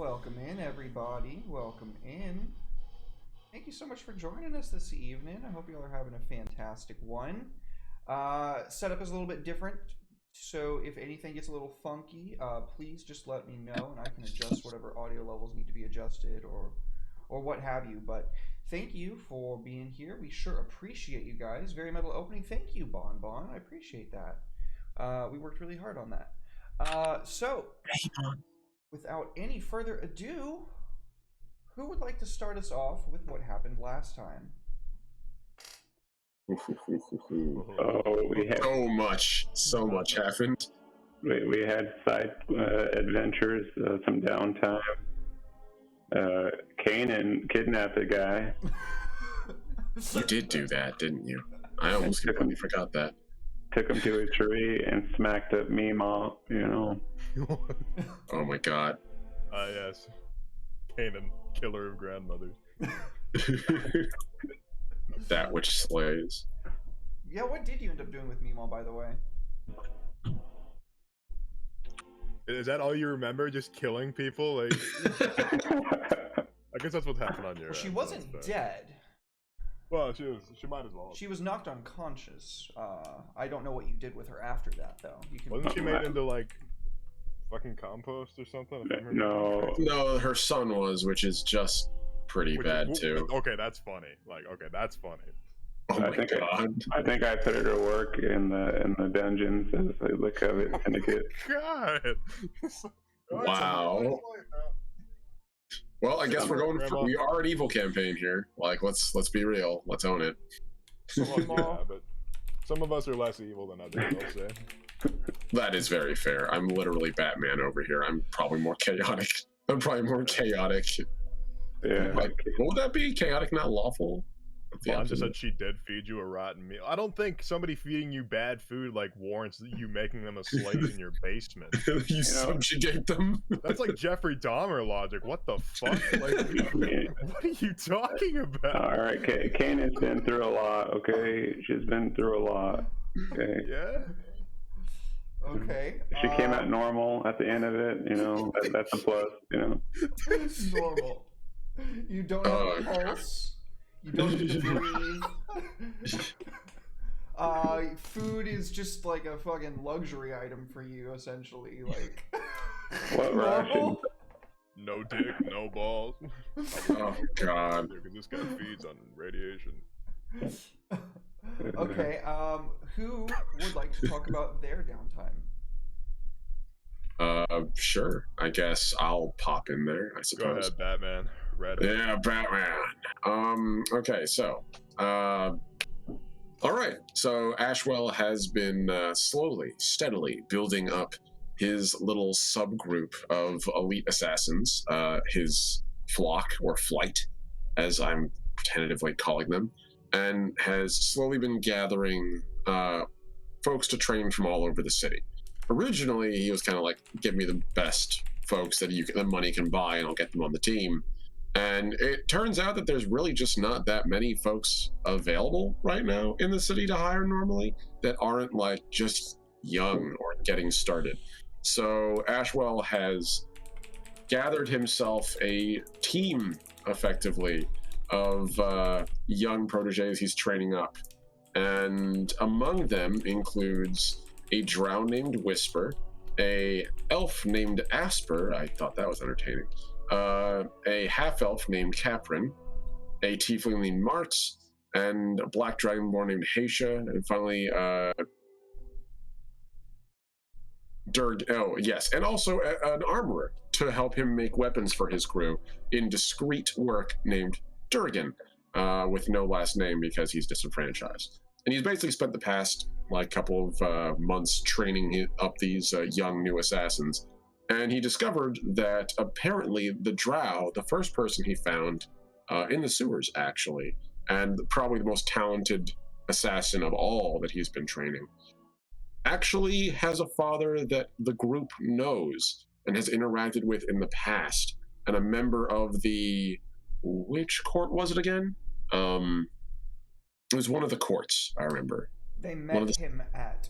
welcome in, everybody. Welcome in. Thank you so much for joining us this evening. I hope you all are having a fantastic one. Setup is a little bit different, so if anything gets a little funky, please just let me know, and I can adjust whatever audio levels need to be adjusted or what have you. But thank you for being here. We sure appreciate you guys. Very metal opening. Thank you, Bon Bon. I appreciate that. We worked really hard on that. So, without any further ado, who would like to start us off with what happened last time? Oh, we had So much happened. we had side adventures, some downtime. Kanan kidnapped a guy. You did do that, didn't you? I almost completely forgot that. Took him to a tree and smacked up Meemaw, Oh my god. Yes. Kanan, killer of grandmothers. That which slays. Yeah, what did you end up doing with Meemaw, by the way? Is that all you remember? Just killing people? Like, I guess that's what happened on your Well, she end, wasn't but- dead. Well, she might as well. She was knocked unconscious. I don't know what you did with her after that, though. You can... Wasn't she made into, like, fucking compost or something? If I'm No. remembering No, her son was, which is just pretty correctly? bad too. Okay, that's funny. That's funny. Oh my god. I think I put her to work in the dungeons as the Covet Syndicate. God! Wow. Well, I guess we're going for, we are an evil campaign here. Like, let's be real. Let's own it. Yeah, but some of us are less evil than others, I'll say. That is very fair. I'm literally Batman over here. I'm probably more chaotic. Yeah. Like, what would that be? Chaotic, not lawful? Vaughn just said she did feed you a rotten meal. I don't think somebody feeding you bad food like warrants you making them a slave in your basement. You subjugate them? That's like Jeffrey Dahmer logic. What the fuck? Like, what are you talking about? All right, Kanan's been through a lot, okay? She's been through a lot, okay? Yeah. Okay. She came out normal at the end of it, that's a plus, Normal. You don't have a pulse. You don't need to breathe. Food is just like a fucking luxury item for you, essentially. Like, What ration? No dick, no balls. Oh god. Because this guy feeds on radiation. Okay. Who would like to talk about their downtime? Sure. I guess I'll pop in there, I Go suppose. ahead, Batman. Yeah, Batman. Okay, so, all right. So Ashwell has been slowly, steadily building up his little subgroup of elite assassins, his flock or flight, as I'm tentatively calling them, and has slowly been gathering folks to train from all over the city. Originally, he was kind of like, give me the best folks that the money can buy, and I'll get them on the team. And it turns out that there's really just not that many folks available right now in the city to hire normally that aren't like just young or getting started. So Ashwell has gathered himself a team, effectively, of young proteges he's training up. And among them includes a drow named Whisper, a elf named Asper. I thought that was entertaining. A half-elf named Caprin, a tiefling named Martz, and a black dragonborn named Haisha, and finally, and also an armorer to help him make weapons for his crew in discreet work named Durgan, with no last name because he's disenfranchised. And he's basically spent the past, couple of months training up these young new assassins. And he discovered that apparently the drow, the first person he found in the sewers, actually, and probably the most talented assassin of all that he's been training, actually has a father that the group knows and has interacted with in the past, and a member of the... which court was it again? It was one of the courts, I remember. They met him at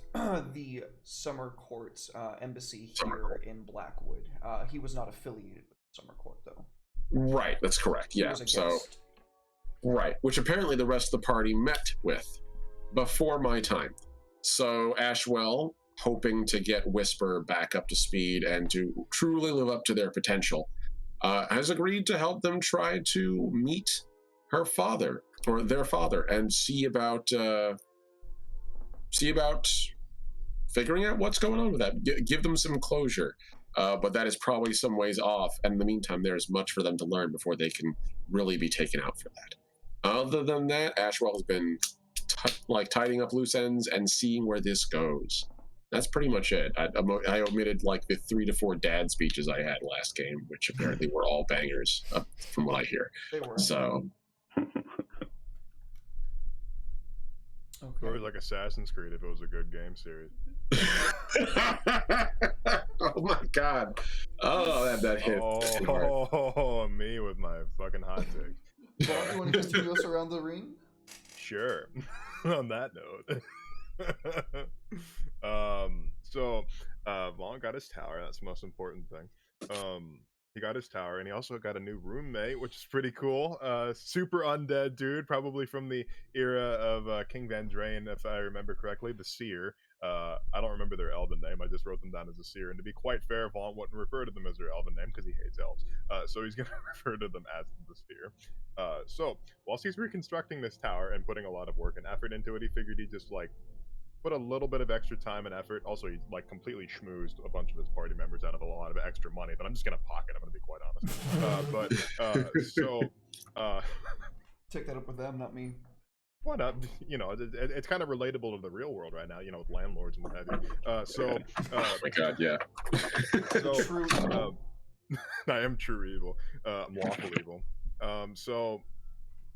the Summer Court's embassy here in Blackwood. He was not affiliated with summer court, though. Right, that's correct. He Yeah. was a So guest. right, which apparently the rest of the party met with before my time. So Ashwell, hoping to get Whisper back up to speed and to truly live up to their potential, has agreed to help them try to meet her father or their father and see about figuring out what's going on with that. Give them some closure. But that is probably some ways off. And in the meantime, there's much for them to learn before they can really be taken out for that. Other than that, Ashwell has been tidying up loose ends and seeing where this goes. That's pretty much it. I omitted like the 3 to 4 dad speeches I had last game, which apparently were all bangers, from what I hear. They were. So, It was like Assassin's Creed if it was a good game series. oh my god! Oh, that hit. Oh, me with my fucking hot take. Well, you want to continue us around the ring? Sure. On that note, Vaughn got his tower. That's the most important thing. He got his tower, and he also got a new roommate, which is pretty cool. Super undead dude, probably from the era of King Van Drain, if I remember correctly, the Seer. I don't remember their elven name. I just wrote them down as a Seer. And to be quite fair, Vaughn wouldn't refer to them as their elven name because he hates elves. So he's going to refer to them as the Seer. So whilst he's reconstructing this tower and putting a lot of work and effort into it, he figured he'd just put a little bit of extra time and effort. Also, he completely schmoozed a bunch of his party members out of a lot of extra money that I'm just gonna pocket. I'm gonna be quite honest. Take that up with them, not me. Why not? It's kind of relatable to the real world right now. With landlords and what have you. Oh my god, yeah. True evil. I am true evil. I'm lawful evil. So,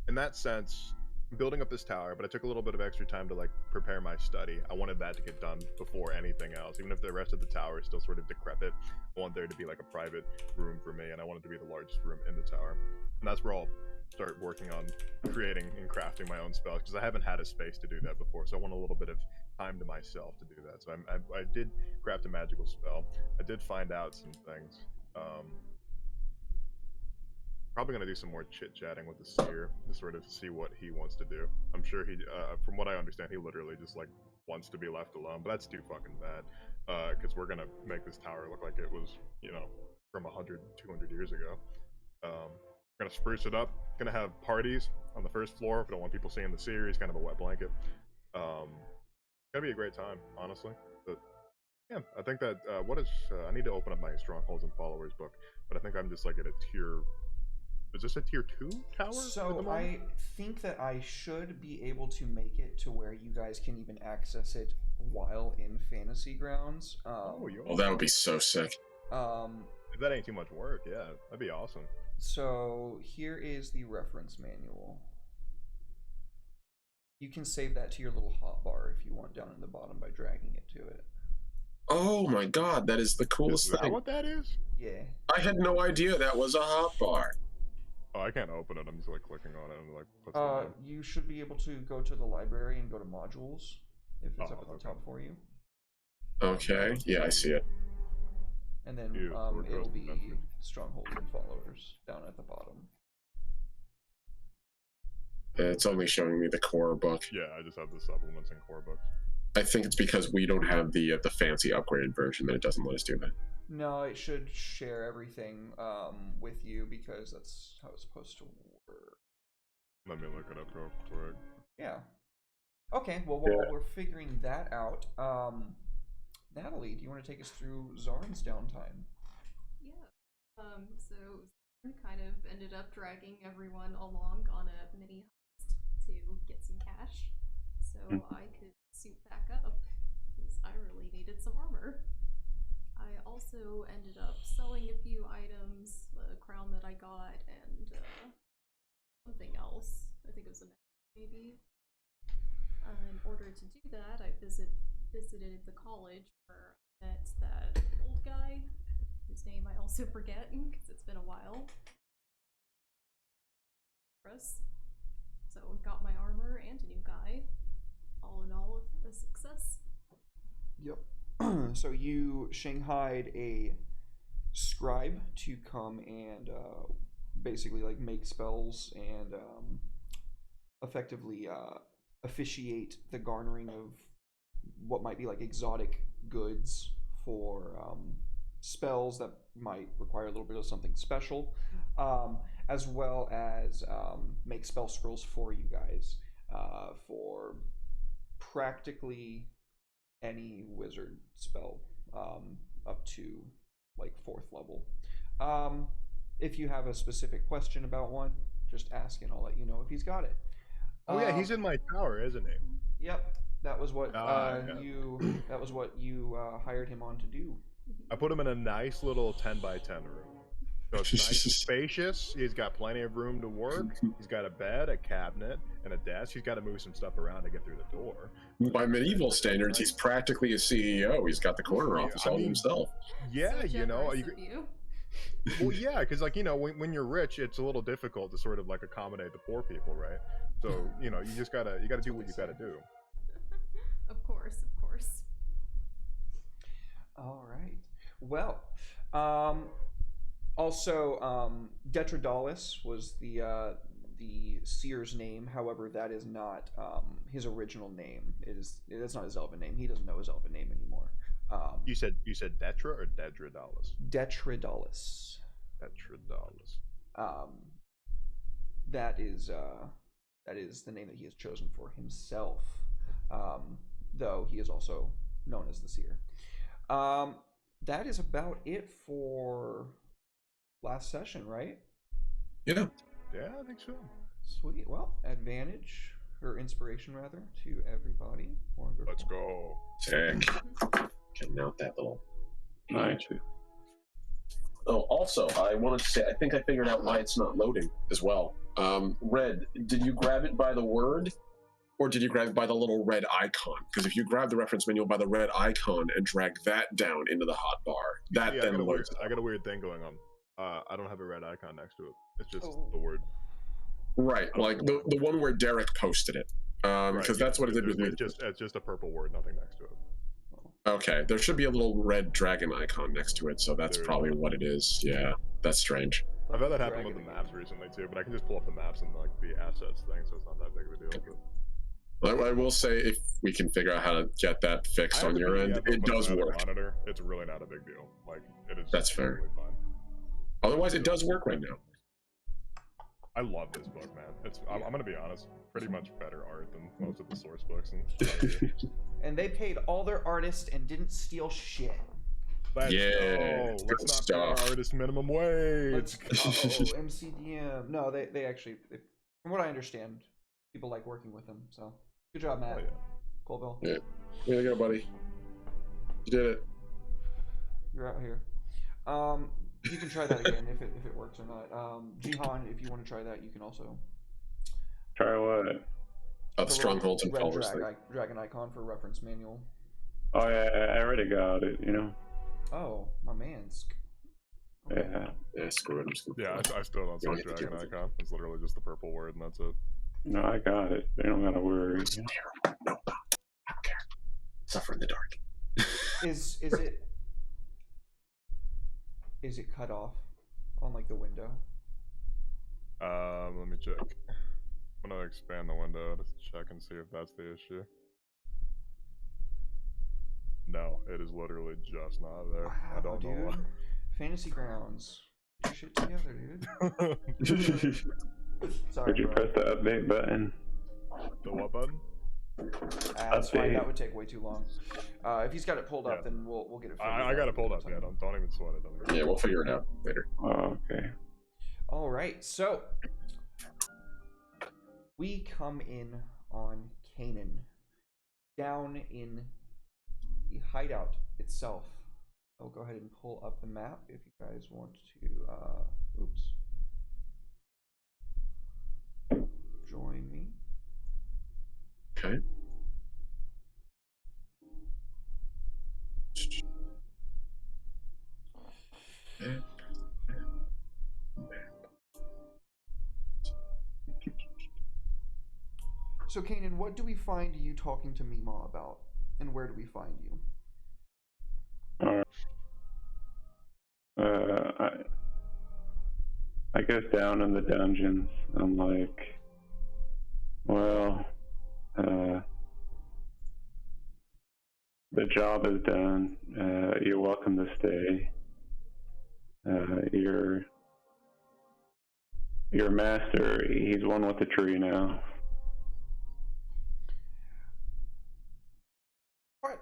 in that sense, building up this tower, but I took a little bit of extra time to prepare my study. I wanted that to get done before anything else. Even if the rest of the tower is still sort of decrepit, I want there to be a private room for me, and I want it to be the largest room in the tower. And that's where I'll start working on creating and crafting my own spells, because I haven't had a space to do that before, so I want a little bit of time to myself to do that. So I did craft a magical spell. I did find out some things. Probably going to do some more chit-chatting with the Seer to sort of see what he wants to do. I'm sure he, from what I understand, he literally just wants to be left alone, but that's too fucking bad, because we're going to make this tower look like it was, from 100, 200 years ago. We're going to spruce it up, going to have parties on the first floor. We don't want people seeing the Seer. He's kind of a wet blanket. It's going to be a great time, honestly. But yeah, I think that, I need to open up my Strongholds and Followers book, but I think I'm just at a tier. Is this a tier 2 tower? So I think that I should be able to make it to where you guys can even access it while in Fantasy Grounds. Well, that would be so sick. If that ain't too much work, yeah, that'd be awesome. So here is the reference manual. You can save that to your little hotbar if you want down in the bottom by dragging it to it. Oh my god, that is the coolest thing. Is that what that is? Yeah. I had no idea that was a hotbar. Oh, I can't open it. I'm just clicking on it and you should be able to go to the library and go to modules if it's up at the top for you. Okay. Yeah, I see it. And then it'll be Strongholds and Followers down at the bottom. It's only showing me the core book. Yeah, I just have the supplements and core books. I think it's because we don't have the fancy upgraded version that it doesn't let us do that. No, it should share everything with you because that's how it's supposed to work. Let me look it up real quick. Yeah. Okay, well, while we're figuring that out, Natalie, do you want to take us through Zarin's downtime? Yeah. So Zarin kind of ended up dragging everyone along on a mini heist to get some cash so I could suit back up because I really needed some armor. I also ended up selling a few items, a crown that I got, and something else. I think it was a necklace, maybe. In order to do that, I visited the college where I met that old guy, whose name I also forget because it's been a while. So got my armor and a new guy. All in all, a success. Yep. So you shanghaied a scribe to come and basically like make spells and effectively officiate the garnering of what might be like exotic goods for spells that might require a little bit of something special, as well as make spell scrolls for you guys for practically any wizard spell up to like 4th level. If you have a specific question about one, just ask and I'll let you know if he's got it. Oh yeah, he's in my tower, isn't he? Yep, that was what Yeah. you hired him on to do. I put him in a nice little 10x10 room. So it's nice and spacious. He's got plenty of room to work. He's got a bed, a cabinet, and a desk. He's got to move some stuff around to get through the door. By medieval standards, he's practically a CEO. He's got the corner office all to himself. Yeah, So you know. generous of you. Well, yeah, because like when you're rich, it's a little difficult to sort of like accommodate the poor people, right? So you gotta do what you gotta do. Of course, of course. All right. Well, also, Detridalis was the seer's name. However, that is not his original name. It's not his elven name. He doesn't know his elven name anymore. You said Detra or Detridalis? Detridalis. Detridalis. That is the name that he has chosen for himself. Though he is also known as the seer. That is about it for last session, right? Yeah. Yeah, I think so. Sweet. Well, advantage or inspiration rather to everybody. Wonderful. Let's go. Sick. Getting out that little. Nice. Oh, also, I wanted to say, I think I figured out why it's not loading as well. Red, did you grab it by the word, or did you grab it by the little red icon? Because if you grab the reference manual by the red icon and drag that down into the hotbar, that Yeah, then loads. I got a weird thing going on. I don't have a red icon next to it. It's just the word. Right, like the one where Derek posted it. Because Right, that's what it did with me. It's just a purple word, nothing next to it. Okay, there should be a little red dragon icon next to it, so that's There probably is. what it is. Yeah, that's strange. I've had that happen with the maps recently too, but I can just pull up the maps and like the assets thing, so it's not that big of a deal. But I will say, if we can figure out how to get that fixed on your end, it does work. Monitor, it's really not a big deal. Like it is. That's fair. Totally fine. Otherwise, it does work right now. I love this book, man. I'm gonna be honest, pretty much better art than most of the source books. And And they paid all their artists and didn't steal shit. let's Yeah, go. good Let's not pay stuff. our artist minimum wage. Let's go, MCDM. No, they actually, from what I understand, people like working with them. So good job, Matt. Oh, yeah. Colville. Yeah. There you go, buddy. You did it. You're out here. You can try that again if it works or not. Jihan, if you want to try that, you can also. Try what? The strongholds and red followers thing. dragon icon for reference manual. Oh yeah, I already got it. You know. Oh, my man's. Yeah. Yeah, screw it. I'm just gonna Yeah, I still don't see You the don't have to dragon deal with it. icon. It's literally just the purple word, and that's it. No, I got it. They don't gotta worry. No, I don't care. Suffer in the dark. Is it cut off on like the window? Let me check. I'm gonna expand the window to check and see if that's the issue. No, it is literally just not there. I Wow, don't know dude. why. Fantasy Grounds. Get your shit together, dude. Sorry, Could you bro. press the update button? The what button? That's fine. Update. That would take way too long. If he's got it pulled up, Yeah. then we'll get it. I got it pulled up. Yeah, don't even sweat it. Don't even Yeah, we'll figure it out later. Oh, okay. All right, so we come in on Canaan, down in the hideout itself. I'll go ahead and pull up the map if you guys want to. Join me. Okay. So, Kanan, what do we find you talking to Mima about, and where do we find you? I guess down in the dungeons, I'm like, well, the job is done. You're welcome to stay. Your master, he's one with the tree now. But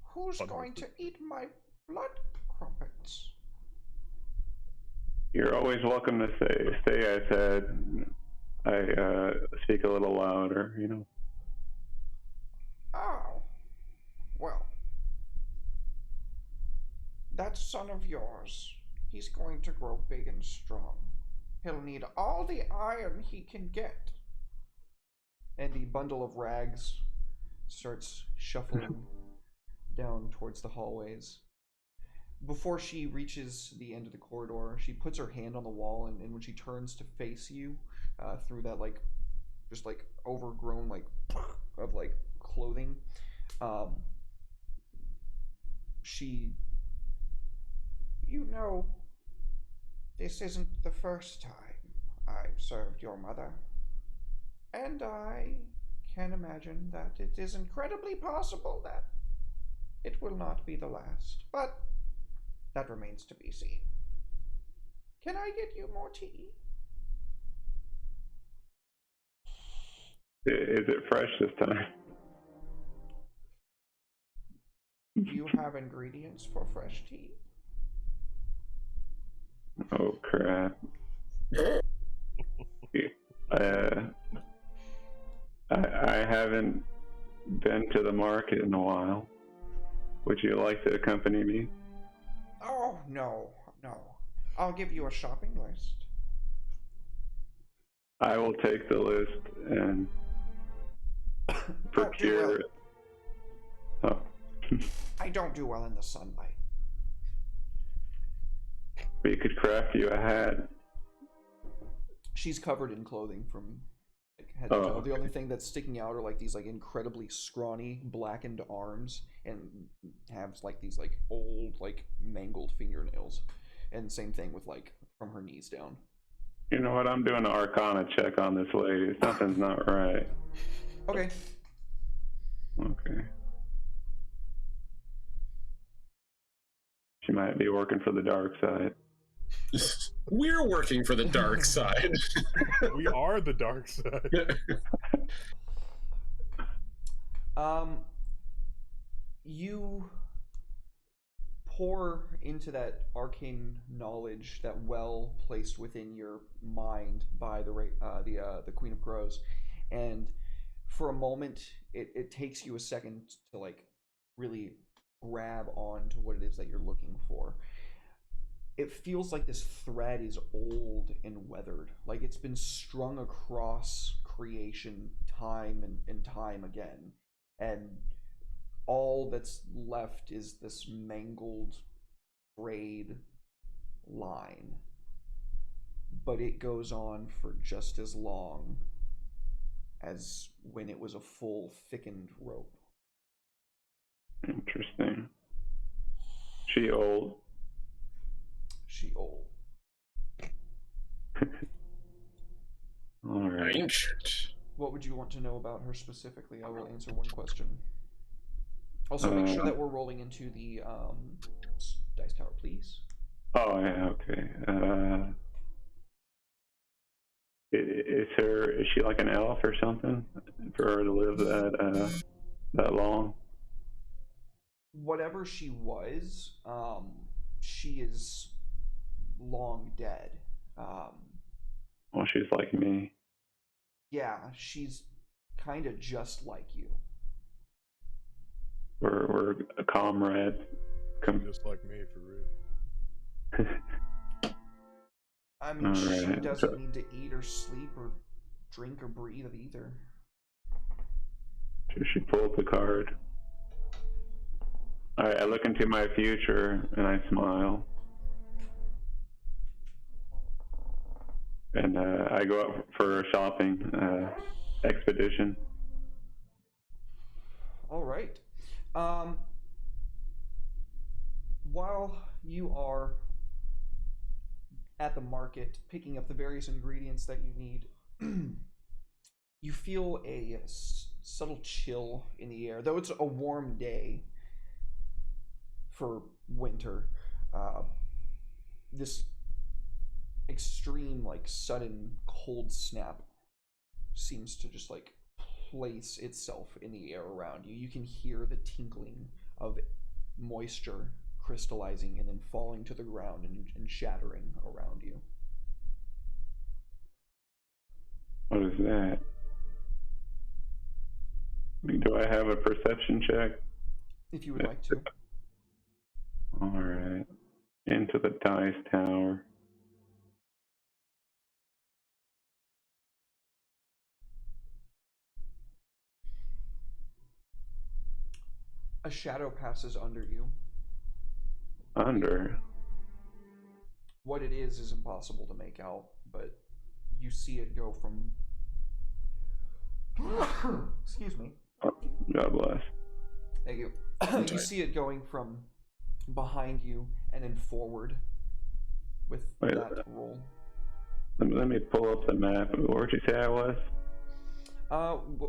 who's going to eat my blood crumpets? You're always welcome to stay, I said. I speak a little louder, you know. Oh, well, that son of yours, he's going to grow big and strong. He'll need all the iron he can get. And the bundle of rags starts shuffling down towards the hallways. Before she reaches the end of the corridor, she puts her hand on the wall, and when she turns to face you, through that just overgrown of clothing, you know, this isn't the first time I've served your mother, and I can imagine that it is incredibly possible that it will not be the last, but that remains to be seen. Can I get you more tea? Is it fresh this time? Do you have ingredients for fresh tea? Oh, crap. I haven't been to the market in a while. Would you like to accompany me? Oh, no. I'll give you a shopping list. I will take the list and procure it. Oh. I don't do well in the sunlight. We could craft you a hat. She's covered in clothing from head to toe. The only thing that's sticking out are these incredibly scrawny blackened arms, and have these old mangled fingernails, and same thing with from her knees down. You know what? I'm doing an Arcana check on this lady. Something's not right. Okay. She might be working for the dark side. We're working for the dark side. We are the dark side. You pour into that arcane knowledge, that well placed within your mind by the Queen of Crows, and for a moment it takes you a second to really grab on to what it is that you're looking for. It feels like this thread is old and weathered, like it's been strung across creation time and time again, and all that's left is this mangled, frayed line. But it goes on for just as long as when it was a full, thickened rope. Interesting. She old? She old. All right. Ancient. What would you want to know about her specifically? I will answer one question. Also, make sure that we're rolling into the dice tower, please. Oh, yeah, okay. Is she like an elf or something for her to live that long? Whatever she was, she is long dead. Well, she's like me. Yeah, she's kind of just like you. We're a comrade. Just like me, for real. I mean, she doesn't need to eat or sleep or drink or breathe either. She pulled the card. Alright, I look into my future and I smile. And I go out for a shopping expedition. All right. While you are at the market picking up the various ingredients that you need. You feel a subtle chill in the air, though it's a warm day for winter. This extreme, like, sudden cold snap seems to just, like, place itself in the air around you. You can hear the tinkling of moisture crystallizing and then falling to the ground and shattering around you. What is that? Do I have a perception check? If you would like to. Alright. Into the dice tower. A shadow passes under you. Under? What it is impossible to make out, but you see it go from... Excuse me. Oh, God bless. Thank you. You see it going from behind you and then forward with that roll. Let me pull up the map. Where'd you say I was?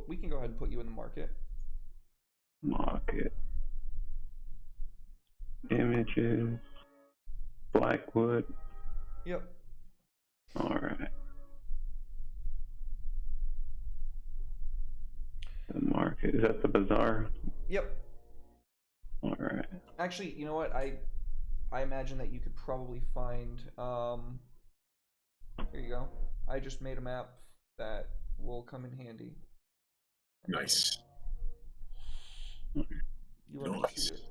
We can go ahead and put you in the market. Market. Images. Blackwood. Yep. Alright. The market. Is that the bazaar? Yep. Alright. Actually, you know what? I imagine that you could probably find... Here you go. I just made a map that will come in handy. Nice. You want to see it?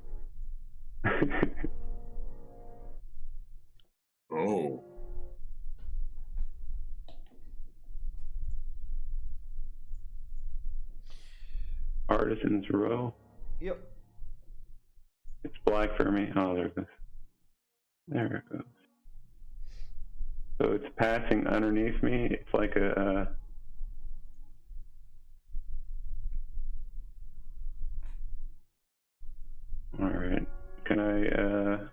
Oh. Artisans Row. Yep. It's black for me. Oh, there it goes. There it goes. So it's passing underneath me. It's like a... Alright. Can I,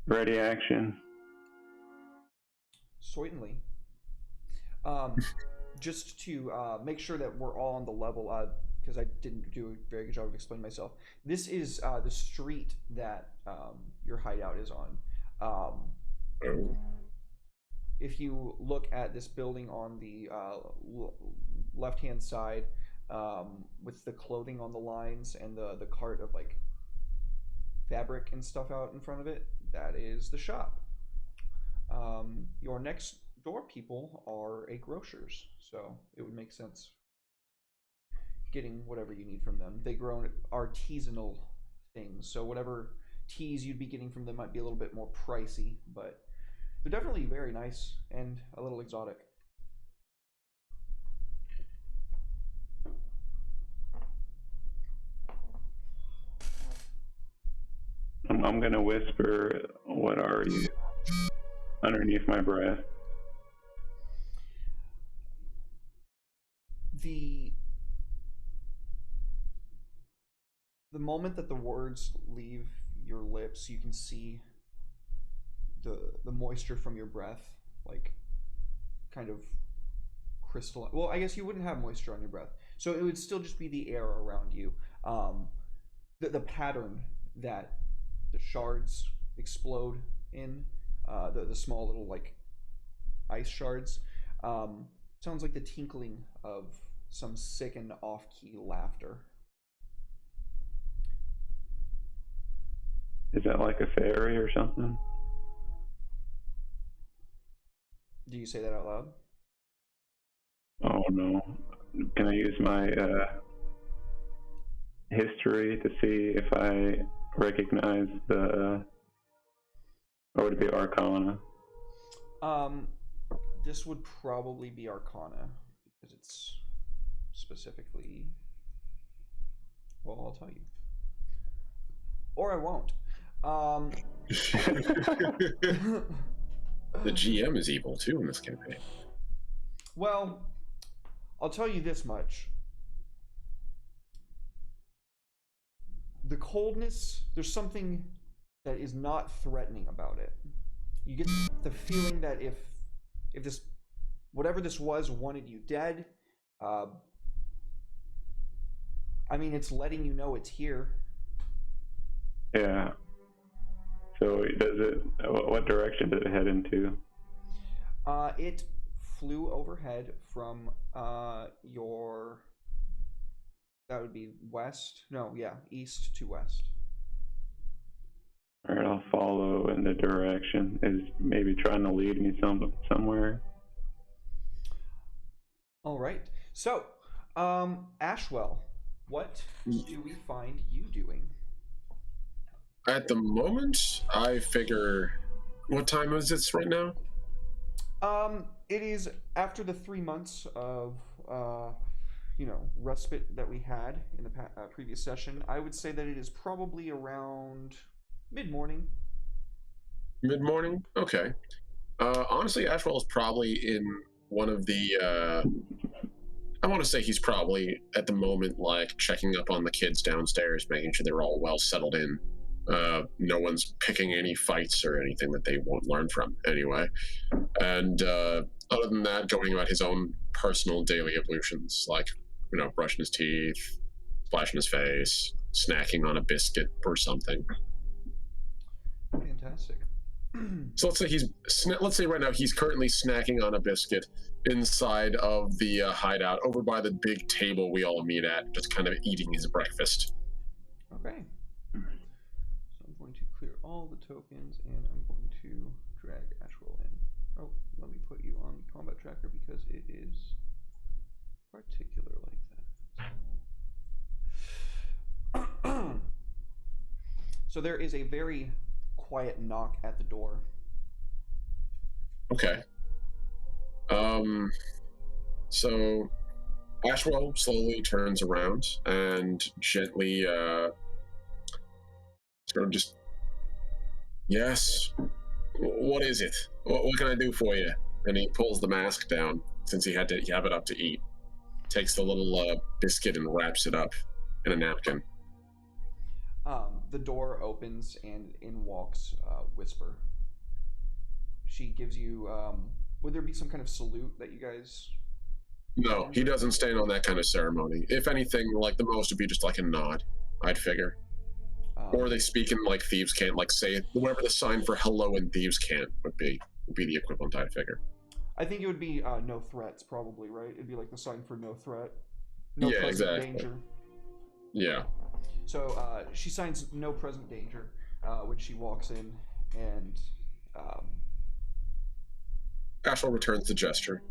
ready action? Certainly. Just to make sure that we're all on the level, because I didn't do a very good job of explaining myself. This is the street that your hideout is on. Oh. If you look at this building on the left-hand side, with the clothing on the lines and the cart of like fabric and stuff out in front of it, that is the shop. Your next door people are a grocer's, so it would make sense getting whatever you need from them. They grow artisanal things, so whatever teas you'd be getting from them might be a little bit more pricey, but they're definitely very nice and a little exotic. I'm gonna whisper, "What are you?" underneath my breath. The moment that the words leave your lips, you can see the moisture from your breath, like, kind of crystalline. Well, I guess you wouldn't have moisture on your breath, so it would still just be the air around you. The pattern that the shards explode in, the small little like ice shards, sounds like the tinkling of some sick and off-key laughter. Is that like a fairy or something? Do you say that out loud? Oh no. Can I use my history to see if I recognize the... or would it be Arcana? This would probably be Arcana, because it's specifically... Well, I'll tell you. Or I won't. The GM is evil too in this campaign. Well, I'll tell you this much. The coldness, there's something that is not threatening about it. You get the feeling that if this, whatever this was, wanted you dead, I mean, it's letting you know it's here. Yeah. So does it? What direction does it head into? It flew overhead from your. That would be west. No, yeah, east to west. All right, I'll follow in the direction. Is maybe trying to lead me somewhere. All right. So, Ashwell, what do we find you doing? At the moment, I figure. What time is this right now? It is after the 3 months of, respite that we had in the previous session. I would say that it is probably around mid-morning. Mid-morning? Okay. Honestly, Ashwell is probably in one of the. I want to say he's probably at the moment like checking up on the kids downstairs, making sure they're all well settled in. No one's picking any fights or anything that they won't learn from anyway. And other than that, going about his own personal daily ablutions, like, brushing his teeth, splashing his face, snacking on a biscuit or something. Fantastic. So let's say right now he's currently snacking on a biscuit inside of the hideout over by the big table we all meet at, just kind of eating his breakfast. Okay. So I'm going to clear all the tokens and I'm going to drag Ashwell in. Oh, let me put you on the combat tracker because it is particular like that. So there is a very quiet knock at the door. Okay. So Ashwell slowly turns around and gently sort of just, yes, what is it? What can I do for you? And he pulls the mask down since he had to have it up to eat. Takes the little biscuit and wraps it up in a napkin. The door opens and in walks Whisper. She gives you, would there be some kind of salute that you guys... No, he doesn't stand on that kind of ceremony. If anything, like the most would be just like a nod, I'd figure. Or they speak in like thieves' cant, like say whatever the sign for hello in thieves' cant would be the equivalent, I'd figure. I think it would be no threats, probably, right? It'd be like the sign for no threat. No Yeah, present exactly. danger. Yeah. So she signs no present danger when she walks in, and Ashwell returns the gesture.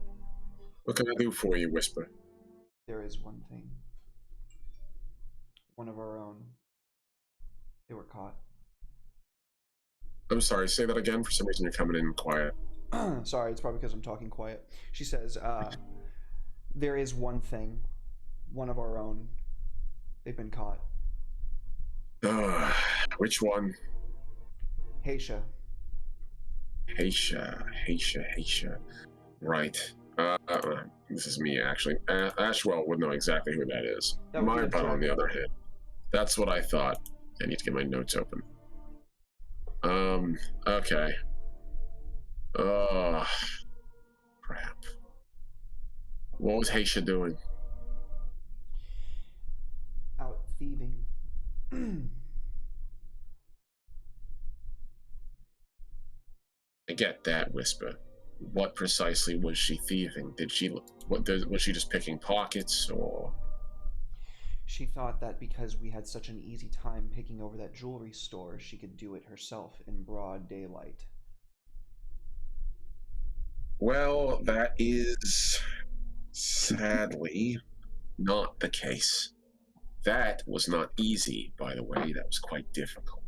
What can I do for you, Whisper? there is one thing. One of our own. They were caught. I'm sorry, say that again. For some reason, you're coming in quiet. Sorry, it's probably because I'm talking quiet. She says, there is one thing. One of our own. They've been caught. Which one? Haisha. Haisha. Right. This is me, actually. Ashwell would know exactly who that is. My butt, on the other hand. That's what I thought. I need to get my notes open. Okay. Oh, crap. What was Haisha doing? Out thieving. I get that, Whisper. What precisely was she thieving? Was she just picking pockets, or? She thought that because we had such an easy time picking over that jewelry store, she could do it herself in broad daylight. Well, that is sadly not the case. That was not easy, by the way. That was quite difficult.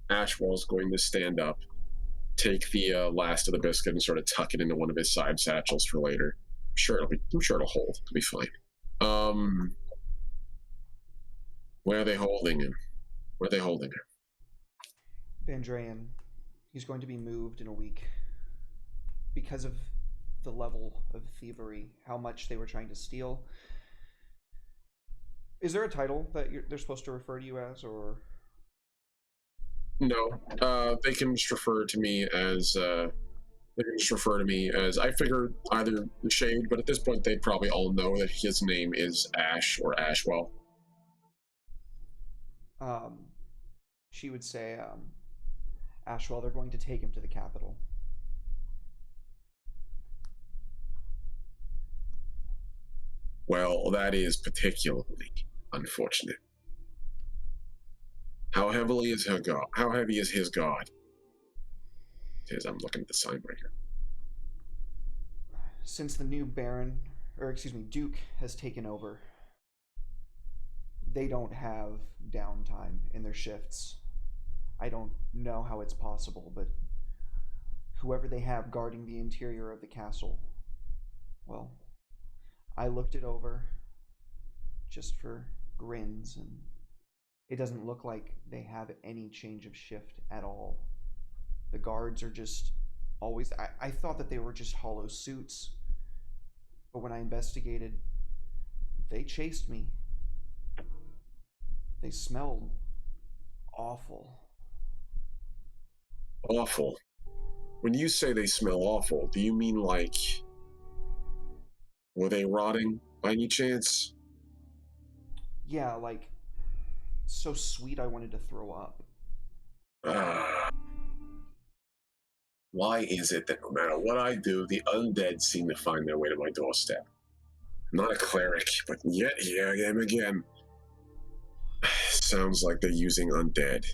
Ashwell's going to stand up, take the last of the biscuit and sort of tuck it into one of his side satchels for later. I'm sure it'll hold. It'll be fine. Where are they holding him? Where are they holding her? Vandrean, he's going to be moved in a week. Because of the level of thievery, how much they were trying to steal. Is there a title that they're supposed to refer to you as, or? No, they can just refer to me as I figured either the Shade, but at this point they probably all know that his name is Ash or Ashwell. She would say, Ashwell, they're going to take him to the capital. Well, that is particularly unfortunate. How heavily is her guard? How heavy is his guard? I'm looking at the sign right here. Since the new Duke has taken over, they don't have downtime in their shifts. I don't know how it's possible, but whoever they have guarding the interior of the castle, well, I looked it over just for grins, and it doesn't look like they have any change of shift at all. The guards are just always... I thought that they were just hollow suits, but when I investigated, they chased me. They smelled awful. Awful? When you say they smell awful, do you mean like... were they rotting by any chance? Yeah, like, so sweet I wanted to throw up. Why is it that no matter what I do, the undead seem to find their way to my doorstep? I'm not a cleric, but yet here I am again. Sounds like they're using undead.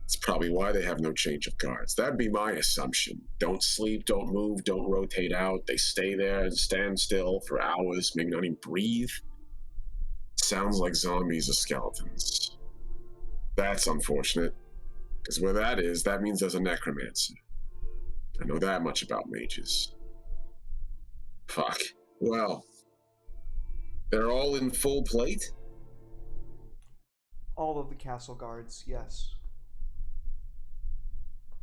It's probably why they have no change of guards. That'd be my assumption. Don't sleep, don't move, don't rotate out. They stay there and stand still for hours, maybe not even breathe. Sounds like zombies or skeletons. That's unfortunate. Because where that is, that means there's a necromancer. I know that much about mages. Fuck. Well, they're all in full plate? All of the castle guards, yes.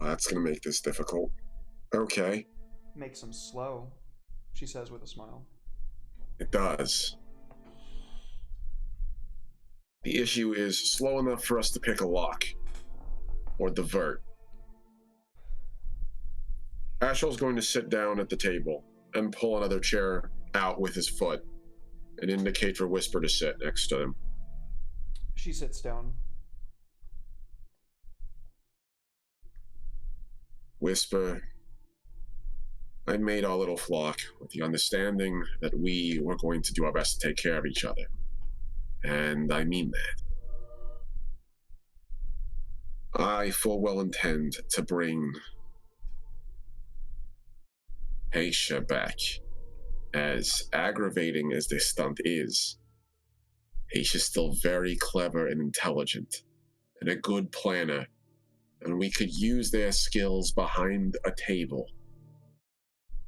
That's gonna make this difficult. Okay. Makes them slow, she says with a smile. It does. The issue is slow enough for us to pick a lock. Or divert. Ashel's going to sit down at the table and pull another chair out with his foot and indicate for Whisper to sit next to him. She sits down. Whisper, I made our little flock with the understanding that we were going to do our best to take care of each other. And I mean that. I full well intend to bring Aisha back. As aggravating as this stunt is, Aisha's still very clever and intelligent, and a good planner, and we could use their skills behind a table.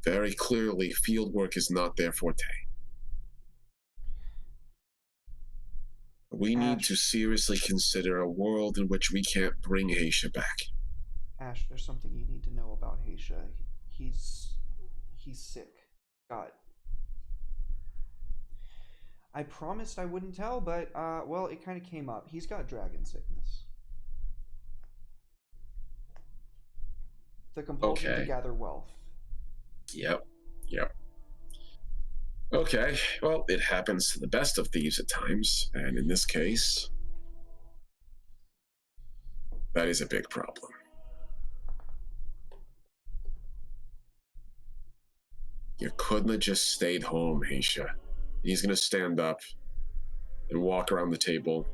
Very clearly, fieldwork is not their forte. We need to seriously consider a world in which we can't bring Aisha back. Ash, there's something you need to know about Aisha. He's sick. God. I promised I wouldn't tell, but, well, it kind of came up. He's got dragon sickness. The compulsion to gather wealth. Yep. Okay, well, it happens to the best of thieves at times, and in this case, that is a big problem. You couldn't have just stayed home, Aisha. He's gonna stand up and walk around the table.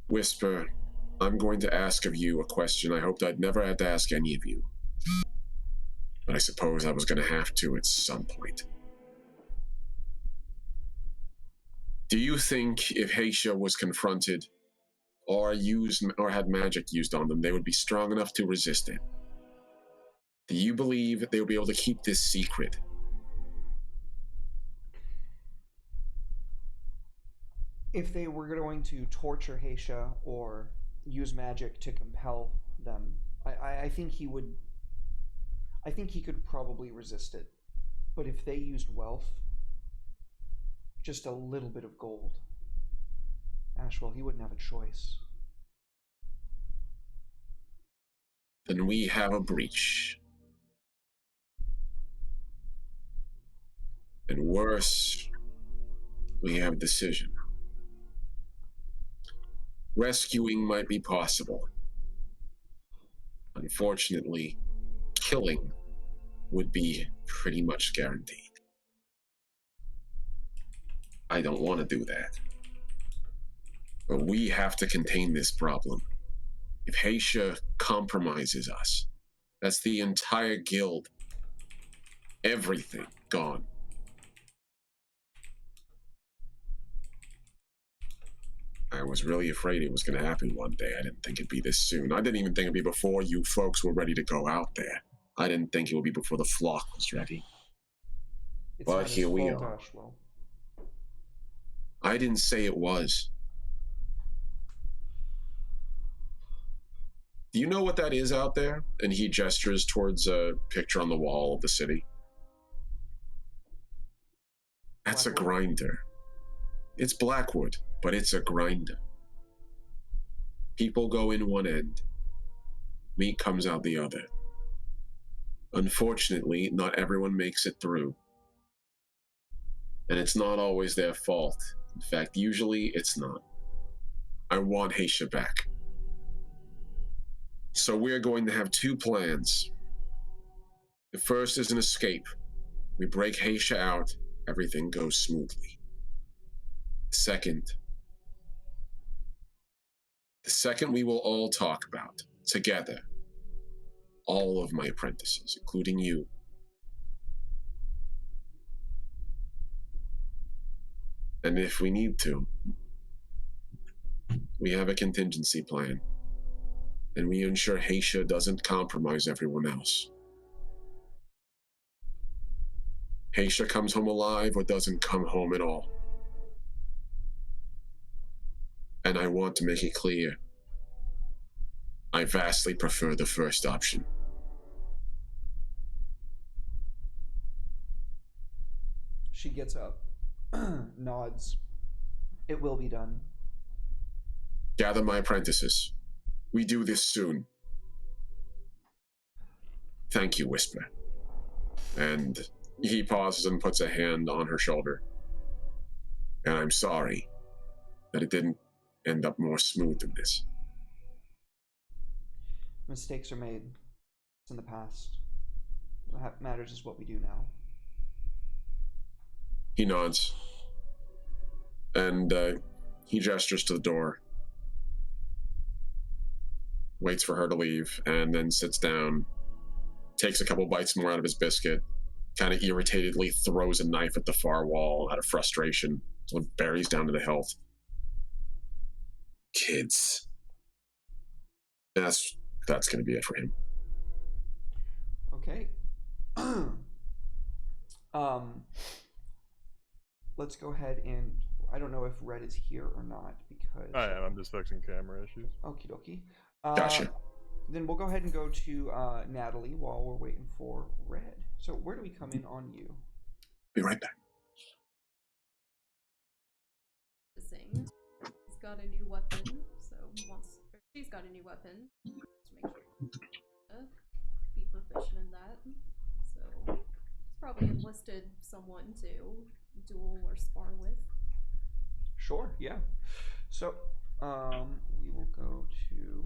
Whisper, I'm going to ask of you a question I hoped I'd never had to ask any of you. But I suppose I was going to have to at some point. Do you think if Aisha was confronted or had magic used on them, they would be strong enough to resist it? Do you believe they would be able to keep this secret? If they were going to torture Aisha or use magic to compel them, I think he would. I think he could probably resist it. But if they used wealth, just a little bit of gold, Ashwell, he wouldn't have a choice. Then we have a breach. And worse, we have decision. Rescuing might be possible. Unfortunately, killing would be pretty much guaranteed. I don't want to do that. But we have to contain this problem. If Haisha compromises us, that's the entire guild. Everything gone. I was really afraid it was going to happen one day. I didn't think it'd be this soon. I didn't even think it'd be before you folks were ready to go out there. I didn't think it would be before the flock was ready. It's But not his here we fault, are. Ashwell. I didn't say it was. Do you know what that is out there? And he gestures towards a picture on the wall of the city. That's a Blackwood? grinder. It's Blackwood, but it's a grinder. People go in one end. Meat comes out the other. Unfortunately, not everyone makes it through. And it's not always their fault. In fact, usually it's not. I want Haisha back. So we're going to have two plans. The first is an escape. We break Haisha out, everything goes smoothly. The second we will all talk about, together. All of my apprentices, including you. And if we need to, we have a contingency plan. And we ensure Haisha doesn't compromise everyone else. Haisha comes home alive or doesn't come home at all. And I want to make it clear, I vastly prefer the first option. She gets up, nods. It will be done. Gather my apprentices. We do this soon. Thank you, Whisper. And he pauses and puts a hand on her shoulder. And I'm sorry that it didn't end up more smooth than this. Mistakes are made. It's in the past. What matters is what we do now. He nods. And he gestures to the door. Waits for her to leave, and then sits down, takes a couple bites more out of his biscuit, kind of irritatedly throws a knife at the far wall out of frustration, so it buries down to the hilt. Kids. That's going to be it for him. Okay. Let's go ahead and I don't know if Red is here or not because I am. I'm just fixing camera issues. Okie dokie. Gotcha. Then we'll go ahead and go to Natalie while we're waiting for Red. So where do we come in on you? Be right back. He's got a new weapon, so she's got a new weapon. Just make sure be proficient in that. So it's probably enlisted someone to duel or spar with. Sure, yeah. So we will go to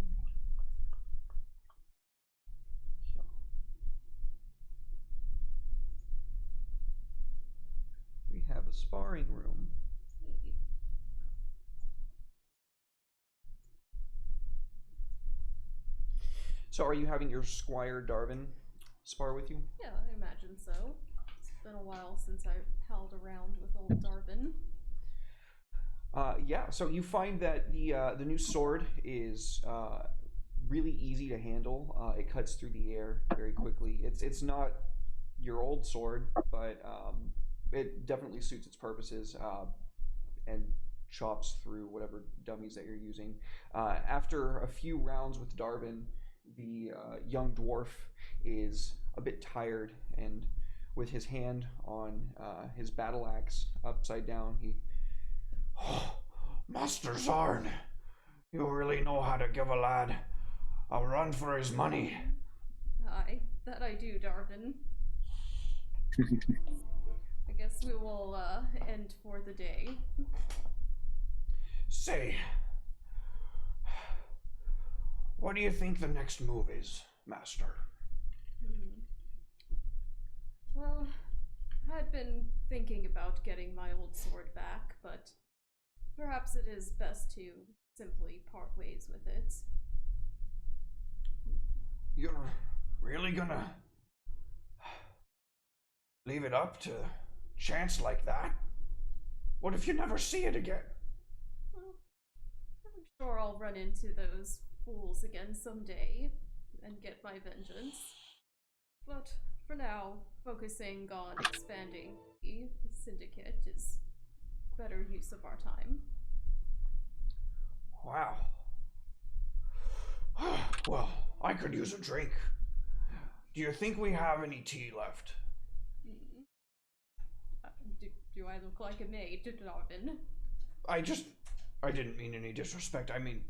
we have a sparring room. Hey. So are you having your Squire Darvin spar with you? Yeah, I imagine so. It's been a while since I held around with old Darvin. Yeah, so you find that the new sword is really easy to handle. It cuts through the air very quickly. It's not your old sword, but it definitely suits its purposes and chops through whatever dummies that you're using. After a few rounds with Darvin, the young dwarf is a bit tired, and with his hand on his battle axe upside down, he Master Zarn, you really know how to give a lad a run for his money. Aye, that I do, Darvin. I guess we will end for the day. Say, what do you think the next move is, Master? Well, I've been thinking about getting my old sword back, but perhaps it is best to simply part ways with it. You're really gonna leave it up to chance like that? What if you never see it again? Well, I'm sure I'll run into those fools again someday and get my vengeance. But for now, focusing on expanding the Syndicate is better use of our time. Wow. Well, I could use a drink. Do you think we have any tea left? Do I look like a maid, Darvin? I didn't mean any disrespect. I mean,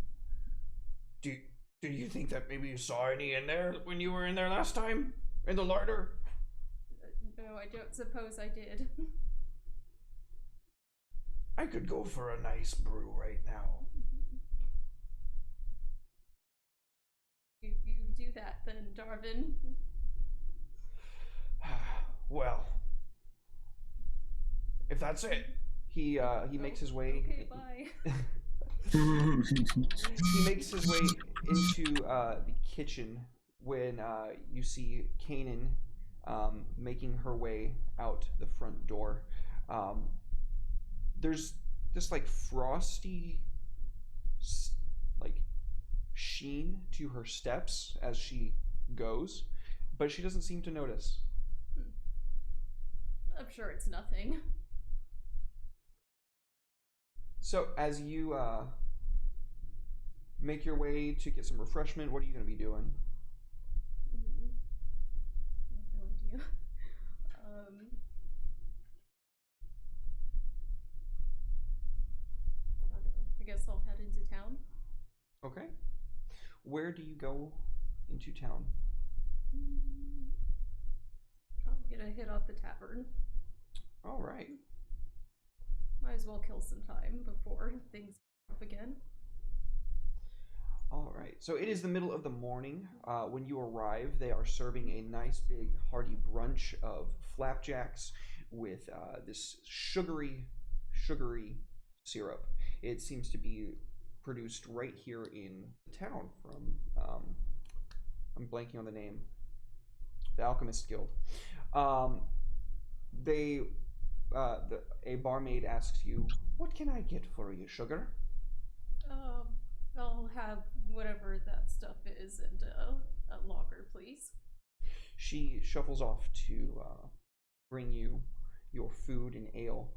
do you think that maybe you saw any in there when you were in there last time? In the larder? No, I don't suppose I did. I could go for a nice brew right now. You do that then, Darvin. Well, if that's it, he makes his way. Okay, bye. He makes his way into the kitchen when you see Kanan making her way out the front door. There's this like frosty like sheen to her steps as she goes, but she doesn't seem to notice. I'm sure it's nothing. So as you make your way to get some refreshment, what are you going to be doing? I have no idea. I don't know. I guess I'll head into town. Okay. Where do you go into town? I'm gonna hit up the tavern. All right. Might as well kill some time before things go off again. All right. So it is the middle of the morning. When you arrive, they are serving a nice big hearty brunch of flapjacks with this sugary syrup. It seems to be produced right here in the town from, I'm blanking on the name, the Alchemist Guild. A barmaid asks you, "What can I get for you, sugar?" I'll have whatever that stuff is and a lager, please. She shuffles off to bring you your food and ale.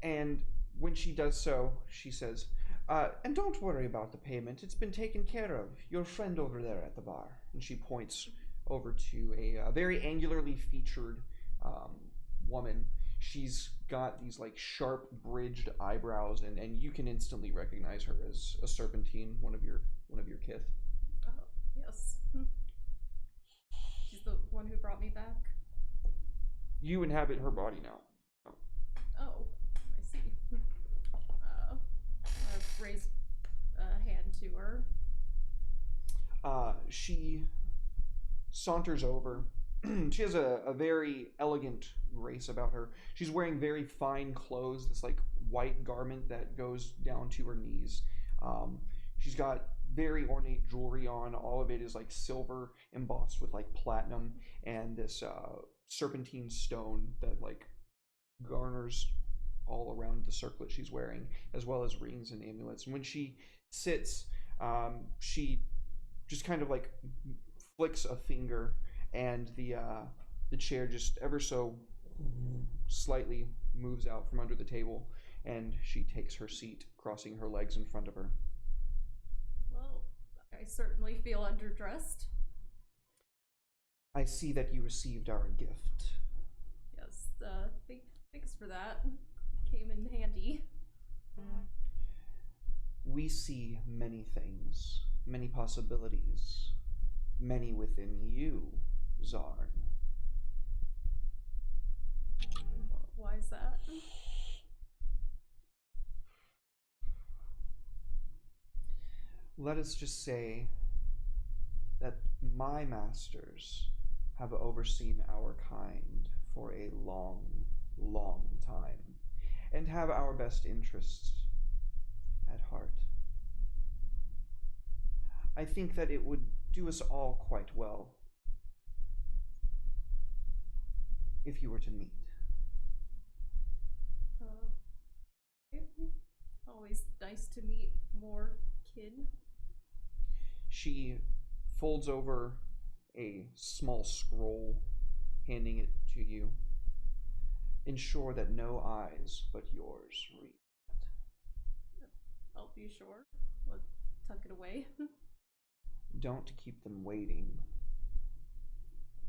And when she does so, she says, "And don't worry about the payment. It's been taken care of. Your friend over there at the bar." And she points over to a very angularly featured woman. She's got these like sharp bridged eyebrows, and you can instantly recognize her as a Serpentine, one of your kith. Oh, yes. She's the one who brought me back. You inhabit her body now. Oh, I see. I raise a hand to her. She saunters over. She has a very elegant grace about her. She's wearing very fine clothes, this like white garment that goes down to her knees. She's got very ornate jewelry on. All of it is like silver embossed with like platinum and this serpentine stone that like garners all around the circlet she's wearing, as well as rings and amulets. And when she sits, she just kind of like flicks a finger, and the chair just ever so slightly moves out from under the table, and she takes her seat, crossing her legs in front of her. Well, I certainly feel underdressed. I see that you received our gift. Yes, thanks for that. Came in handy. We see many things, many possibilities, many within you, Zarn. Why is that? Let us just say that my masters have overseen our kind for a long, long time, and have our best interests at heart. I think that it would do us all quite well if you were to meet. Always nice to meet more kid. She folds over a small scroll, handing it to you. Ensure that no eyes but yours read that. I'll be sure. I'll tuck it away. Don't keep them waiting.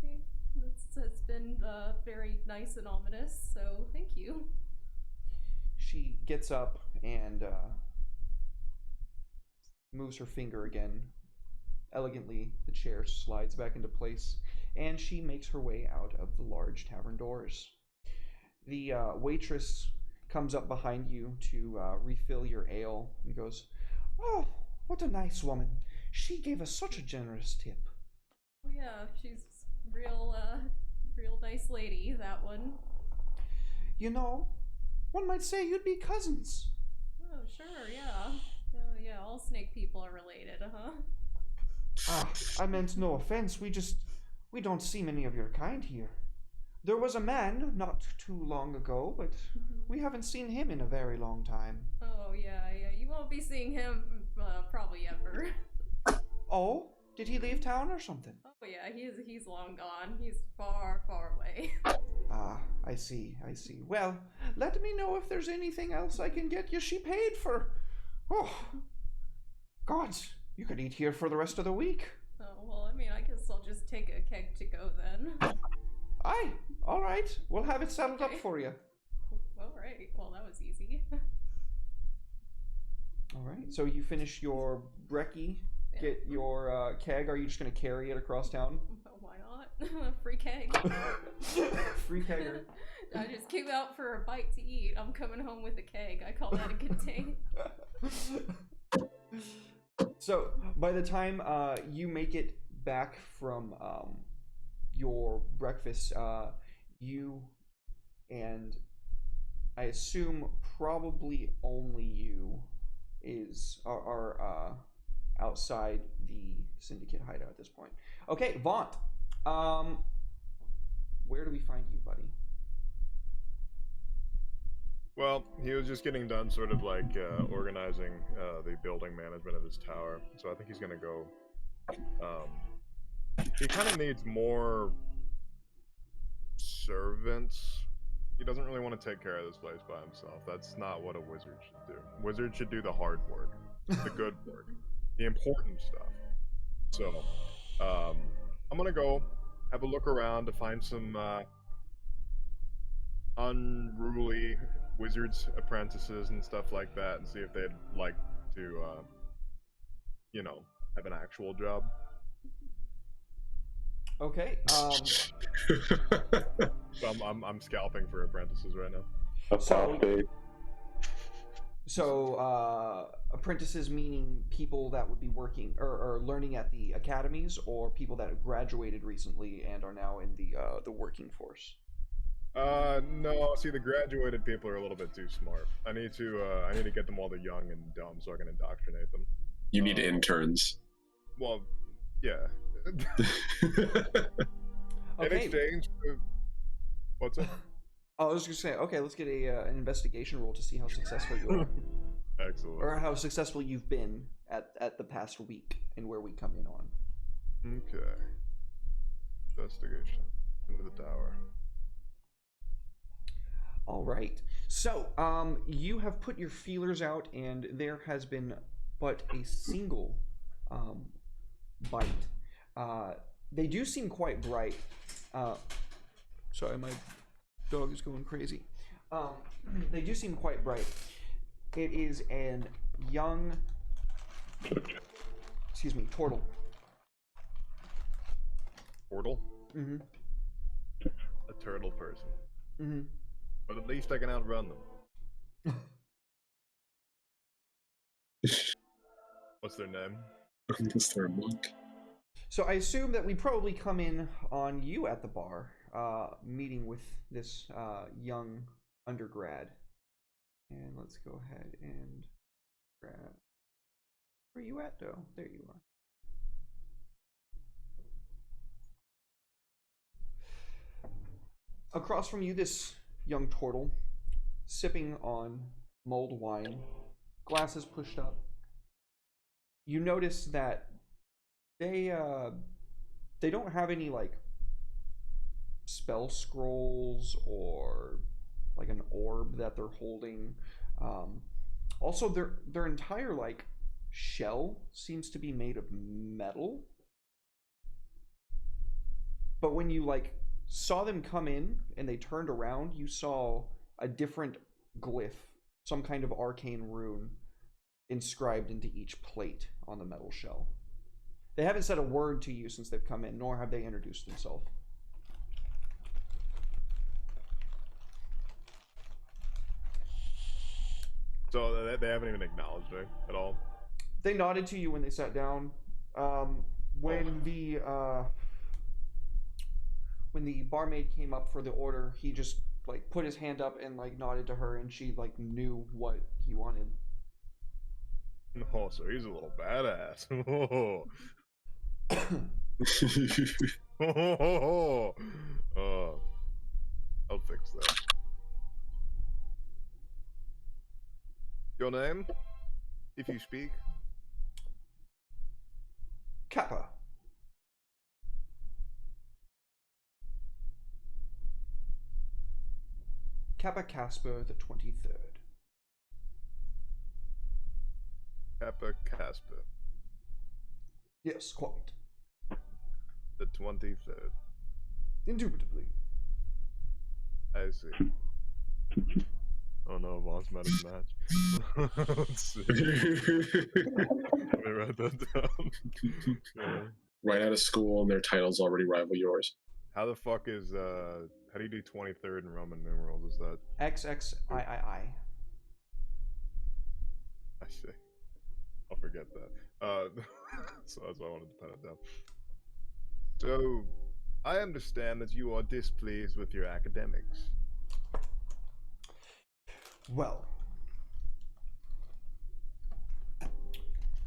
Okay, it's been very nice and ominous, so thank you. She gets up and moves her finger again. Elegantly, the chair slides back into place, and she makes her way out of the large tavern doors. The waitress comes up behind you to refill your ale and goes, "Oh, what a nice woman. She gave us such a generous tip." Oh yeah, she's real nice lady, that one. You know, one might say you'd be cousins. Oh, sure, yeah. Oh yeah, all snake people are related, huh? Ah, I meant no offense. We don't see many of your kind here. There was a man not too long ago, but we haven't seen him in a very long time. Oh yeah, you won't be seeing him probably ever. Oh, did he leave town or something? Oh yeah, he's long gone. He's far, far away. Ah, I see. Well, let me know if there's anything else I can get you. She paid for... Oh, gods, you could eat here for the rest of the week. Oh, well, I mean, I guess I'll just take a keg to go then. Aye, all right. We'll have it settled up Okay. for you. All right, well, that was easy. All right, so you finish your brekkie, Yeah. get your keg. Are you just going to carry it across town? Why not? Free keg. Free kegger. I just came out for a bite to eat. I'm coming home with a keg. I call that a good day. So by the time you make it back from your breakfast, you and I assume probably only you are outside the Syndicate hideout at this point. Okay, Vaunt. Where do we find you, buddy? Well, he was just getting done sort of like organizing the building management of his tower. So I think he's going to go... he kind of needs more servants. He doesn't really want to take care of this place by himself. That's not what a wizard should do. Wizards should do the hard work, the good work, the important stuff. So, I'm going to go have a look around to find some unruly wizards apprentices and stuff like that, and see if they'd like to have an actual job. Okay. So I'm scalping for apprentices right now. Apostate. So apprentices meaning people that would be working or learning at the academies, or people that have graduated recently and are now in the working force. No. See, the graduated people are a little bit too smart. I need to get them while they're young and dumb, so I can indoctrinate them. You need interns. Well, yeah. In Okay. exchange, what's up? Oh, I was just saying. Okay, let's get an investigation roll to see how successful you are, Excellent. or how successful you've been at the past week, and where we come in on. Okay. Investigation into the tower. All right. So, you have put your feelers out, and there has been but a single bite. They do seem quite bright. Sorry, my dog is going crazy. They do seem quite bright. It is an young Excuse me, Tortle. Portal? Mm-hmm. A turtle person. Mm-hmm. But at least I can outrun them. What's their name? Is there a monk? So I assume that we probably come in on you at the bar, meeting with this young undergrad. And let's go ahead and grab. Where are you at, though? There you are. Across from you, this young turtle, sipping on mulled wine, glasses pushed up. You notice that they don't have any like spell scrolls or like an orb that they're holding. Also, their entire like shell seems to be made of metal. But when you like saw them come in and they turned around, you saw a different glyph, some kind of arcane rune inscribed into each plate on the metal shell. They haven't said a word to you since they've come in, nor have they introduced themselves. So they haven't even acknowledged me at all. They nodded to you when they sat down. When the barmaid came up for the order, he just like put his hand up and like nodded to her, and she like knew what he wanted. Oh, so he's a little badass. Oh, I'll fix that. Your name, if you speak? Kappa. Kappa Casper the 23rd. Kappa Casper, Yes, quite. the 23rd. Indubitably. I see. Oh no, Vaughn's met his match. Let's see. Let me write that down. Yeah. Right out of school, and their titles already rival yours. How the fuck is how do you do 23rd in Roman numerals? Is that XXIII. I see. I'll forget that. So that's why I wanted to pen it down. So I understand that you are displeased with your academics. Well,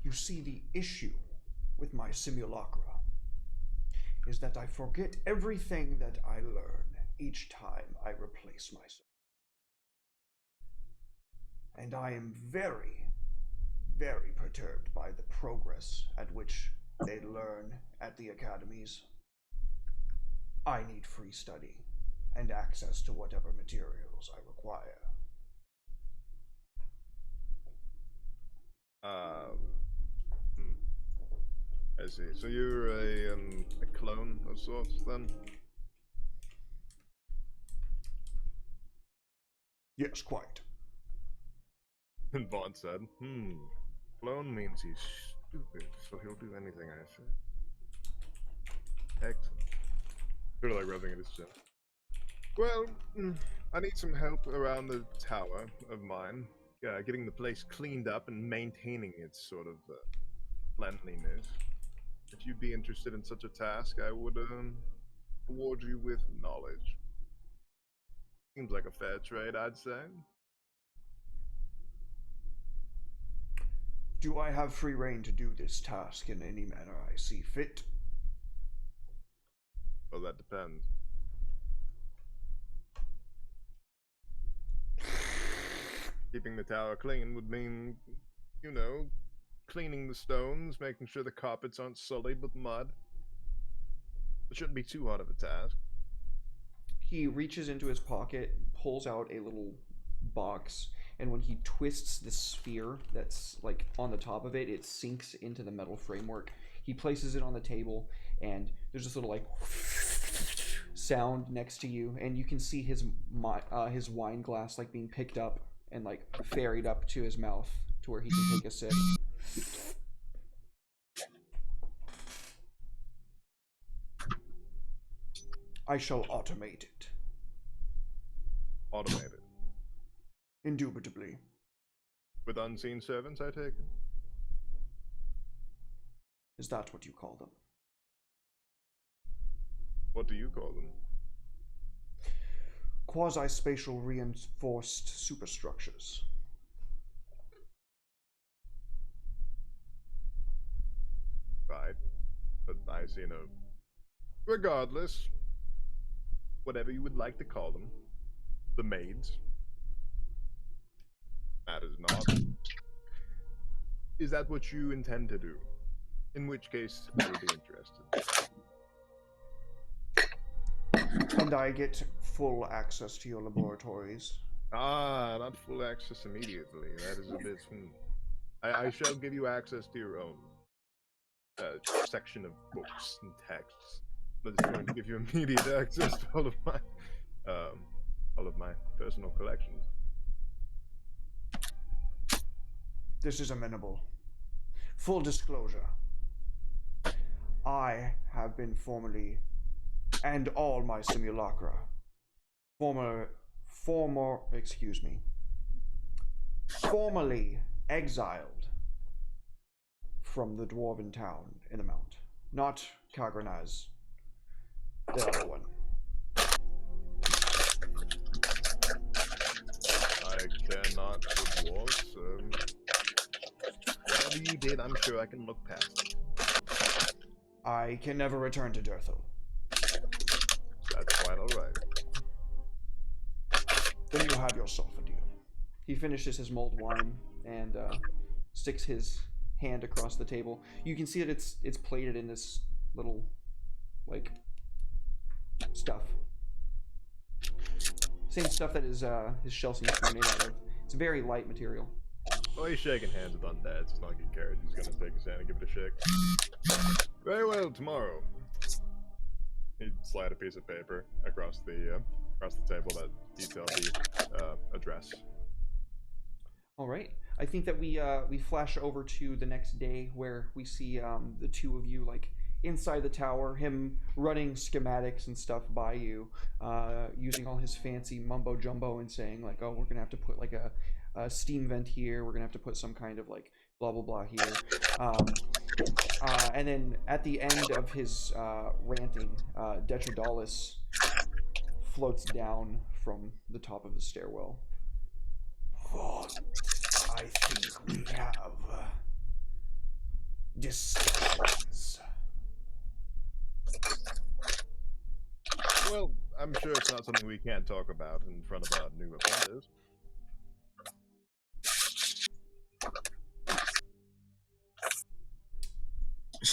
you see, the issue with my simulacra is that I forget everything that I learn each time I replace myself. And I am very, very perturbed by the progress at which they learn at the academies. I need free study and access to whatever materials I require. I see. So you're a clone of sorts, then? Yes, quite. And Vaughn said, clone means he's stupid, so he'll do anything I say. Excellent. Sort of like rubbing at his chin. Well, I need some help around the tower of mine. Getting the place cleaned up and maintaining its sort of cleanliness. If you'd be interested in such a task, I would award you with knowledge. Seems like a fair trade, I'd say. Do I have free rein to do this task in any manner I see fit? Well, that depends. Keeping the tower clean would mean, you know, cleaning the stones, making sure the carpets aren't sullied with mud. It shouldn't be too hard of a task. He reaches into his pocket, pulls out a little box, and when he twists the sphere that's like on the top of it, it sinks into the metal framework. He places it on the table, and there's this little like sound next to you, and you can see his wine glass like being picked up and like ferried up to his mouth to where he can take a sip. I shall automate it. Automated. Indubitably. With unseen servants, I take it? Is that what you call them? What do you call them? Quasi-spatial reinforced superstructures. Right. But I see no... Regardless, whatever you would like to call them, the maids, matters not. Is that what you intend to do? In which case, I would be interested. And I get full access to your laboratories. Ah, not full access immediately. That is a bit... I shall give you access to your own section of books and texts. That is going to give you immediate access to all of my personal collections. This is amenable. Full disclosure. I have been formerly, and all my simulacra, formerly exiled from the dwarven town in the mount. Not Kagranaz, the other one. I cannot with dwarves, whatever you did, I'm sure I can look past it. I can never return to Durthal. That's quite alright. Then you have yourself a deal. He finishes his mulled wine and sticks his hand across the table. You can see that it's plated in this little, like, stuff. Same stuff that his shell seems to be made out of. It's a very light material. Well, he's shaking hands with undead. It's not like he cares. He's gonna take his hand and give it a shake. Very well, tomorrow. He'd slide a piece of paper across the table that detailed the address. All right. I think that we flash over to the next day where we see the two of you like inside the tower, him running schematics and stuff by you, using all his fancy mumbo jumbo and saying like, oh, we're gonna have to put like a steam vent here. We're gonna have to put some kind of like blah blah blah here. And then at the end of his ranting, Detridalis floats down from the top of the stairwell. What I think we have discussions. Well, I'm sure it's not something we can't talk about in front of our new apprentice.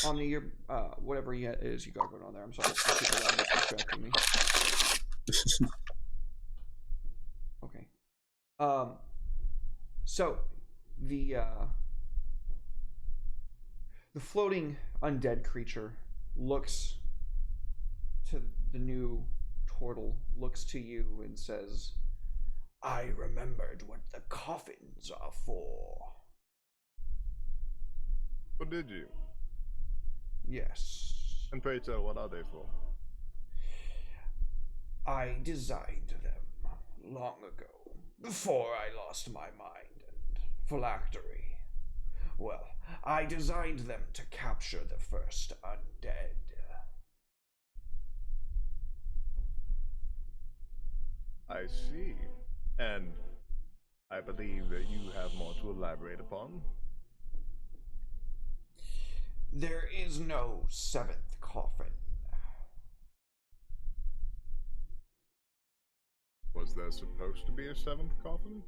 Omni, your whatever it is you got going on there. I'm sorry, people around me distracting me. Okay. So the floating undead creature looks to the new turtle, looks to you and says, I remembered what the coffins are for. What did you? Yes. And pray tell, what are they for? I designed them long ago, before I lost my mind and phylactery. Well, I designed them to capture the first undead. I see. And I believe that you have more to elaborate upon. There is no seventh coffin. Was there supposed to be a seventh coffin?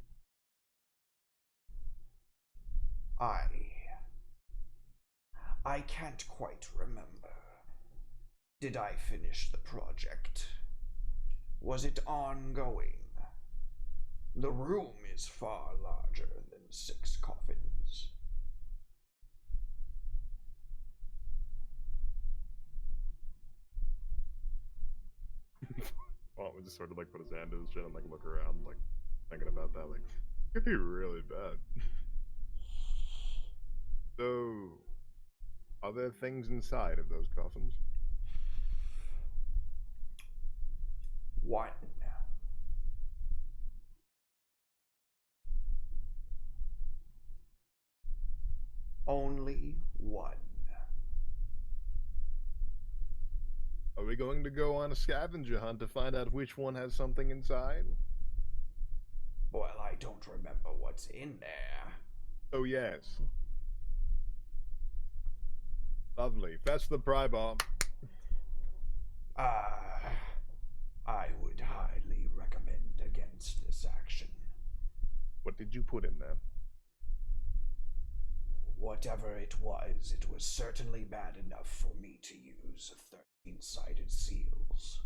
I can't quite remember. Did I finish the project? Was it ongoing? The room is far larger than 6 coffins. Well, we just sort of like put his hand to his chin and like look around, like thinking about that. Like, it could be really bad. So, are there things inside of those coffins? One. Only one. Are we going to go on a scavenger hunt to find out which one has something inside? Well, I don't remember what's in there. Oh, yes. Lovely. Fetch the pry bomb. I would highly recommend against this action. What did you put in there? Whatever it was certainly bad enough for me to use 13-sided seals.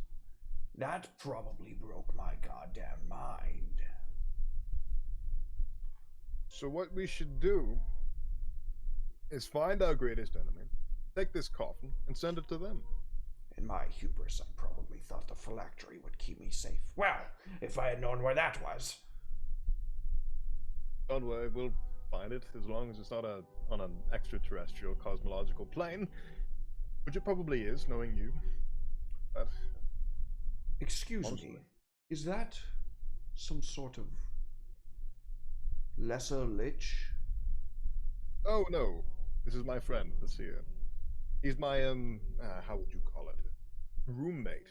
That probably broke my goddamn mind. So what we should do is find our greatest enemy, take this coffin, and send it to them. In my hubris, I probably thought the phylactery would keep me safe. Well, if I had known where that was. Don't worry, we'll find it, as long as it's not on an extraterrestrial cosmological plane, which it probably is, knowing you. But Excuse honestly, me, is that some sort of lesser lich? oh no, this is my friend, the seer. He's my how would you call it? Roommate.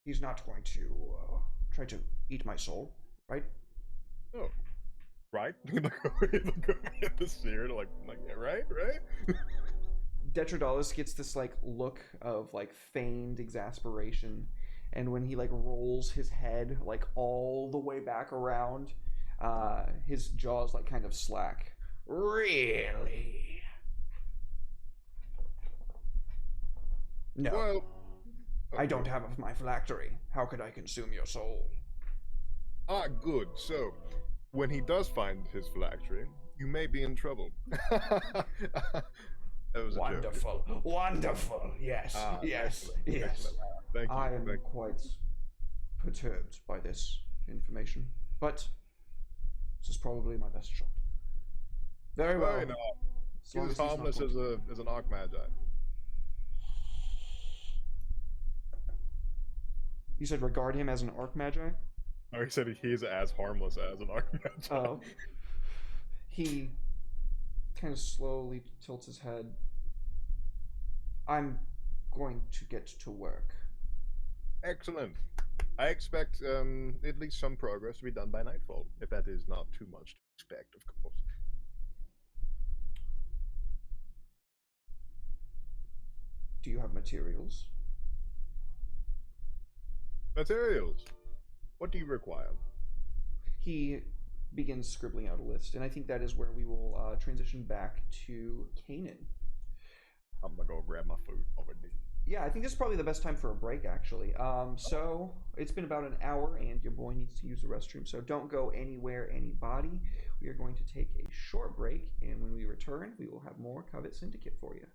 He's not going to try to eat my soul, right? Oh, right? You look over at the seer, like yeah, right? Detridalis gets this like look of like feigned exasperation, and when he like rolls his head like all the way back around, his jaws like kind of slack. Really? No, Well, I don't have my phylactery. How could I consume your soul? Ah, good. So, when he does find his phylactery, you may be in trouble. That was a joke. Wonderful, wonderful. Yes, Ah, yes, excellent, yes. excellent. Thank you. I am thank you. quite perturbed by this information, but this is probably my best shot. Very well. Why not? As He's long as as he's not harmless going to- as an Archmagi. You said regard him as an Archmagi? Oh, he said he is as harmless as an Archmagi. Oh. He kind of slowly tilts his head. I'm going to get to work. Excellent. I expect at least some progress to be done by nightfall, if that is not too much to expect, of course. Do you have materials? Materials. What do you require? He begins scribbling out a list, and I think that is where we will transition back to Kanan. I'm gonna go grab my food already. Yeah, I think this is probably the best time for a break, actually. So it's been about an hour, and your boy needs to use the restroom. So don't go anywhere, anybody. We are going to take a short break, and when we return, we will have more Covet Syndicate for you.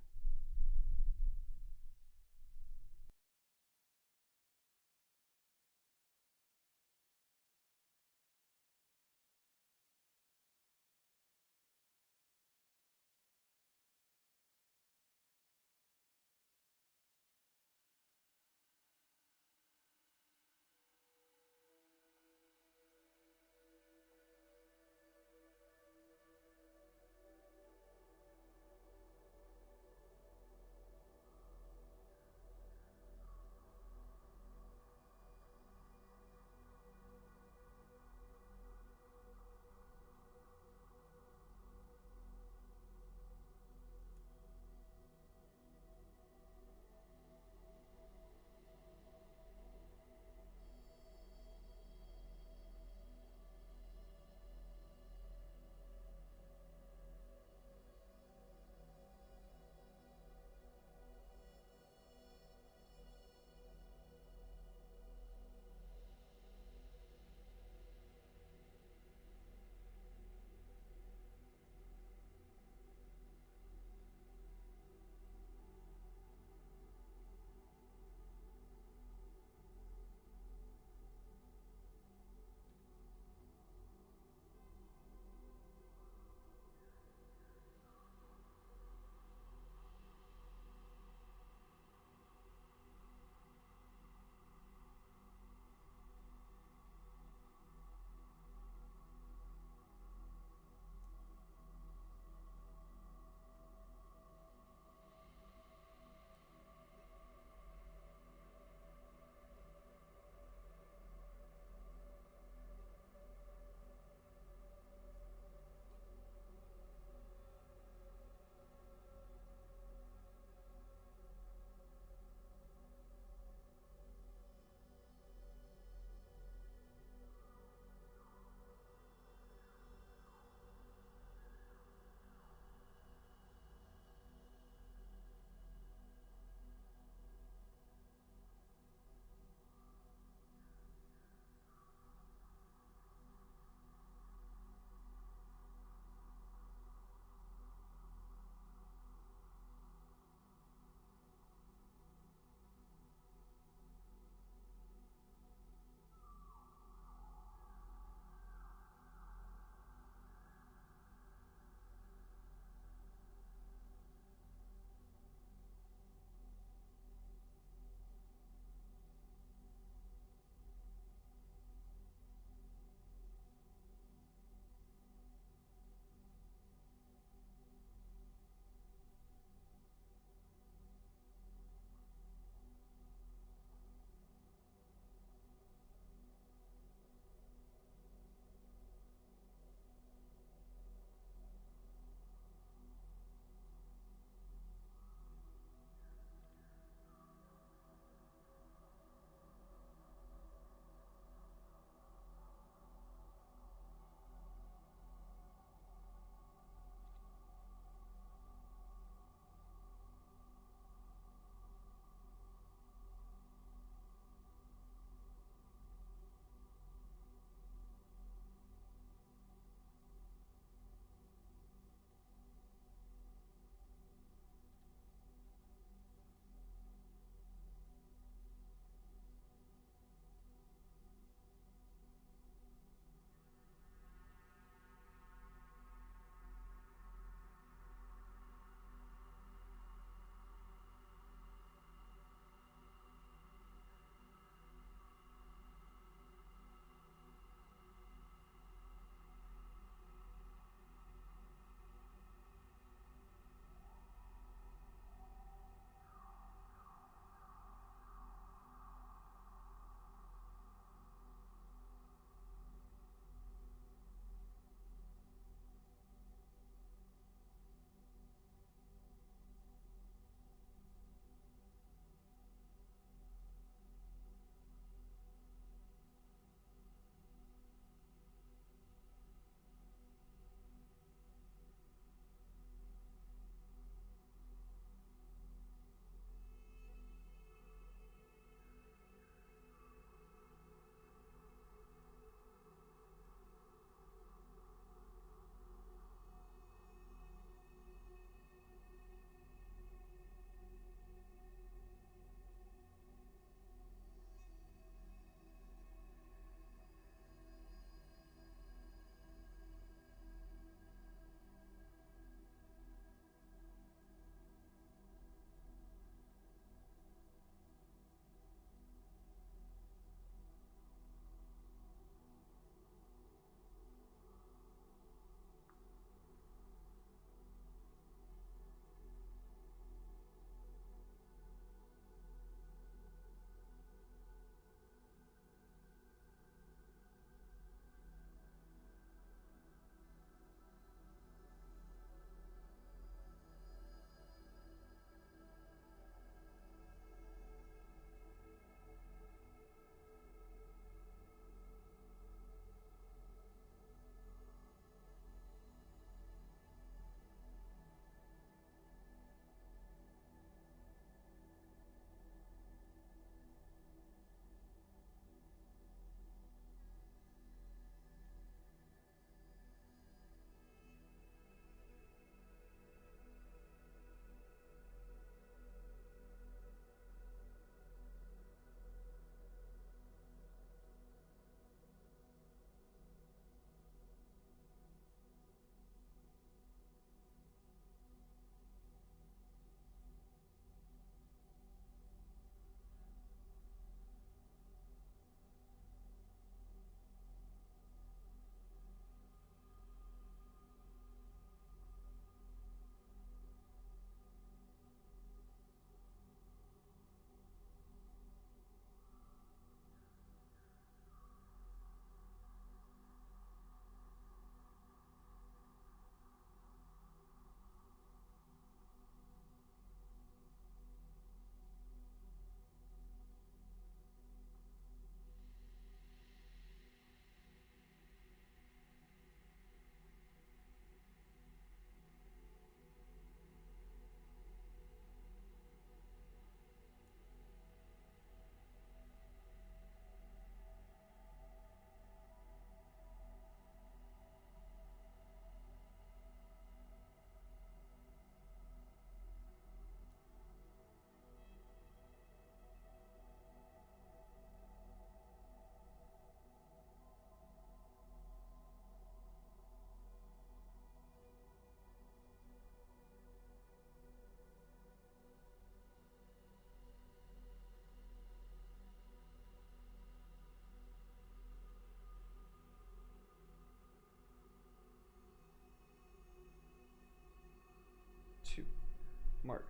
Mark.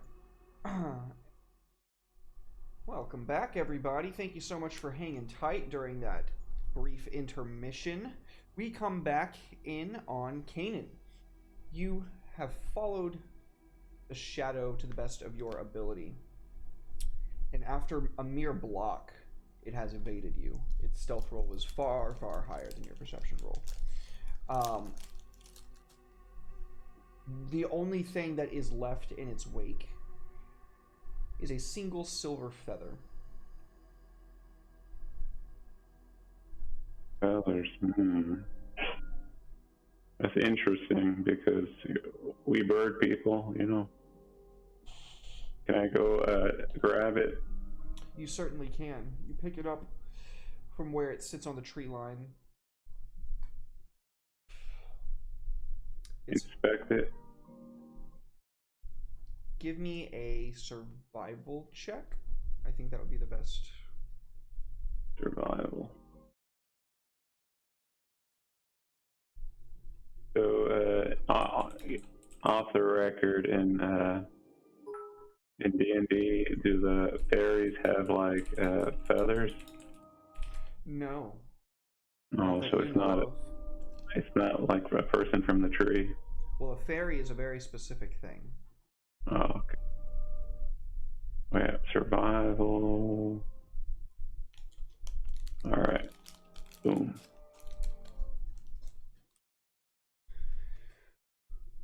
Welcome back, everybody. Thank you so much for hanging tight during that brief intermission. We come back in on Canaan. You have followed the shadow to the best of your ability. And after a mere block, it has evaded you. Its stealth roll was far, far higher than your perception roll. The only thing that is left in its wake is a single silver feather. Feathers. That's interesting because we bird people, you know. Can I go grab it? You certainly can. You pick it up from where it sits on the tree line. Inspect it. Give me a survival check. I think that would be the best. Survival. So, off the record, in D&D, do the fairies have like feathers? No. No, That so you it's know not. of. It's not like a person from the tree. Well, a fairy is a very specific thing. Oh, okay. Wait, survival. All right. Boom.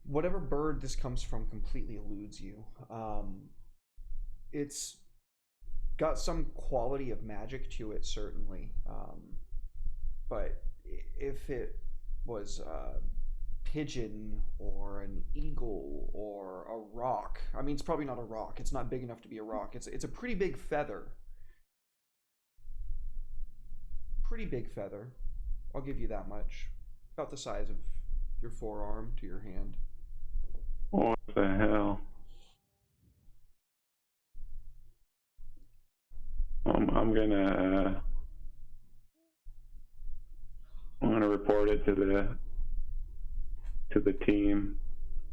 Whatever bird this comes from completely eludes you. It's got some quality of magic to it, certainly. But if it was a pigeon or an eagle or a rock, I mean, it's probably not a rock. It's not big enough to be a rock. It's a pretty big feather. Pretty big feather. I'll give you that much. About the size of your forearm to your hand. What the hell? I'm gonna report it to the team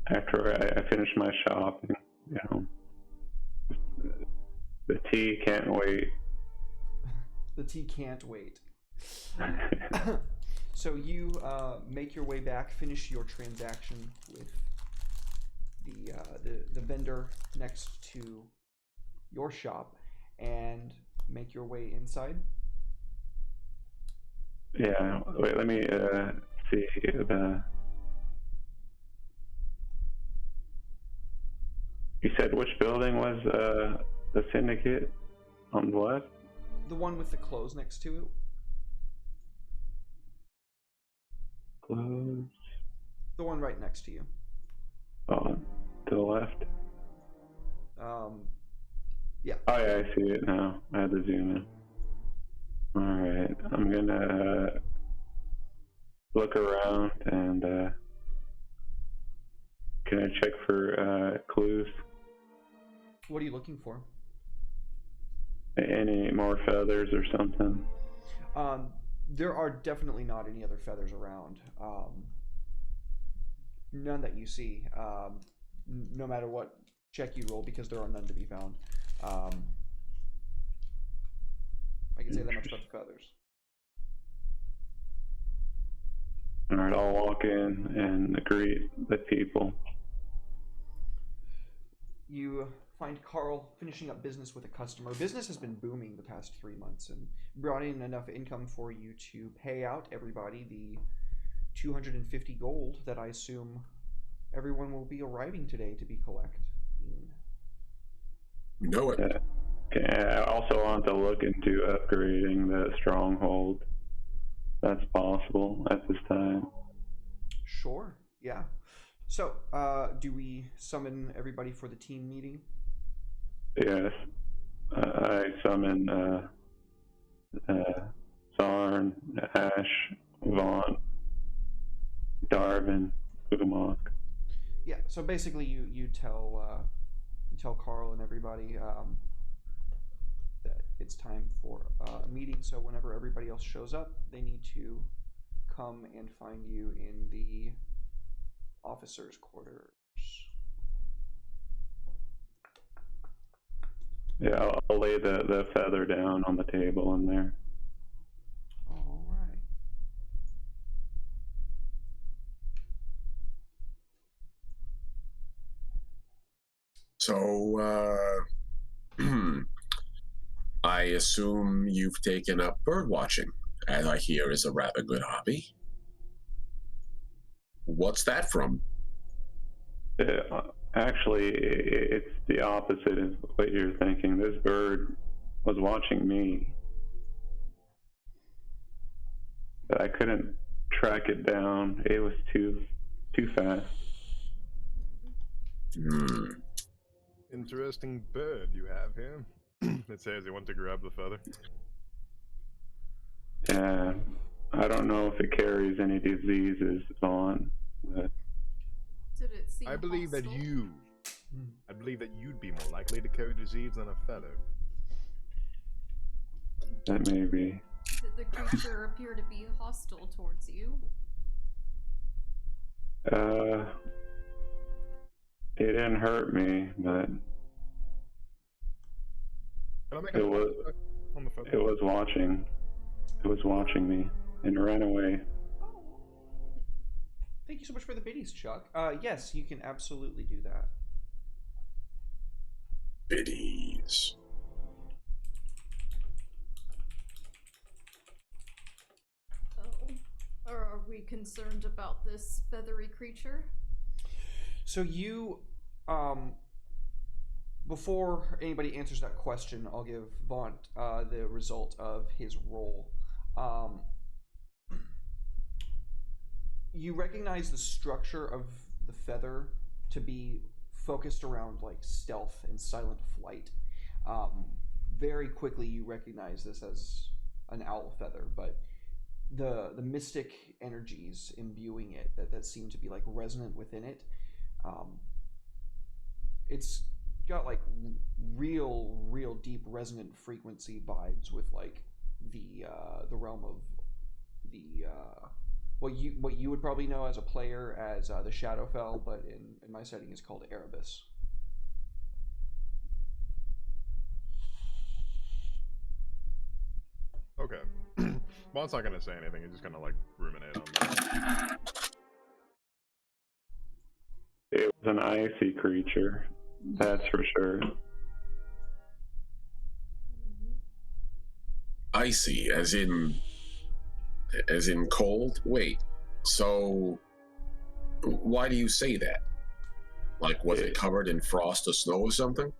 after I finish my shopping. You know, the tea can't wait. The tea can't wait. So you make your way back, finish your transaction with the vendor next to your shop, and make your way inside. Yeah. Wait. Let me see the. You said which building was the Syndicate on the left? The one with the clothes next to it. Close. The one right next to you. Oh, to the left. Yeah. Oh yeah, I see it now. I had to zoom in. All right, I'm gonna look around and can I check for clues? What are you looking for? Any more feathers or something? There are definitely not any other feathers around. None that you see. No matter what check you roll, because there are none to be found. I can say that much about the feathers. All right, I'll walk in and greet the people. You find Carl finishing up business with a customer. Business has been booming the past 3 months and brought in enough income for you to pay out everybody the 250 gold that I assume everyone will be arriving today to be collecting. Know it. Okay, I also want to look into upgrading the stronghold. That's possible at this time. Sure, yeah. So, do we summon everybody for the team meeting? Yes. I summon Zarn, Ash, Vaughn, Darvin, Ugamok. Yeah, so basically you tell Carl and everybody that it's time for a meeting, so whenever everybody else shows up, they need to come and find you in the officers' quarters. Yeah, I'll lay the feather down on the table in there. All right. So, I assume you've taken up bird watching, as I hear is a rather good hobby. What's that from? Actually, it's the opposite of what you're thinking. This bird was watching me, but I couldn't track it down. It was too fast. Interesting bird you have here. It says you want to grab the feather. Yeah, I don't know if it carries any diseases on, but Did it seem I believe that hostile? you'd be more likely to carry disease than a feather. that may be. Did the creature appear to be hostile towards you? It didn't hurt me, but Can I make it was check on the feather? it was watching. It was watching me and ran away. Oh. Thank you so much for the biddies, Chuck. Yes, you can absolutely do that. Biddies. Oh. Or are we concerned about this feathery creature? So you, before anybody answers that question, I'll give Vaunt the result of his roll. You recognize the structure of the feather to be focused around like stealth and silent flight. Very quickly, you recognize this as an owl feather, but the mystic energies imbuing it that seem to be like resonant within it. It's got like real deep resonant frequency vibes with like the realm of the what you would probably know as a player as the Shadowfell, but in my setting is called Erebus. Okay. Bond's not gonna say anything. He's just gonna like ruminate on that. It was an icy creature, that's for sure. Icy, as in cold? Wait, so why do you say that? Like, was it covered in frost or snow or something?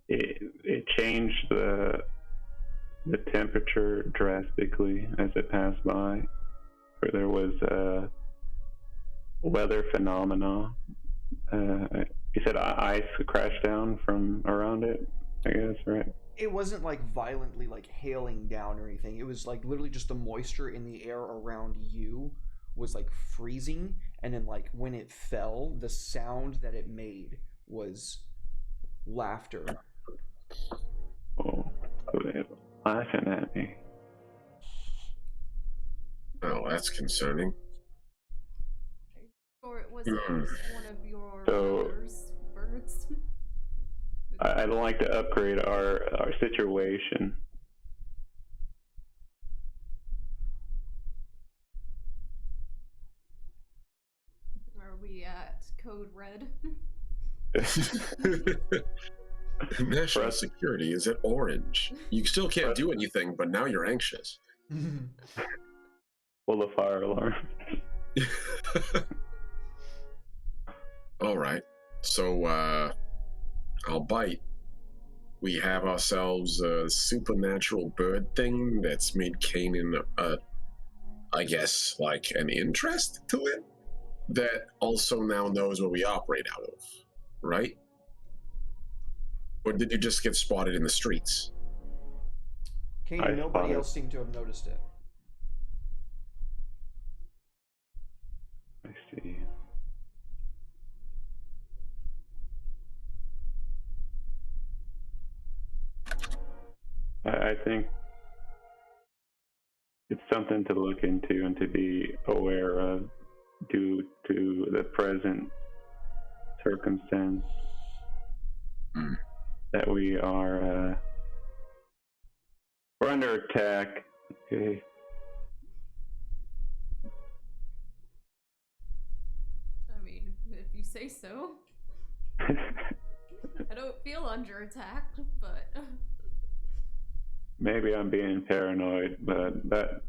It changed the temperature drastically as it passed by. Where there was a weather phenomena. You said ice crashed down from around it, I guess, right? It wasn't like violently like hailing down or anything. It was like literally just the moisture in the air around you was like freezing, and then like when it fell, the sound that it made was laughter. Oh, so they were laughing at me. Oh, that's concerning. Or it wasn't one of your So- mother's birds? I'd like to upgrade our situation. Are we at code red? National security is at orange. You still can't do anything, but now you're anxious. Pull the fire alarm. All right. So, I'll bite. We have ourselves a supernatural bird thing that's made Kanan, I guess, like an interest to it, that also now knows where we operate out of, right? Or did you just get spotted in the streets? Kanan, nobody spotted. else seemed to have noticed it. I see. I think it's something to look into and to be aware of due to the present circumstance. that we are we're under attack. Okay. I mean, if you say so. I don't feel under attack, but Maybe I'm being paranoid, but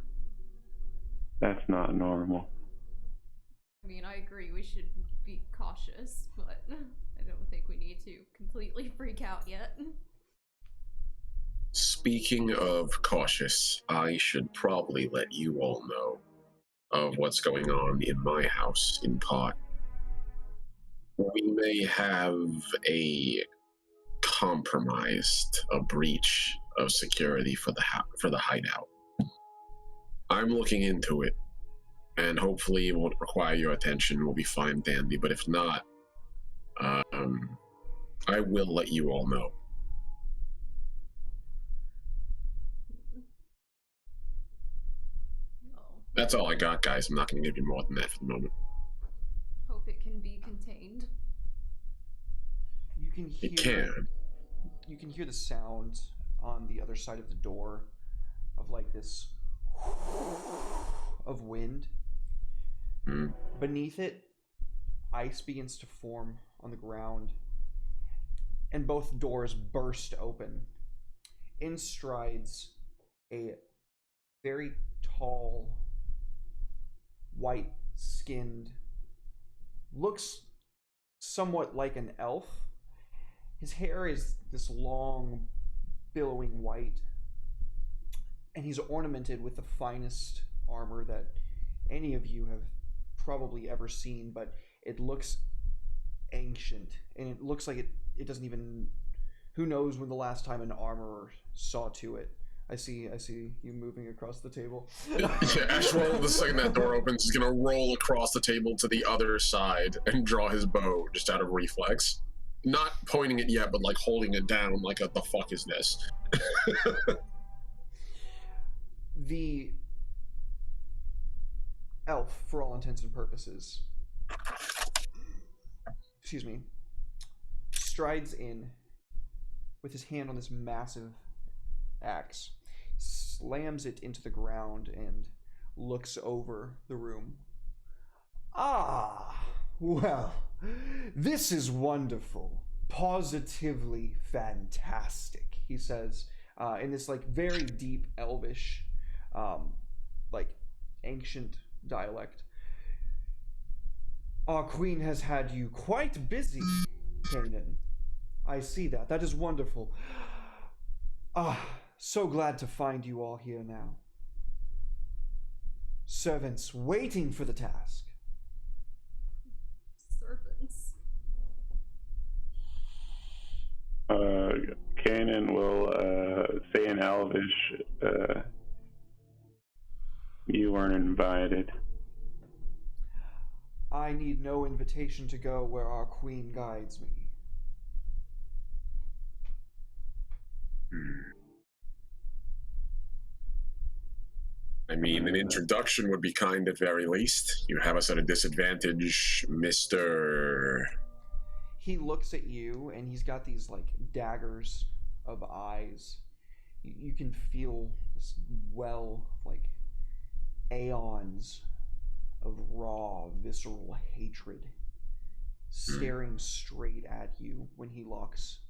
that's not normal. I mean, I agree we should be cautious, but I don't think we need to completely freak out yet. Speaking of cautious, I should probably let you all know of what's going on in my house in part. We may have a breach of security for the hideout. I'm looking into it, and hopefully it won't require your attention. We'll be fine, dandy. But if not, I will let you all know. Well, That's all I got, guys. I'm not going to give you more than that for the moment. hope it can be contained. You can hear. It can. You can hear the sound on the other side of the door of like this of wind. Mm. Beneath it, ice begins to form on the ground, and both doors burst open. In strides a very tall, white-skinned, looks somewhat like an elf. His hair is this long, billowing white, and he's ornamented with the finest armor that any of you have probably ever seen, but it looks ancient, and it looks like it doesn't even... Who knows when the last time an armorer saw to it. I see you moving across the table. Yeah, Ashwell, the second that door opens, is going to roll across the table to the other side and draw his bow just out of reflex. Not pointing it yet, but like holding it down like, what the fuck is this? The elf, for all intents and purposes, excuse me, strides in with his hand on this massive axe, slams it into the ground, and looks over the room. Ah, well, this is wonderful. Positively fantastic, he says, in this like very deep elvish, like ancient dialect. Our queen has had you quite busy, Kanan. I see that. That is wonderful. Ah, so glad to find you all here now. Servants waiting for the task. Servants. Kanan will say in Elvish, you weren't invited. I need no invitation to go where our queen guides me. I mean, an introduction would be kind at very least. You have us at a disadvantage, Mr. He looks at you, and he's got these like daggers of eyes. You can feel this well of like aeons of raw, visceral hatred staring straight at you when he looks.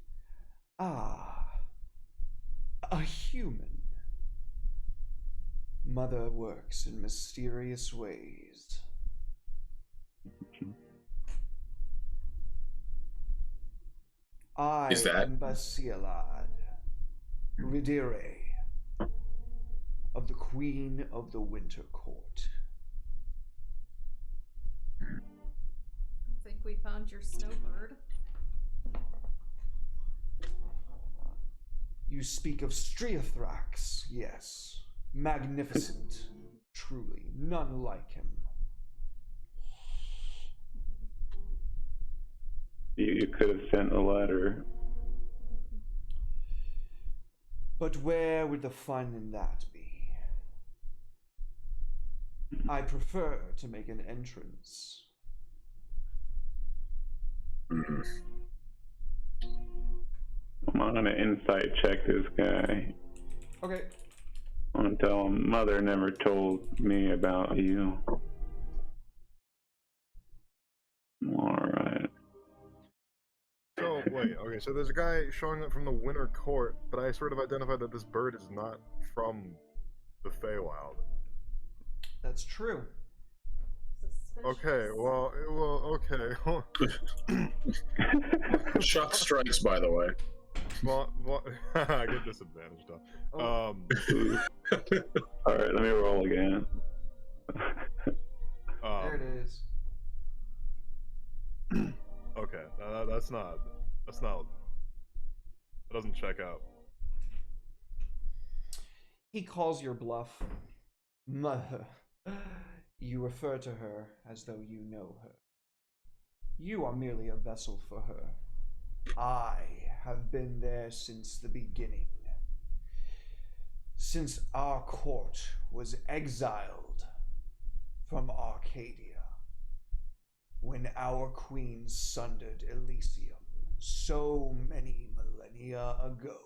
Ah, a human. Mother works in mysterious ways. I Is that- am Basialad, Ridire, of the Queen of the Winter Court. I think we found your snowbird. You speak of Striathrax, yes. Magnificent, truly, none like him. You could have sent a letter. But where would the fun in that be? I prefer to make an entrance. I'm gonna insight check this guy. Okay. I'm gonna tell him mother never told me about you. Alright. So, wait, okay, so there's a guy showing up from the Winter Court, but I sort of identified that this bird is not from the Feywild. That's true. Okay, well, okay. Shock strikes, by the way. well, I get disadvantaged though. Oh. Alright, let me roll again. There it is. Okay, that doesn't check out. He calls your bluff. Mother. You refer to her as though you know her. You are merely a vessel for her. I have been there since the beginning. Since our court was exiled from Arcadia. When our queen sundered Elysium so many millennia ago.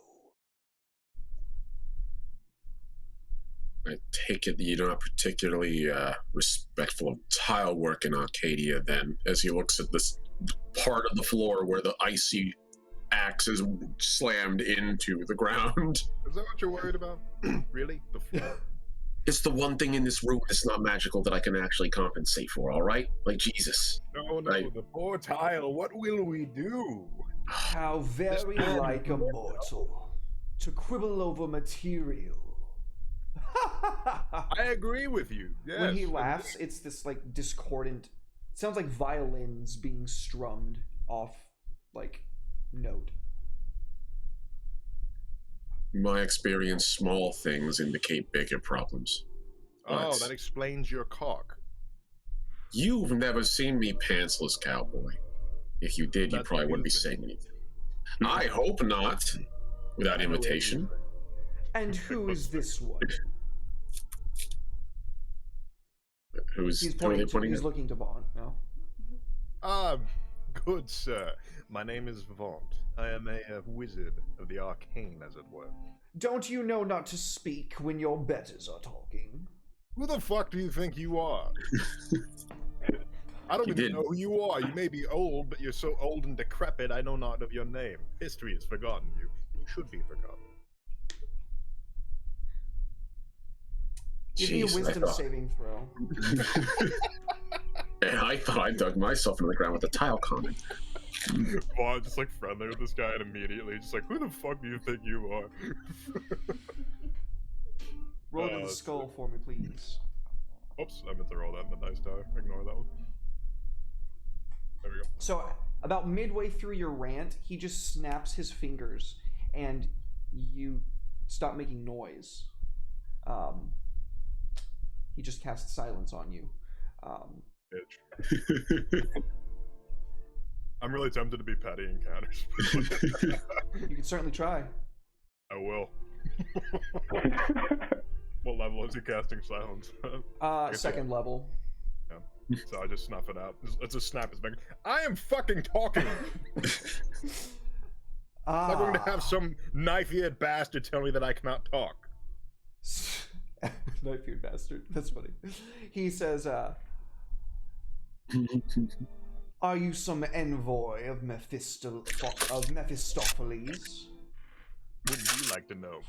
I take it that you're not particularly respectful of tile work in Arcadia, then, as he looks at this part of the floor where the icy axe is slammed into the ground. Is that what you're worried about? Really? The floor? It's the one thing in this room that's not magical that I can actually compensate for, all right? Like, Jesus. No, the poor tile. What will we do? How very like a mortal to quibble over material. I agree with you. Yes. When he laughs, it's this like discordant. It sounds like violins being strummed off like note. In my experience, small things indicate bigger problems. Oh, that explains your cock. You've never seen me pantsless, cowboy. If you did, you That's probably wouldn't be amusing. saying anything. I hope not, without invitation. And who is this one? Who's He's who are they pointing he's at? looking to Vaughn. No. Good sir. My name is Vaunt. I am a wizard of the arcane, as it were. Don't you know not to speak when your betters are talking? Who the fuck do you think you are? I don't You even did. know who you are. You may be old, but you're so old and decrepit, I know not of your name. History has forgotten you. You should be forgotten. Give me a Jeez, wisdom saving throw. And I thought I dug myself into the ground with a tile comment. Vaughn just like friendly with this guy and immediately just like, who the fuck do you think you are? Roll to the skull for me, please. Oops, I meant to roll that in the dice tower. Ignore that one. There we go. So, about midway through your rant, he just snaps his fingers, and you stop making noise. He just casts silence on you. Bitch. I'm really tempted to be petty encounters. You can certainly try. I will. What level is he casting silence? Second level. Yeah. So I just snuff it out. Let's just snap his finger. I am fucking talking! I'm not going to have some knife-eared bastard tell me that I cannot talk. Knife-eared bastard. That's funny. He says, are you some envoy of Mephistopheles? Wouldn't you like to know?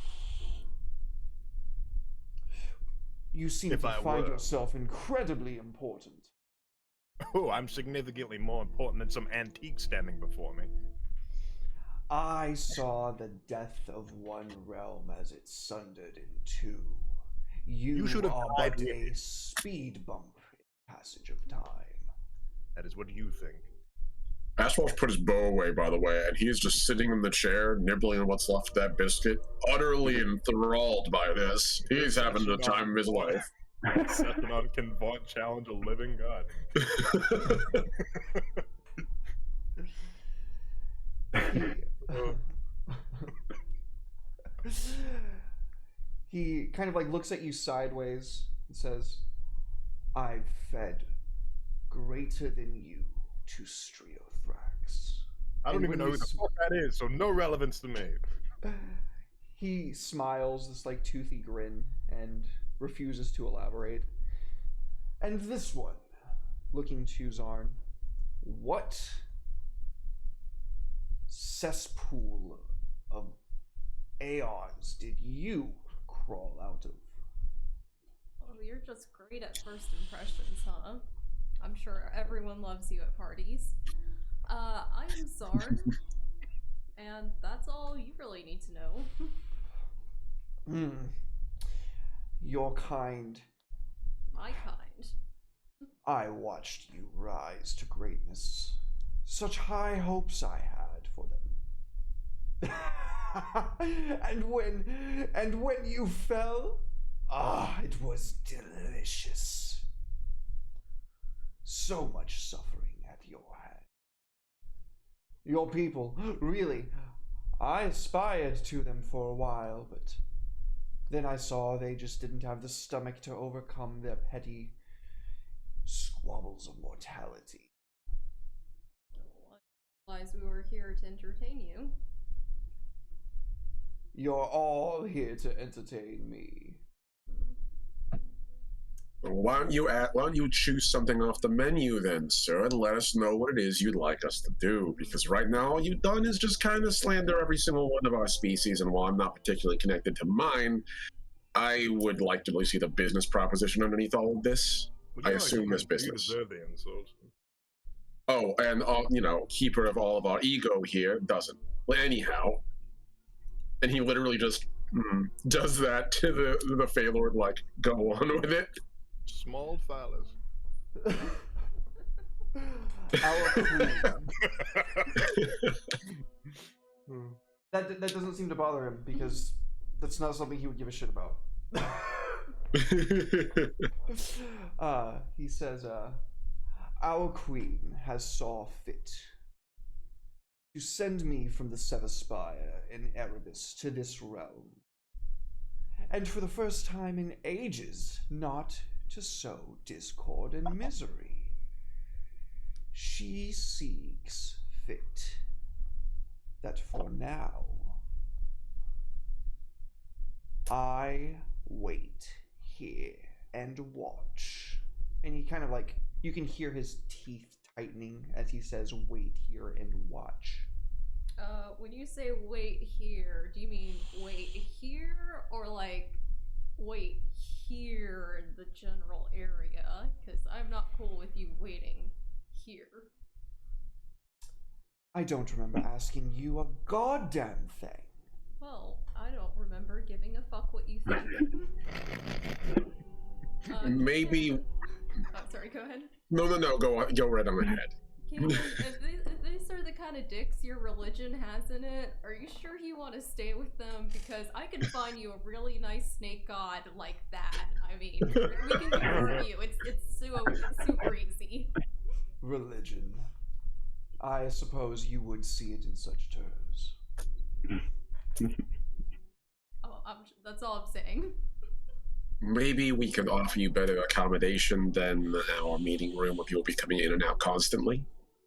You seem If to I find were. yourself incredibly important. Oh, I'm significantly more important than some antique standing before me. I saw the death of one realm as it sundered in two. You should have are died but with a it. speed bump in passage of time. That is what you think. Aswolf put his bow away, by the way, and he is just sitting in the chair, nibbling on what's left of that biscuit, utterly enthralled by this. He's having the time of his life. Sephiron can Vaunt challenge a living god. He kind of like looks at you sideways and says, I've fed greater than you to Striothrax. I don't And even when know he who the fuck that is, so no relevance to me. He smiles this like toothy grin and refuses to elaborate. And this one, looking to Zarn, what cesspool of aeons did you crawl out of? Oh, you're just great at first impressions, huh? I'm sure everyone loves you at parties. I am Zarn, and that's all you really need to know. Your kind. My kind. I watched you rise to greatness. Such high hopes I had for them. and when you fell, it was delicious. So much suffering at your hand. Your people, really, I aspired to them for a while, but then I saw they just didn't have the stomach to overcome their petty squabbles of mortality. I realized we were here to entertain you. You're all here to entertain me. Why don't you choose something off the menu then, sir, and let us know what it is you'd like us to do? Because right now all you've done is just kind of slander every single one of our species, and while I'm not particularly connected to mine, I would like to really see the business proposition underneath all of this. Well, I you know, assume there's you business. deserve the insult. Oh, and keeper of all of our ego here doesn't. Well, anyhow, and he literally just does that to the Phalord, like, go on with it. Small phallus. Our queen. That doesn't seem to bother him because that's not something he would give a shit about. He says, our queen has saw fit to send me from the Sevaspire in Erebus to this realm, and for the first time in ages, not to sow discord and misery. She seeks fit that for now I wait here and watch. And he kind of like, you can hear his teeth tightening as he says, wait here and watch. When you say wait here, do you mean wait here or like wait here in the general area? Because I'm not cool with you waiting here. I don't remember asking you a goddamn thing. Well, I don't remember giving a fuck what you think. Maybe. Oh, sorry, go ahead. No, go right on ahead. Caitlin, if these are the kind of dicks your religion has in it, are you sure you want to stay with them? Because I can find you a really nice snake god like that. I mean, we can convert you. It's super easy. Religion. I suppose you would see it in such terms. Oh, that's all I'm saying. Maybe we could offer you better accommodation than our meeting room where people be coming in and out constantly.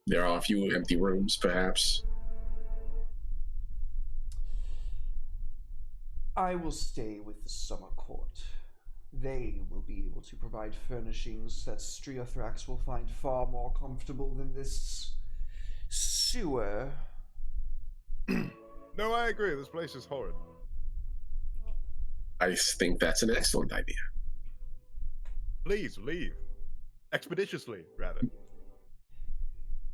There are a few empty rooms, perhaps. I will stay with the summer court. They will be able to provide furnishings that Striothrax will find far more comfortable than this sewer. No, I agree. This place is horrid. I think that's an excellent idea. Please leave. Expeditiously, rather.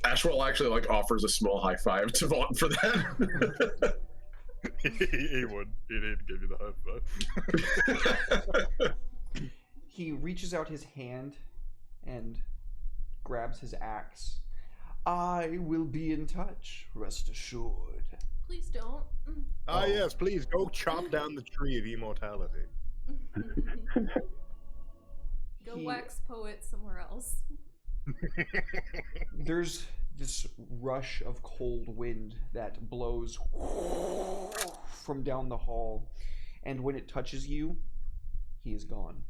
Ashwell actually offers a small high five to Vaughn for that. He would. He'd give you the high five. He reaches out his hand and grabs his axe. I will be in touch, rest assured. Please don't. Ah, yes, please go chop down the tree of immortality. Go wax poet somewhere else. There's this rush of cold wind that blows from down the hall, and when it touches you, he is gone.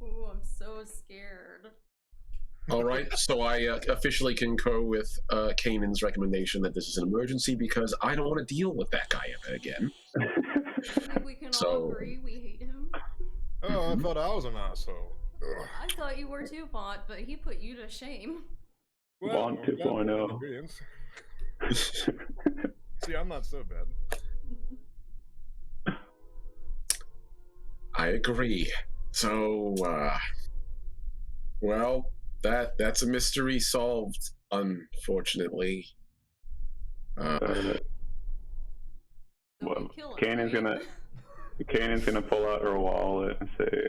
Ooh, I'm so scared. All right, so I officially concur with Kanan's recommendation that this is an emergency because I don't want to deal with that guy ever again. I think we can all agree we hate him. Oh, I thought I was an asshole. Ugh. I thought you were too, Vaught, but he put you to shame. Well, Bond I'm glad we're 2.0. in agreeance. See, I'm not so bad. I agree. So, well, that's a mystery solved, unfortunately. So Well, we kill him, Kanan's right? gonna pull out her wallet and say,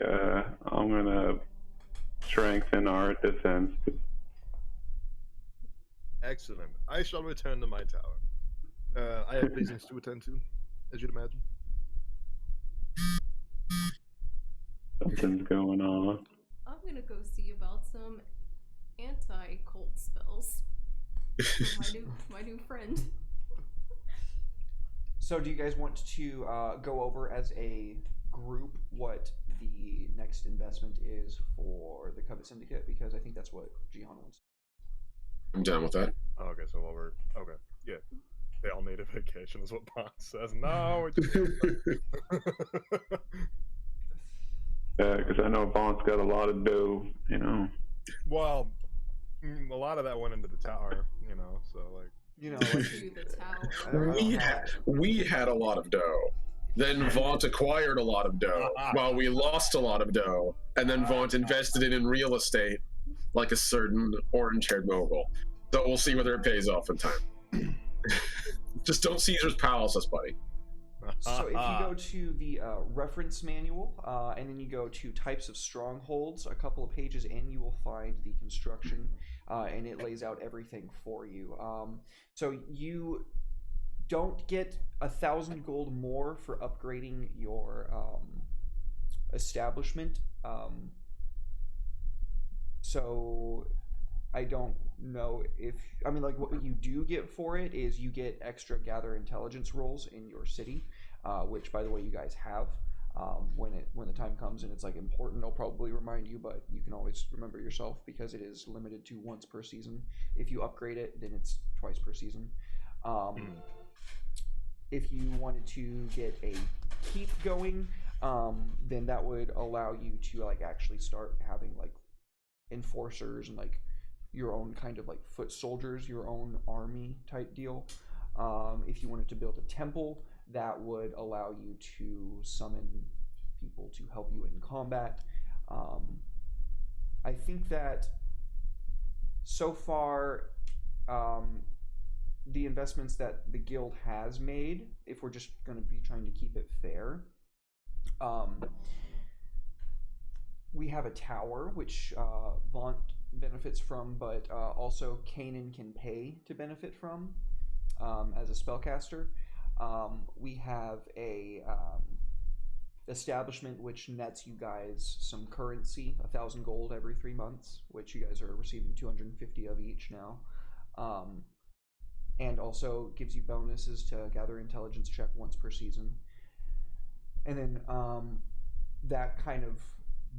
I'm gonna strengthen our defense. Excellent. I shall return to my tower. I have business to attend to, as you'd imagine. Something's going on. I'm gonna go see about some anti-cold spells for my new friend. So do you guys want to go over as a group what the next investment is for the Covet Syndicate? Because I think that's what Jihan wants. I'm down with that. Oh, okay, so while we're okay, yeah, they all need a vacation, is what Bond says. No, it just Yeah, because I know Bond's got a lot of dough, you know. well, a lot of that went into the tower, you know. So like, You know, like, To the tower. I don't know. We had a lot of dough. Then Vaunt acquired a lot of dough, while we lost a lot of dough, and then Vaunt invested it in real estate, like a certain orange-haired mogul. So we'll see whether it pays off in time. Just don't Caesar's palace us, buddy. So if you go to the reference manual, and then you go to types of strongholds, a couple of pages in, you will find the construction, and it lays out everything for you. So you don't get 1,000 gold more for upgrading your establishment. So I don't know if, I mean, like, what you do get for it is you get extra gather intelligence rolls in your city, which, by the way, you guys have. When the time comes and it's like important, I'll probably remind you, but you can always remember yourself because it is limited to once per season. If you upgrade it, then it's twice per season. If you wanted to get a keep going, then that would allow you to like actually start having like enforcers and like your own kind of like foot soldiers, your own army type deal. If you wanted to build a temple, that would allow you to summon people to help you in combat. I think that so far, the investments that the guild has made, if we're just going to be trying to keep it fair, we have a tower which Vaunt benefits from, but also Kanan can pay to benefit from as a spellcaster. We have a establishment which nets you guys some currency, 1,000 gold every 3 months, which you guys are receiving 250 of each now. And also gives you bonuses to gather intelligence check once per season. And then that kind of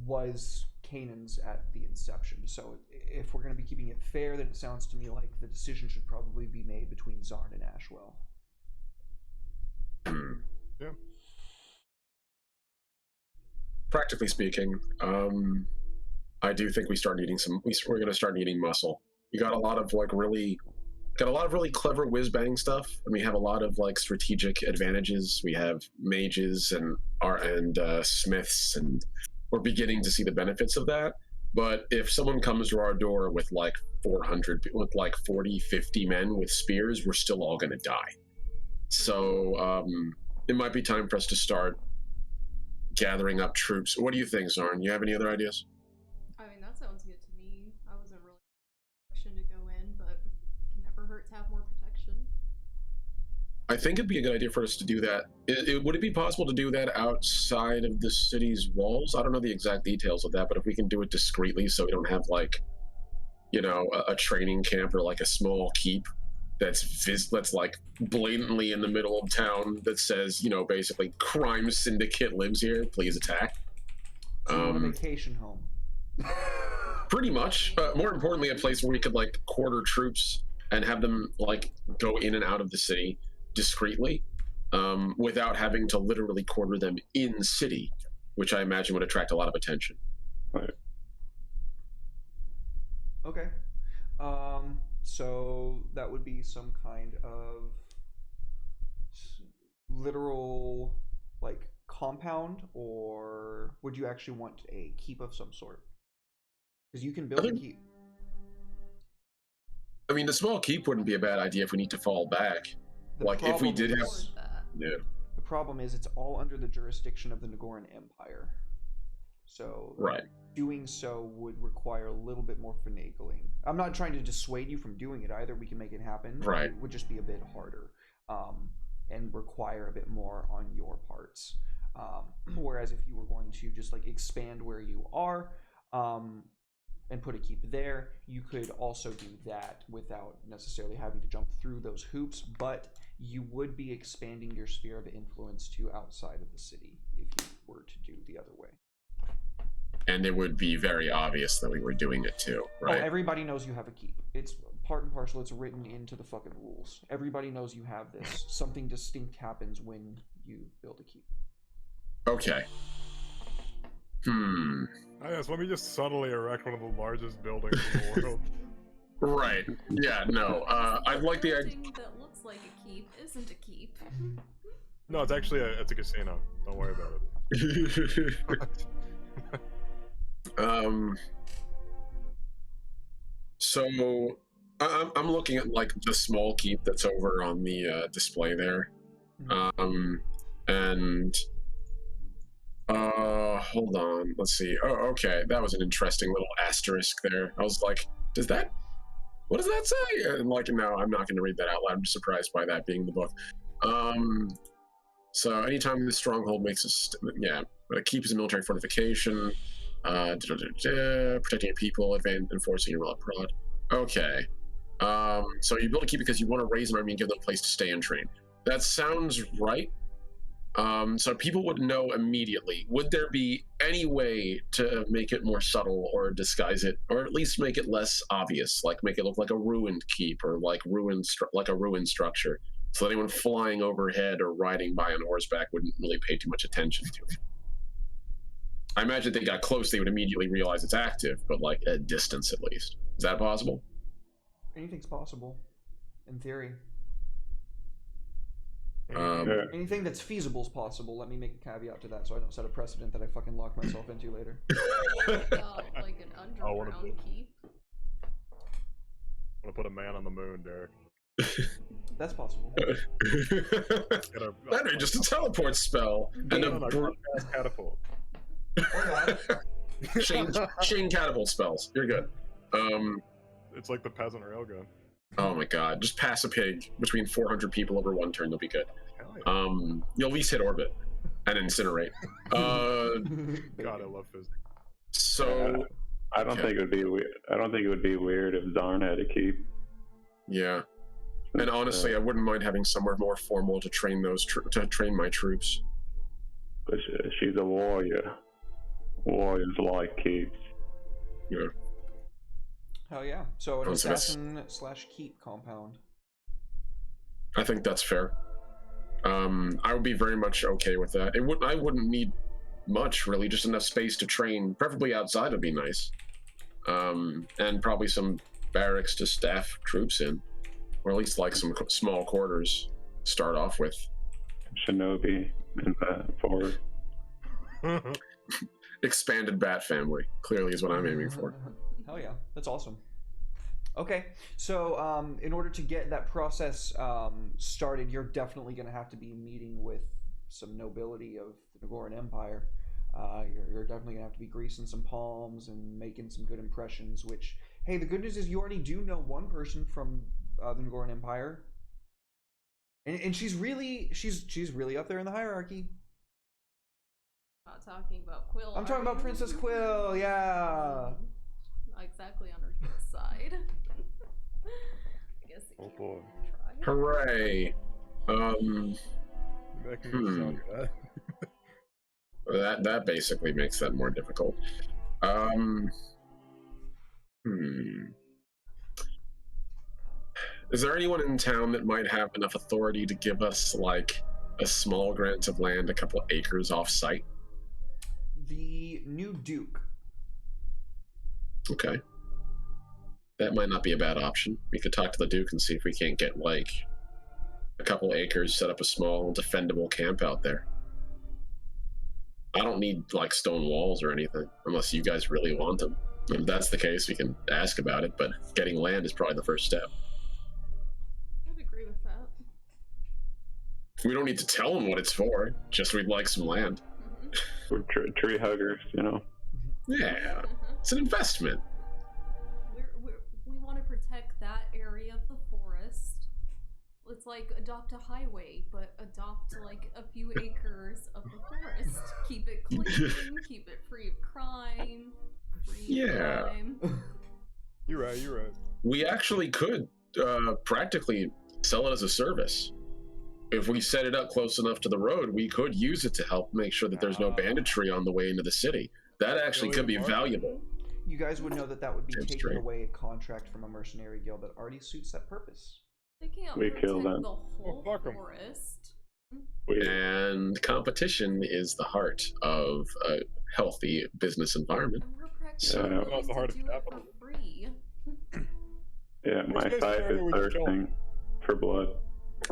was Kanan's at the inception. So if we're going to be keeping it fair, then it sounds to me like the decision should probably be made between Zarn and Ashwell. yeah. Practically speaking, I do think we're going to start needing muscle. We got a lot of really clever whiz bang stuff, and we have a lot of like strategic advantages. We have mages and smiths, and we're beginning to see the benefits of that. But if someone comes to our door with like 400, with like 40, 50 men with spears, we're still all going to die. So it might be time for us to start gathering up troops. What do you think, Zarn? You have any other ideas? I mean, that sounds good to me. I wasn't really direction to go in, but it can never hurt to have more protection. I think it'd be a good idea for us to do that. Would it be possible to do that outside of the city's walls? I don't know the exact details of that, but if we can do it discreetly so we don't have like, you know, a training camp or like a small keep that's like blatantly in the middle of town that says, you know, basically crime syndicate lives here, please attack. So you want a vacation home. Pretty much. More importantly, a place where we could like quarter troops and have them like go in and out of the city discreetly, without having to literally quarter them in city, which I imagine would attract a lot of attention. Right. Okay. So that would be some kind of literal, like, compound, or would you actually want a keep of some sort? Because you can build a keep. I mean, the small keep wouldn't be a bad idea if we need to fall back. The Like, if we problem did have... is- Yeah. The problem is it's all under the jurisdiction of the Nagoran Empire. So Right. doing so would require a little bit more finagling. I'm not trying to dissuade you from doing it either. We can make it happen. Right. It would just be a bit harder, and require a bit more on your parts. Whereas if you were going to just like expand where you are, and put a keep there, you could also do that without necessarily having to jump through those hoops, but you would be expanding your sphere of influence to outside of the city if you were to do the other way. And it would be very obvious that we were doing it too, right? Oh, everybody knows you have a keep. It's part and parcel. It's written into the fucking rules. Everybody knows you have this. Something distinct happens when you build a keep. Okay. Yes, let me just subtly erect one of the largest buildings in the world. Right. Yeah, no. I'd like the idea... Building that looks like a keep isn't a keep. No, it's actually it's a casino. Don't worry about it. So I'm looking at like the small keep that's over on the display there, and hold on, let's see. Oh, okay, that was an interesting little asterisk there. I was like, what does that say? And like, no, I'm not going to read that out loud. I'm surprised by that being the book. So anytime the stronghold makes a keep is a military fortification. Protecting your people, enforcing your will abroad. Okay. So you build a keep because you want to raise an army and give them a place to stay and train. That sounds right. So people would know immediately. Would there be any way to make it more subtle or disguise it, or at least make it less obvious, like make it look like a ruined keep or like a ruined structure, so anyone flying overhead or riding by on horseback wouldn't really pay too much attention to it? I imagine if they got close, they would immediately realize it's active, but like at distance at least. Is that possible? Anything's possible, in theory. Yeah. Anything that's feasible is possible. Let me make a caveat to that so I don't set a precedent that I fucking lock myself into later. Like an underground keep. I'm gonna put a man on the moon, Derek. That's possible. That ain't just a teleport spell. And a catapult. chain catapult spells. You're good. It's like the peasant railgun. Oh my god. Just pass a pig between 400 people over one turn, they'll be good. Hell yeah. You'll at least hit orbit and incinerate. God, I love physics. So I don't think it would be weird. I don't think it would be weird if Zarn had a keep. Yeah. And honestly, I wouldn't mind having somewhere more formal to train train my troops. But she's a warrior. Warriors like keeps. Yeah. Hell yeah. So an Oh, so that's- assassin/keep compound. I think that's fair. I would be very much okay with that. I wouldn't need much really, just enough space to train, preferably outside would be nice. And probably some barracks to staff troops in, or at least like some small quarters to start off with. Shinobi in the forward. Expanded bat family clearly is what I'm aiming for. Hell yeah, that's awesome. Okay, so in order to get that process started, you're definitely going to have to be meeting with some nobility of the Nagoran Empire. You're definitely going to have to be greasing some palms and making some good impressions, which, hey, the good news is you already do know one person from the Nagoran Empire. And she's really up there in the hierarchy. Not talking about Quill. I'm talking about Princess Quill, yeah. Not exactly on her good side. I guess it Oh can't boy. try. Hooray! Making me sound bad. That basically makes that more difficult. Is there anyone in town that might have enough authority to give us, like, a small grant of land, a couple acres off-site? The new Duke. Okay. That might not be a bad option. We could talk to the Duke and see if we can't get, like, a couple acres, set up a small, defendable camp out there. I don't need, like, stone walls or anything, unless you guys really want them. If that's the case, we can ask about it, but getting land is probably the first step. I'd agree with that. We don't need to tell them what it's for, just we'd like some land. We're tree huggers, you know. Yeah, it's an investment. We want to protect that area of the forest. It's like adopt a highway, but adopt like a few acres of the forest. Keep it clean, keep it free of crime. Crime. You're right. We actually could practically sell it as a service. If we set it up close enough to the road, we could use it to help make sure that there's no banditry on the way into the city. That actually could be valuable. You guys would know that would be Seems taking straight. away a contract from a mercenary guild that already suits that purpose. They can't We protect kill them. the whole fuck 'em. forest. And competition is the heart of a healthy business environment. And we're practically So- willing That's the to heart of do it capital. for free. Yeah, my Which scythe area is would you kill? thirsting for blood.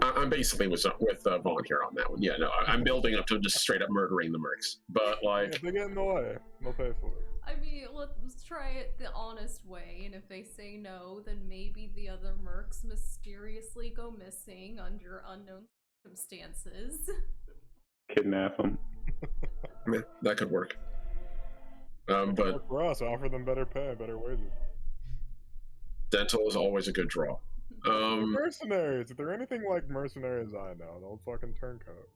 I'm basically with Vaughn here on that one. Yeah, no, I'm building up to just straight up murdering the mercs. But, like, If they get in the way, they'll pay for it. I mean, let's try it the honest way, and if they say no, then maybe the other mercs mysteriously go missing under unknown circumstances. Kidnap them. yeah, that could work. But Work for us, offer them better pay, better wages. dental is always a good draw. Mercenaries. If they're anything like mercenaries I know, they'll fucking turncoat.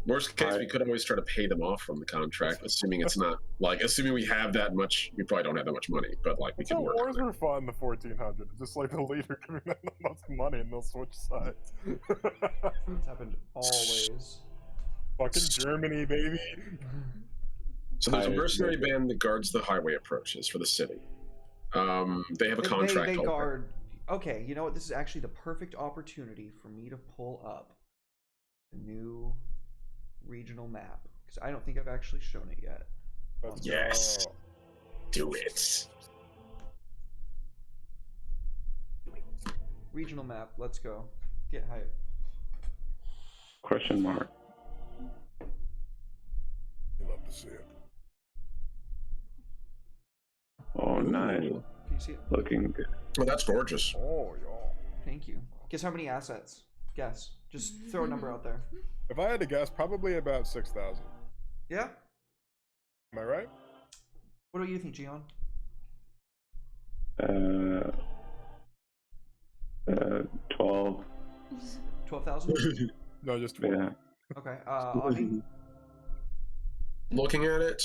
Worst case, we could always try to pay them off from the contract, assuming it's not, like, assuming we have that much, we probably don't have that much money, but, like, we That's can how work wars on it. were fought in the 1400s. Just like the leader giving them the most money and they'll switch sides. It's happened always. Fucking Germany, baby. So there's a I- mercenary band that guards the highway approaches for the city. They have a contract. They over. guard. Okay, you know what? This is actually the perfect opportunity for me to pull up the new regional map because I don't think I've actually shown it yet. Let's Yes. go. Do it. Regional map. Let's go. Get hype. Question mark. You love to see it. Oh, nice. Can you see it? Looking good. Well, that's gorgeous. Oh, y'all. Thank you. Guess how many assets? Guess. Just throw a number out there. If I had to guess, probably about 6,000. Yeah? Am I right? What do you think, Gian? 12. 12,000? No, just 12. Yeah. Okay. Avi? Looking at it,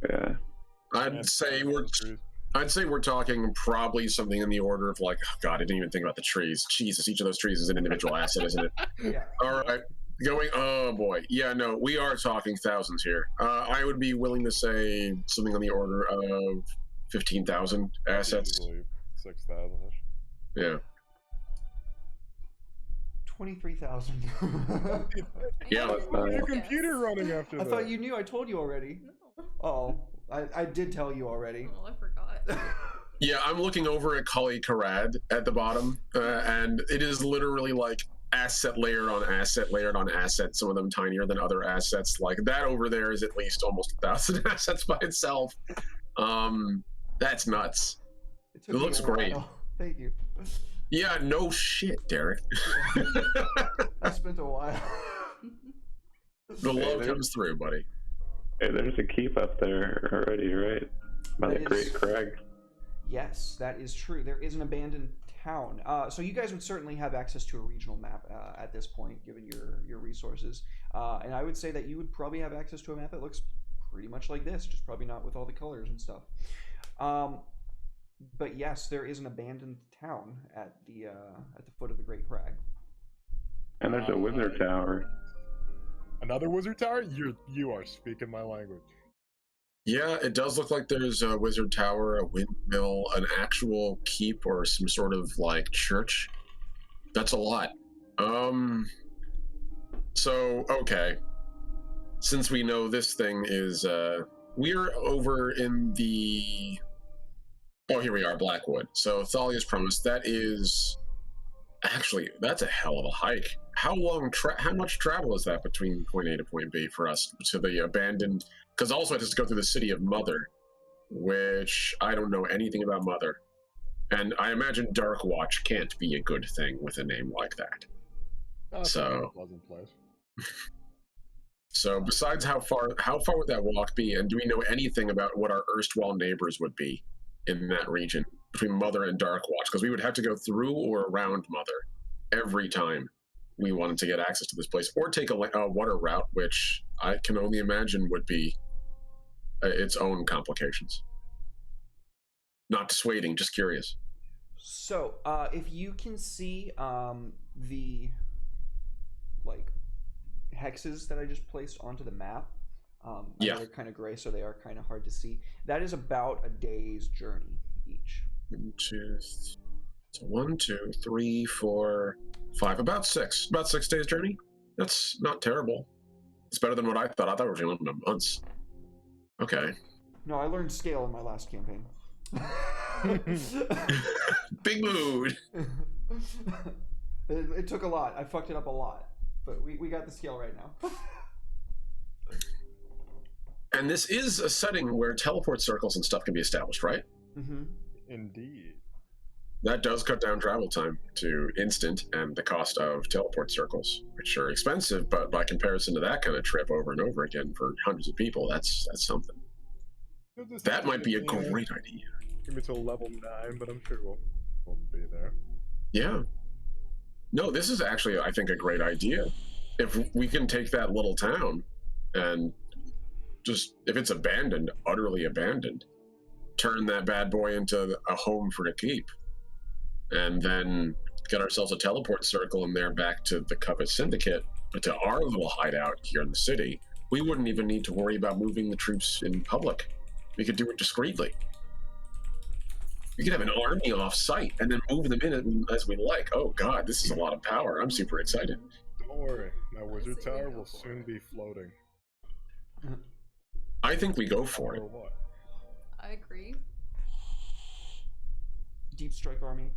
Yeah. I'd say we're talking probably something in the order of, like, oh God, I didn't even think about the trees. Jesus, each of those trees is an individual asset, isn't it? Yeah. All right. Oh boy. Yeah, no, we are talking thousands here. I would be willing to say something on the order of 15,000 assets. Easily 6,000-ish. Yeah. 23,000. Yeah. What's your computer running after I that? thought you knew. I told you already. No. Oh, I did tell you already. Oh, I forgot. Yeah, I'm looking over at Kali Karad at the bottom, and it is literally like asset layered on asset layered on asset, some of them tinier than other assets. Like that over there is at least almost 1,000 assets by itself. That's nuts. Took me looks a great. while. Thank you. Yeah, no shit, Derek. I spent a while. The love comes through, buddy. Hey, there's a keep up there already, right? By That the Great is- Crag. Yes, that is true. There is an abandoned town. So you guys would certainly have access to a regional map at this point, given your resources. And I would say that you would probably have access to a map that looks pretty much like this, just probably not with all the colors and stuff. But yes, there is an abandoned town at the foot of the Great Crag. And there's a wizard tower. A Another wizard tower? You are speaking my language. Yeah, it does look like there's a wizard tower, a windmill, an actual keep, or some sort of like church. That's a lot. So okay. Since we know this thing is we're over in the here we are, Blackwood. So Thalia's Promise, that is actually that's a hell of a hike. How much travel is that between point A to point B for us to the abandoned, because also it has to go through the city of Mother, which I don't know anything about Mother. And I imagine Dark Watch can't be a good thing with a name like that. So pleasant place. So besides how far would that walk be, and do we know anything about what our erstwhile neighbors would be in that region between Mother and Dark Watch? Because we would have to go through or around Mother every time we wanted to get access to this place, or take a water route, which I can only imagine would be its own complications. Not dissuading, just curious. So, if you can see the hexes that I just placed onto the map, I know they're kind of gray, so they are kind of hard to see. That is about a day's journey each. 1, 2, 3, 4, 5. About 6 days journey. That's not terrible. It's better than what I thought. I thought we were going to live in months. Okay. No, I learned scale in my last campaign. Big mood. It took a lot. I fucked it up a lot, but we got the scale right now. And this is a setting where teleport circles and stuff can be established, right? Mm-hmm. Indeed. That does cut down travel time to instant and the cost of teleport circles, which are expensive, but by comparison to that kind of trip over and over again for hundreds of people, that's something. That might be a great idea. Give me till level 9, but I'm sure we'll be there. Yeah. No, this is actually, I think, a great idea. If we can take that little town and just, if it's abandoned, utterly abandoned, turn that bad boy into a home for a keep, and then get ourselves a teleport circle and there back to the Covet Syndicate, but to our little hideout here in the city, we wouldn't even need to worry about moving the troops in public. We could do it discreetly. We could have an army off-site and then move them in as we like. Oh god, this is a lot of power. I'm super excited. Don't worry, my wizard tower will soon be floating. I think we go for it. Or what? I agree. Deep strike army.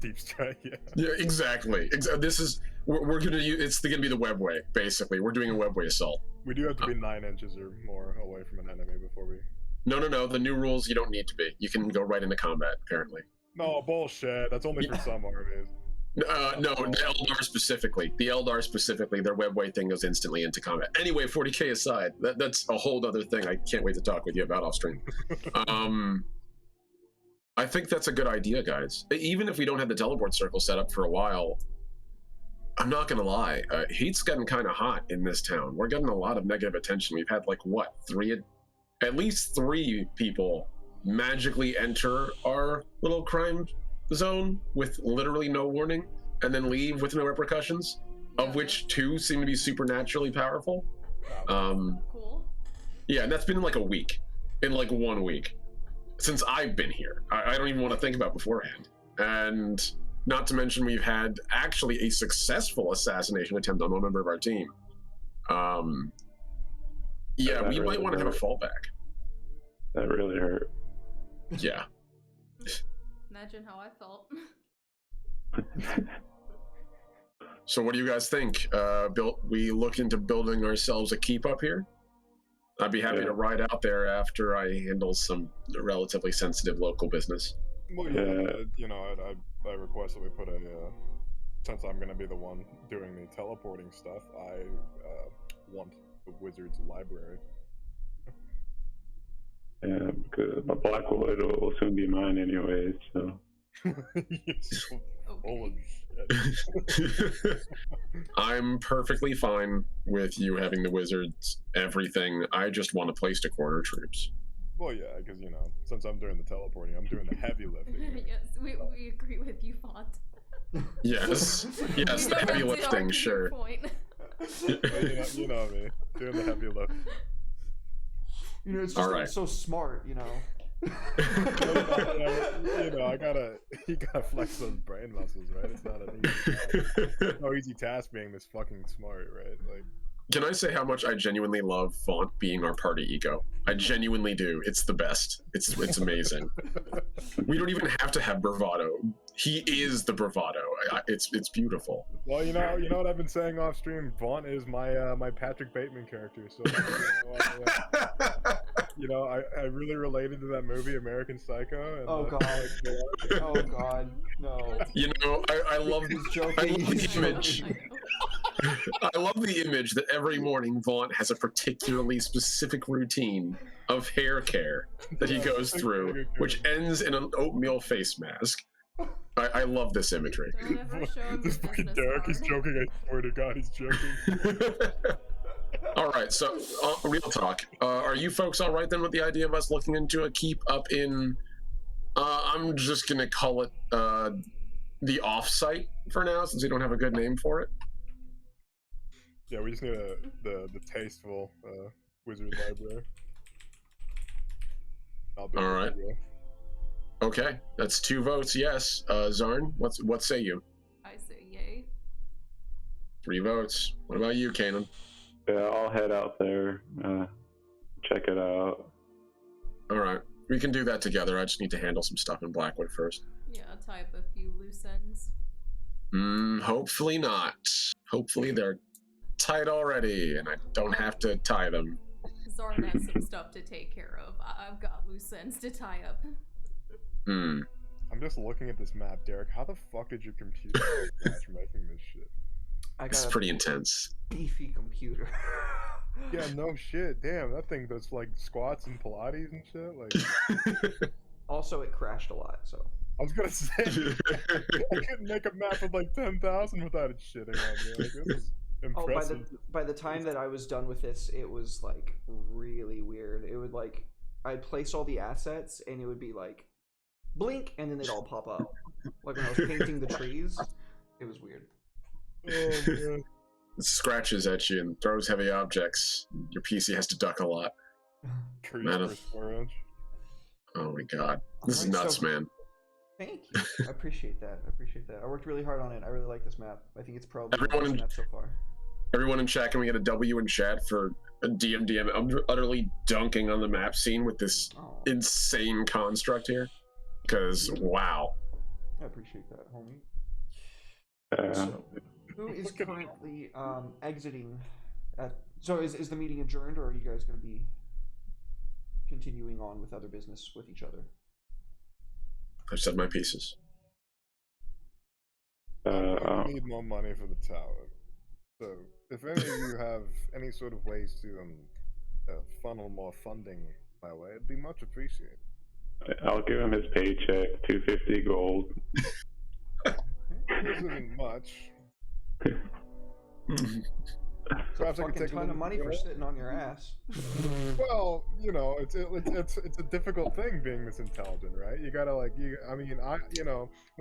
Deep strike, yeah. Yeah, exactly. This is we're gonna use. It's gonna be the webway. Basically, we're doing a webway assault. We do have to be 9 inches or more away from an enemy before we. No. The new rules, you don't need to be. You can go right into combat. Apparently. No bullshit. That's only for some armies. No, the Eldar specifically. The Eldar specifically, their webway thing goes instantly into combat. Anyway, 40k aside, that's a whole other thing I can't wait to talk with you about off stream. I think that's a good idea, guys. Even if we don't have the teleport circle set up for a while, I'm not gonna lie, heat's getting kind of hot in this town. We're getting a lot of negative attention. We've had like what, at least three people magically enter our little crime zone with literally no warning and then leave with no repercussions, of which 2 seem to be supernaturally powerful. Cool. Yeah, and that's been in like a week, in like 1 week since I've been here. I don't even want to think about beforehand. And not to mention we've had actually a successful assassination attempt on one member of our team. Yeah, we might want to have a fallback. That really hurt. Yeah. Imagine how I felt. So what do you guys think? We look into building ourselves a keep up here? I'd be happy to ride out there after I handle some relatively sensitive local business. Well, yeah, you know, I request that we put since I'm going to be the one doing the teleporting stuff, I want the wizard's library. Yeah, because my Blackwood will soon be mine anyways, so. You're so full of shit. I'm perfectly fine with you having the wizards, everything. I just want a place to quarter troops. Well, yeah, because, you know, since I'm doing the teleporting, I'm doing the heavy lifting. Yes, we agree with you, Font. Yes, the heavy lifting, sure. Point. You know me, doing the heavy lift. You know, it's All just right. it's so smart, you know. You know, you gotta flex those brain muscles, right? It's not an easy task. No easy task being this fucking smart, right? Like, Can I say how much I genuinely love Vaunt being our party ego? I genuinely do. It's the best. It's amazing. We don't even have to have bravado. He is the bravado. It's beautiful. well, you know what I've been saying off stream. Vaughn is my my Patrick Bateman character. So, you know, I really related to that movie, American Psycho. And, Oh god. Oh god. No. You know, I love He's I joking. love He's the image. joking. I love the image that every morning Vaunt has a particularly specific routine of hair care that he goes through, which ends in an oatmeal face mask. I love this imagery. Don't ever show him This your fucking business Derek, he's card. joking. I swear to God, he's joking. All right, so real talk. Are you folks all right then with the idea of us looking into a keep up in? I'm just gonna call it the offsite for now, since we don't have a good name for it. Yeah, we just need the tasteful wizard library. All right. Okay, that's 2 votes. Yes, Zarn. What say you? I say yay. 3 votes. What about you, Kanan? Yeah, I'll head out there, check it out. All right, we can do that together. I just need to handle some stuff in Blackwood first. Yeah, tie up a few loose ends. Hopefully not. Hopefully they're tight already, and I don't have to tie them. Zarn has some stuff to take care of. I've got loose ends to tie up. Hmm. I'm just looking at this map, Derek. How the fuck did your computer crash making this shit? I It's got a pretty intense. beefy computer. Yeah, no shit. Damn, that thing does like squats and Pilates and shit. Like, Also, it crashed a lot, so. I was gonna say, I couldn't make a map with like 10,000 without it shitting on me. Like, this is Oh, impressive. by the time that I was done with this, it was like really weird. It would like I'd place all the assets and it would be like blink and then they'd all pop up. Like when I was painting the trees, it was weird. Oh, man. It scratches at you and throws heavy objects. Your PC has to duck a lot. Trees Man, for storage. Oh my god. This is Alright, nuts, so- man. Thank you. I appreciate that. I worked really hard on it. I really like this map. I think it's probably the Everyone best in- map so far. Everyone in chat, can we get a W in chat for a DMDM utterly dunking on the map scene with this Oh, insane construct here? Because, wow. I appreciate that, homie. Uh, So, who is currently exiting? So is the meeting adjourned, or are you guys going to be continuing on with other business with each other? I've said my pieces. We need more money for the tower. So, if any of you have any sort of ways to funnel more funding my way, it'd be much appreciated. I'll give him his paycheck, 250 gold. This isn't much. Perhaps I can Fucking take a ton little of money bit for of it. sitting on your ass. Well, you know, it's a difficult thing being this intelligent, right? You gotta like when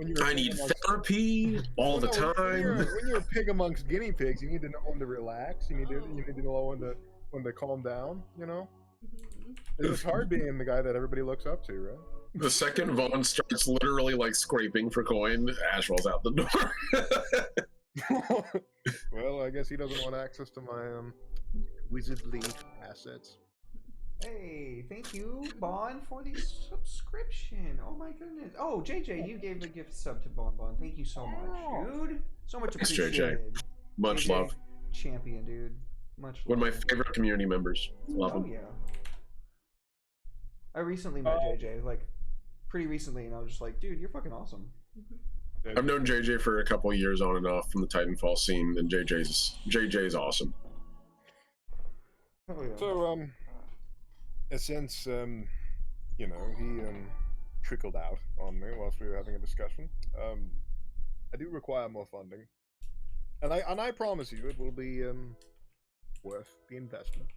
you're I need therapy all the When time. you're a pig amongst guinea pigs, you need to know when to relax. You need to know when to calm down. You know, it's hard being the guy that everybody looks up to, right? The second Vaughn starts literally like scraping for coin, Ash rolls out the door. Well, I guess he doesn't want access to my wizardly assets. Hey, thank you, Bon, for the subscription. Oh my goodness. Oh, JJ, you gave the gift sub to Bon Bon. Thank you so much, dude. So much Thanks, JJ. appreciated. Much JJ, love. champion, dude. Much love. One of my favorite community members. Love Oh him. yeah. I recently met JJ, like pretty recently, and I was just like, dude, you're fucking awesome. I've known JJ for a couple of years on and off from the Titanfall scene, and JJ's awesome. Oh yeah. So, since he trickled out on me whilst we were having a discussion, I do require more funding, and I promise you it will be worth the investment.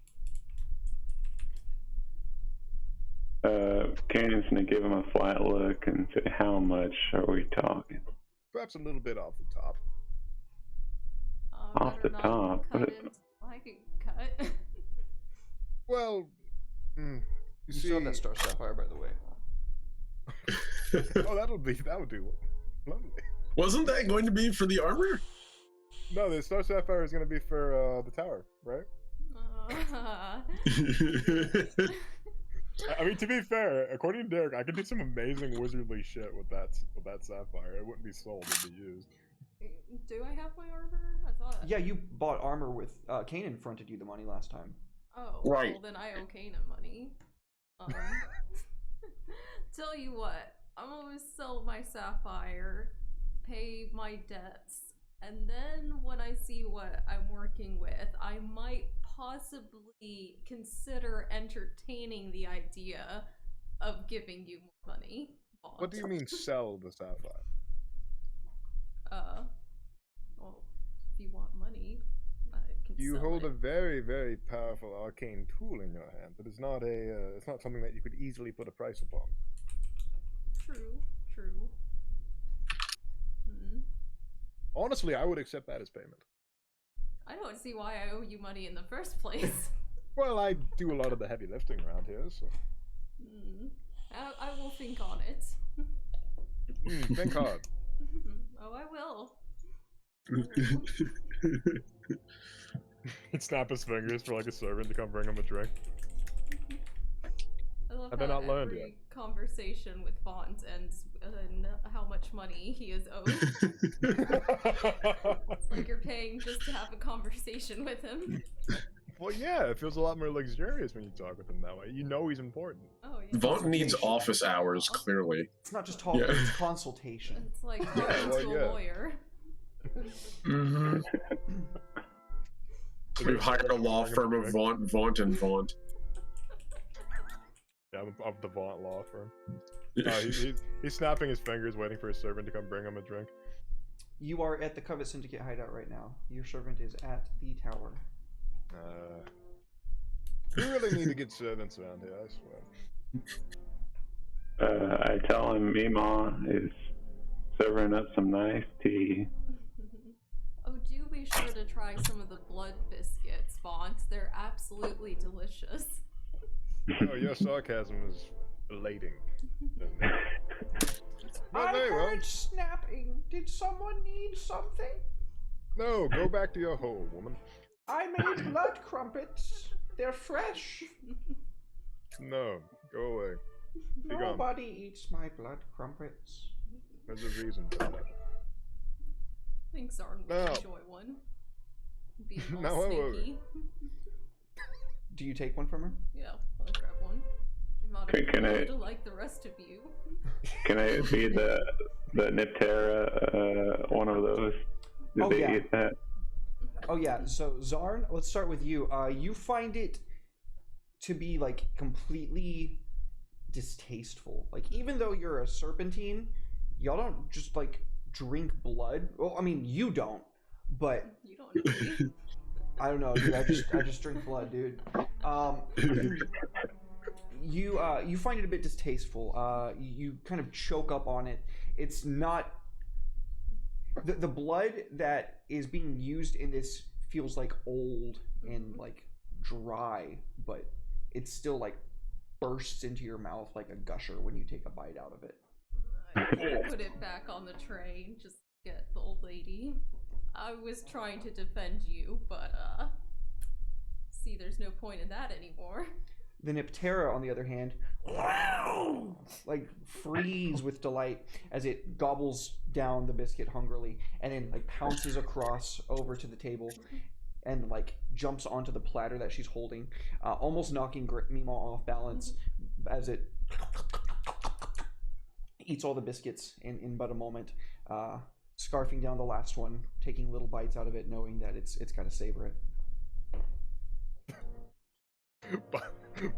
Cannon's gonna give him a flat look and say, how much are we talking? Perhaps a little bit off the top. Off the not top. cut But into I can cut. Well, you You still have that see, Star Sapphire, by the way. oh, that would do lovely. Wasn't that going to be for the armor? No, the Star Sapphire is going to be for the tower, right? I mean, to be fair, according to Derek, I could do some amazing wizardly shit with that sapphire. It wouldn't be sold; it'd be used. Do I have my armor? I thought. Yeah, you bought armor with Kanan fronted you the money last time. Oh, Right. well then I owe Kanan money. Tell you what, I'm gonna sell my sapphire, pay my debts, and then when I see what I'm working with, I might possibly consider entertaining the idea of giving you more money. What do you mean sell the sapphire? Well, if you want money, I can You sell hold it. a very, very powerful arcane tool in your hand. It is not it's not something that you could easily put a price upon. True. Honestly, I would accept that as payment. I don't see why I owe you money in the first place. Well, I do a lot of the heavy lifting around here, so. I will think on it. Think hard. Oh, I will. He'd snap his fingers for like a servant to come bring him a drink. I love Have they how not learned every conversation with Font ends in how much money he is owed. It's like you're paying just to have a conversation with him. Well, yeah, it feels a lot more luxurious when you talk with him that way. You know he's important. Oh, yeah. Vaughn needs office hours, clearly. It's not just talking, Yeah. it's consultation. It's like Yeah, talking well, to a yeah. lawyer. Mm-hmm. We've hired a law firm of Vaunt and Vaunt. Yeah, of the Vaunt law firm. He's snapping his fingers, waiting for his servant to come bring him a drink. You are at the Covet Syndicate hideout right now. Your servant is at the tower. We really need to get servants around here, I swear. I tell him Mima is serving up some nice tea. Oh, do be sure to try some of the blood biscuits, Font. They're absolutely delicious. Oh, your sarcasm is elating. Well, I very well. heard snapping. Did someone need something? No, go back to your hole, woman. I made blood crumpets. They're fresh. No, go away. Be gone. Nobody eats my blood crumpets. There's a reason for that. I think Zarn would No. enjoy one. Being all No, I won't. sneaky. Do you take one from her? Yeah, I'll grab one. I'm not Can I- like the rest of you. Can I be the Niptera, one of those? Did Oh, they yeah. eat that? Oh yeah, so Zarn, let's start with you. You find it to be like completely distasteful. Like even though you're a serpentine, y'all don't just like drink blood. Well, I mean you don't, but You don't know me. I don't know, dude. I just drink blood, dude. You find it a bit distasteful. You kind of choke up on it. It's not the blood that is being used in this feels like old and like dry, but it still like bursts into your mouth like a gusher when you take a bite out of it. I put it back on the tray and just get the old lady. I was trying to defend you, but see, there's no point in that anymore. The Niptera, on the other hand, like freeze with delight as it gobbles down the biscuit hungrily, and then like pounces across over to the table, and like jumps onto the platter that she's holding, almost knocking Mima off balance as it eats all the biscuits in but a moment, scarfing down the last one, taking little bites out of it, knowing that it's got to savor it.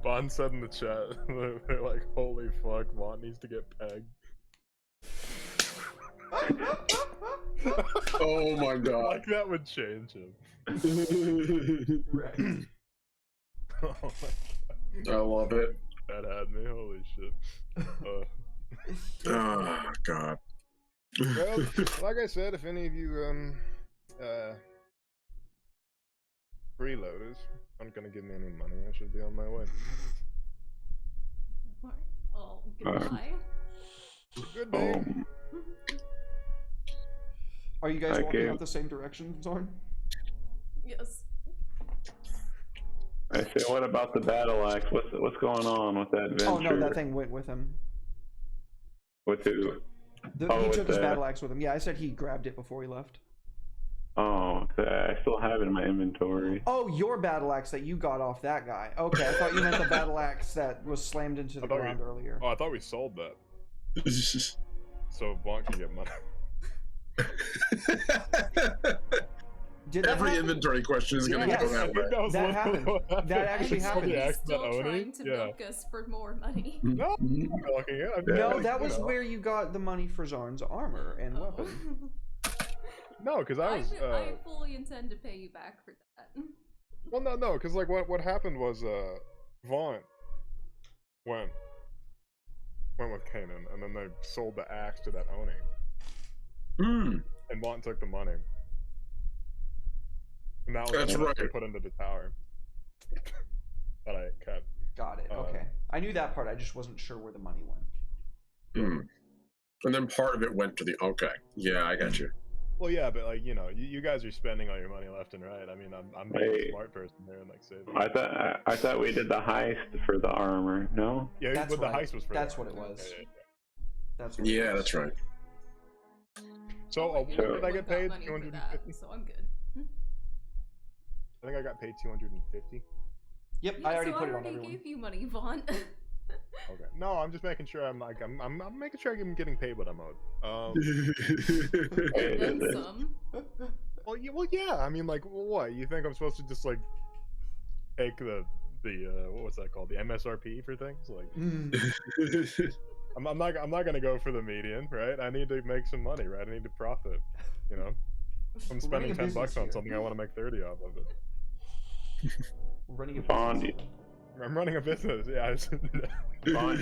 Bond said in the chat, they're like, holy fuck, Vaughn needs to get pegged. Oh my god. Like, that would change him. Right. Oh my god. I love it. That had me, holy shit. Oh god. Well, like I said, if any of you Freeloaders aren't gonna give me any money. I should be on my way. Well, goodbye. Good day. Are you guys walking Okay. out the same direction, Zorn? Yes. I say, what about the battle axe? What's going on with that venture? Oh no, that thing went with him. With who? He with took his the- battle axe with him. Yeah, I said he grabbed it before he left. Oh, I still have it in my inventory. Oh, your battle axe that you got off that guy. Okay, I thought you meant the battle axe that was slammed into the I thought ground you- earlier. Oh, I thought we sold that. So Vaughn can get money. Did that Every happen? inventory question is going to Yes. go I that think way. that was That literally happened. what happened. That actually We sold happened. the He's axe to still that Oni. trying to Yeah. milk us for more money. No, I'm not milking it. I'm just No, like, that you was know. where you got the money for Zarn's armor and weapon. No, because I was. I fully intend to pay you back for that. Well, no, because like what happened was Vaughn went with Kanan, and then they sold the axe to that Oni, Hmm. and Vaughn took the money. And that was That's the money they right. put into the tower that I kept. Got it. Okay. I knew that part. I just wasn't sure where the money went. Hmm. And then part of it went to the. Okay. Yeah, I got you. Well, yeah, but like you guys are spending all your money left and right. I mean, I'm being a Wait. smart person here and like saving. I thought we did the heist for the armor. No. Yeah, That's but the right. heist was for That's the what it armor. was. Yeah. That's what it Yeah, was. that's right. So, Well, what you did I everyone get got paid? money for 250. that, so I'm good. I think I got paid 250. Yep, Yeah, I already so put it I on already everyone. gave you money, Vaughn. Okay. No, I'm just making sure I'm making sure I'm getting paid what I'm owed. Wait, And is it- some. Well, yeah. I mean, like, well, what? You think I'm supposed to just like take the what was that called? The MSRP for things? Like, Mm. I'm not gonna go for the median, right? I need to make some money, right? I need to profit. You know, I'm We're running spending a $10 business on here. something I want to make 30 off of it. We're running a Vaughn, business. I'm running a business. Yeah. Vaughn,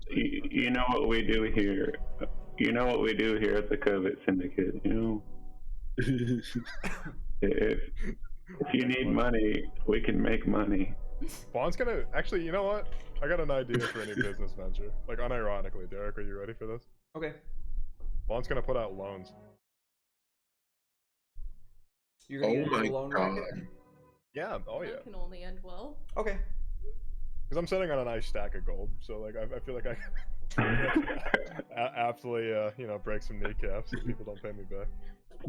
you know what we do here. You know what we do here at the Covet Syndicate. You know, if you need money, we can make money. Vaughn's gonna actually. You know what? I got an idea for any business venture. Like, unironically, Derek, are you ready for this? Okay. Vaughn's gonna put out loans. You're gonna Oh get into my a loan God. racket? Yeah. Oh yeah. That can only end well. Okay. Because I'm sitting on a nice stack of gold, so like I feel like I absolutely break some kneecaps if people don't pay me back.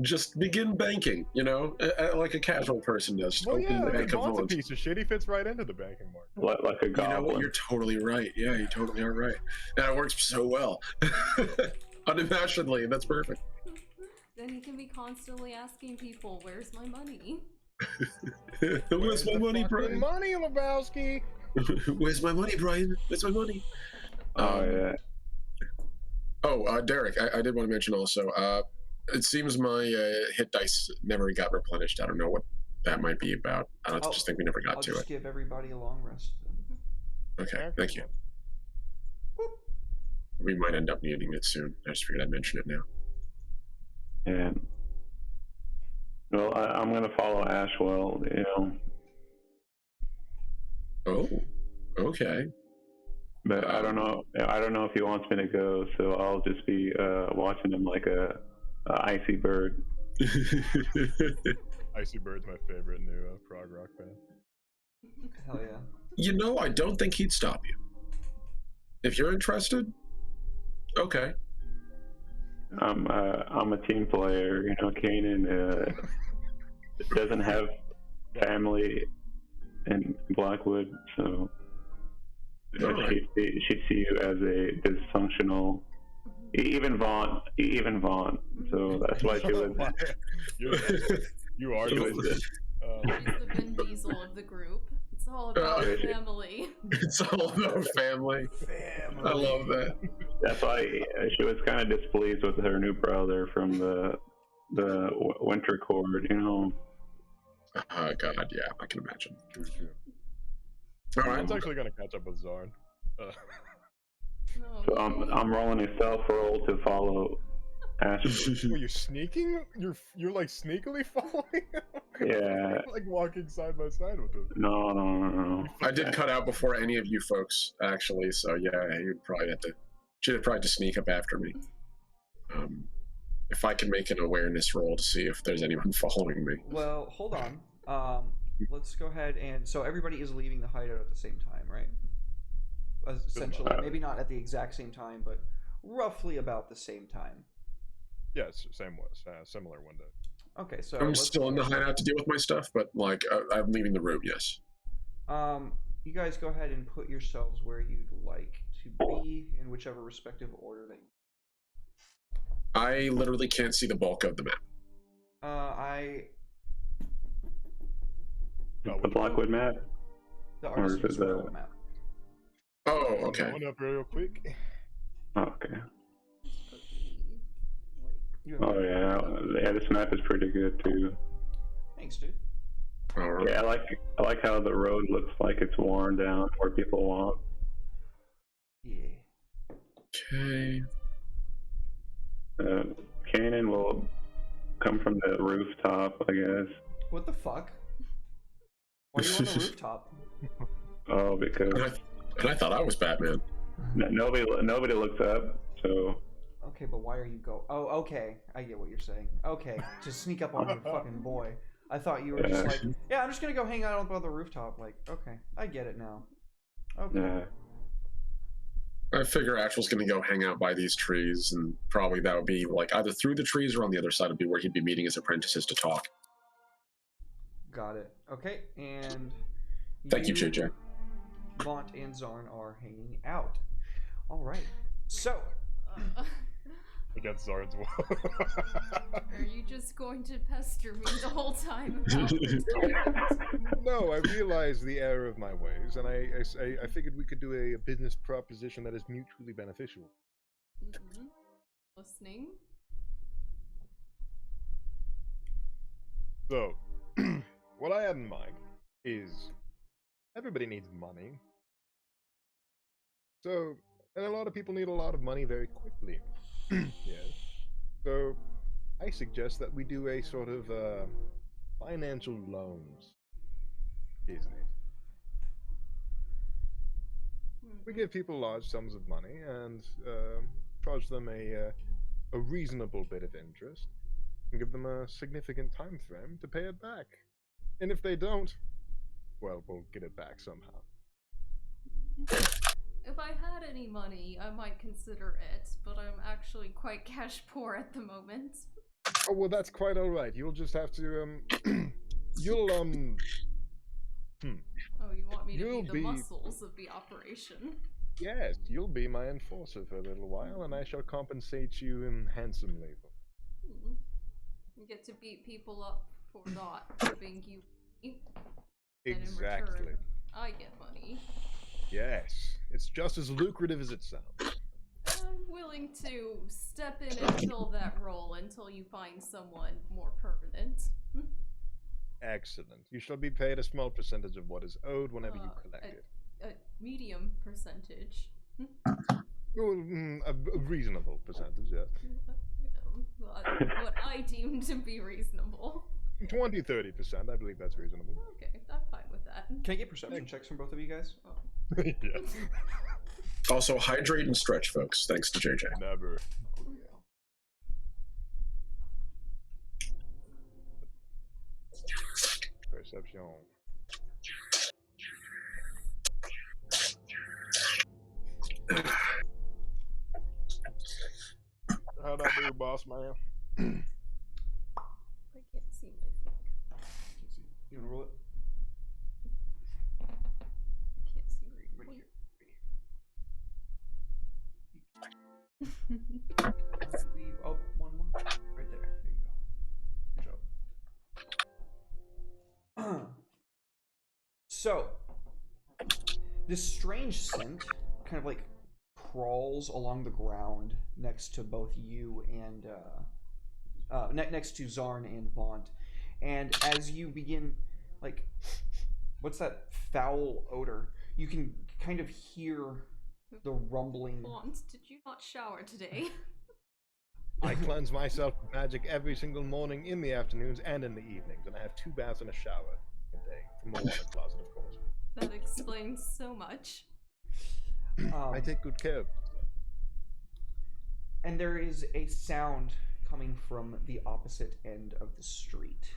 Just begin banking, like a casual person does. Just Well, open yeah, the I mean, bank of Vaughn's a loans. piece of shit. He fits right into the banking market. Like a You know what? goblin. You're totally right. Yeah, you totally are right. And it works so well. Unabashedly, that's perfect. Then he can be constantly asking people, "Where's my money?" Where's my the money, fucking Brian? Money, Lebowski. Where's my money, Brian? Where's my money? Oh yeah. Derek, I did want to mention also, it seems my hit dice never got replenished. I don't know what that might be about. I Oh, just think we never got I'll to just it. give everybody a long rest. Then. Okay, thank you. We might end up needing it soon. I just figured I'd mention it now. And well, I'm gonna follow Ashwell. Oh, okay. But I don't know if he wants me to go, so I'll just be watching him like a icy bird. Icy Bird's my favorite new prog rock band. Hell yeah. I don't think he'd stop you. If you're interested, okay. I'm a team player. Kanan doesn't have family in Blackwood, so Alright. she'd see you as a dysfunctional. Even Vaughn. So that's why she was. You are She was just, He's the Vin Diesel of the group. It's all about Oh, family. It's all about family. I love that. That's why she was kind of displeased with her new brother from the Winter Court. God, yeah, I can imagine. True, true. All right. It's actually gonna catch up with Zarn. No, So I'm rolling a stealth roll to follow Ash. Were you sneaking? You're like sneakily following? Yeah. Like walking side by side with him. No. I did cut out before any of you folks, actually. So yeah, should have probably to sneak up after me. If I can make an awareness roll to see if there's anyone following me. Well, hold on. Let's go ahead and so everybody is leaving the hideout at the same time, right? Essentially, maybe not at the exact same time, but roughly about the same time. Yes, similar window. Okay, so I'm still in the hideout to deal with my stuff, but like I'm leaving the room. Yes. You guys go ahead and put yourselves where you'd like to be in whichever respective order that you. I literally can't see the bulk of the map. The Blackwood map? The Or is artist it the... map. Oh, okay. Going up real quick. Oh, okay. You Oh yeah, this map is pretty good too. Thanks, dude. All right. Yeah, I like how the road looks like it's worn down where people walk. Yeah. Okay. Cannon will come from the rooftop, I guess. What the fuck? Why are you on the rooftop? Oh, because And I thought I was Batman. nobody looks up, so. Okay, but why are you Oh, okay. I get what you're saying. Okay, just sneak up on your fucking boy. I thought you were just like, yeah, I'm just gonna go hang out up on the rooftop. Like, okay, I get it now. Okay. Yeah. I figure Ashwell's going to go hang out by these trees, and probably that would be like either through the trees or on the other side would be where he'd be meeting his apprentices to talk. Got it. Okay, and Thank you, JJ. Vaunt and Zarn are hanging out. All right. So, Against Zarn's wall. Are you just going to pester me the whole time about this? No, I realized the error of my ways, and I figured we could do a business proposition that is mutually beneficial. Mm-hmm. Listening. So, what I had in mind is everybody needs money. So, and a lot of people need a lot of money very quickly. Yes. So, I suggest that we do a sort of financial loans business. We give people large sums of money and charge them a reasonable bit of interest and give them a significant time frame to pay it back. And if they don't, well, we'll get it back somehow. If I had any money, I might consider it, but I'm actually quite cash poor at the moment. Oh, well, that's quite alright. You'll just have to, you'll, Oh, you want me to You'll be the be- muscles of the operation? yes, you'll be my enforcer for a little while, and I shall compensate you handsomely. You get to beat people up for not giving you money. And in Exactly. return, I get money. Yes, it's just as lucrative as it sounds. I'm willing to step in and fill that role until you find someone more permanent. Excellent. You shall be paid a small percentage of what is owed whenever you collect it. A medium percentage. Well, a reasonable percentage, yes. What I deem to be reasonable. 20-30%, I believe that's reasonable. Okay, I'm fine with that. can I get perception checks from both of you guys? Oh. Yes. Also, hydrate and stretch, folks. Thanks to JJ. Never. Perception. How'd I do, boss man? I can't see my thing. You wanna roll it? I can't see where you're Right pointing. Leave. Oh, one more. Right there. There you go. Good job. So, this strange scent kind of like crawls along the ground next to both you and next to Zarn and Vaunt, and as you begin, like, what's that foul odor? You can kind of hear the rumbling. Vaunt, did you not shower today? I cleanse myself with magic every single morning, in the afternoons, and in the evenings, and I have 2 baths and a shower. a day from the water closet, of course. That explains so much. I take good care. And there is a sound coming from the opposite end of the street.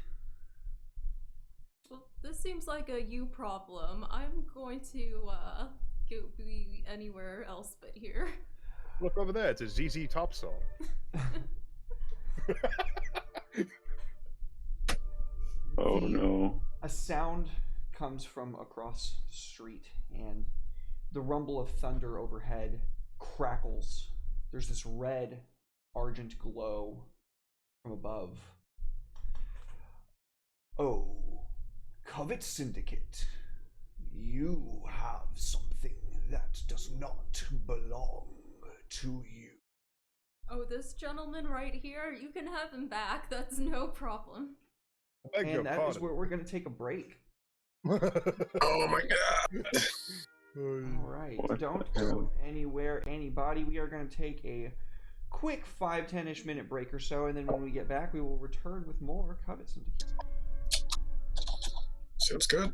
Well, this seems like a you problem. I'm going to go be anywhere else but here. Look over there, it's a ZZ Top song. Oh no. A sound comes from across the street, and the rumble of thunder overhead crackles. There's this red argent glow from above. Oh, Covet Syndicate, you have something that does not belong to you. Oh, this gentleman right here, you can have him back. That's no problem. I beg your And that is pardon. where we're going to take a break. Oh my god! All right, What don't the hell? go anywhere, anybody. We are going to take a quick 5-10ish minute break or so, and then when we get back, we will return with more Covet Syndicate. Sounds good.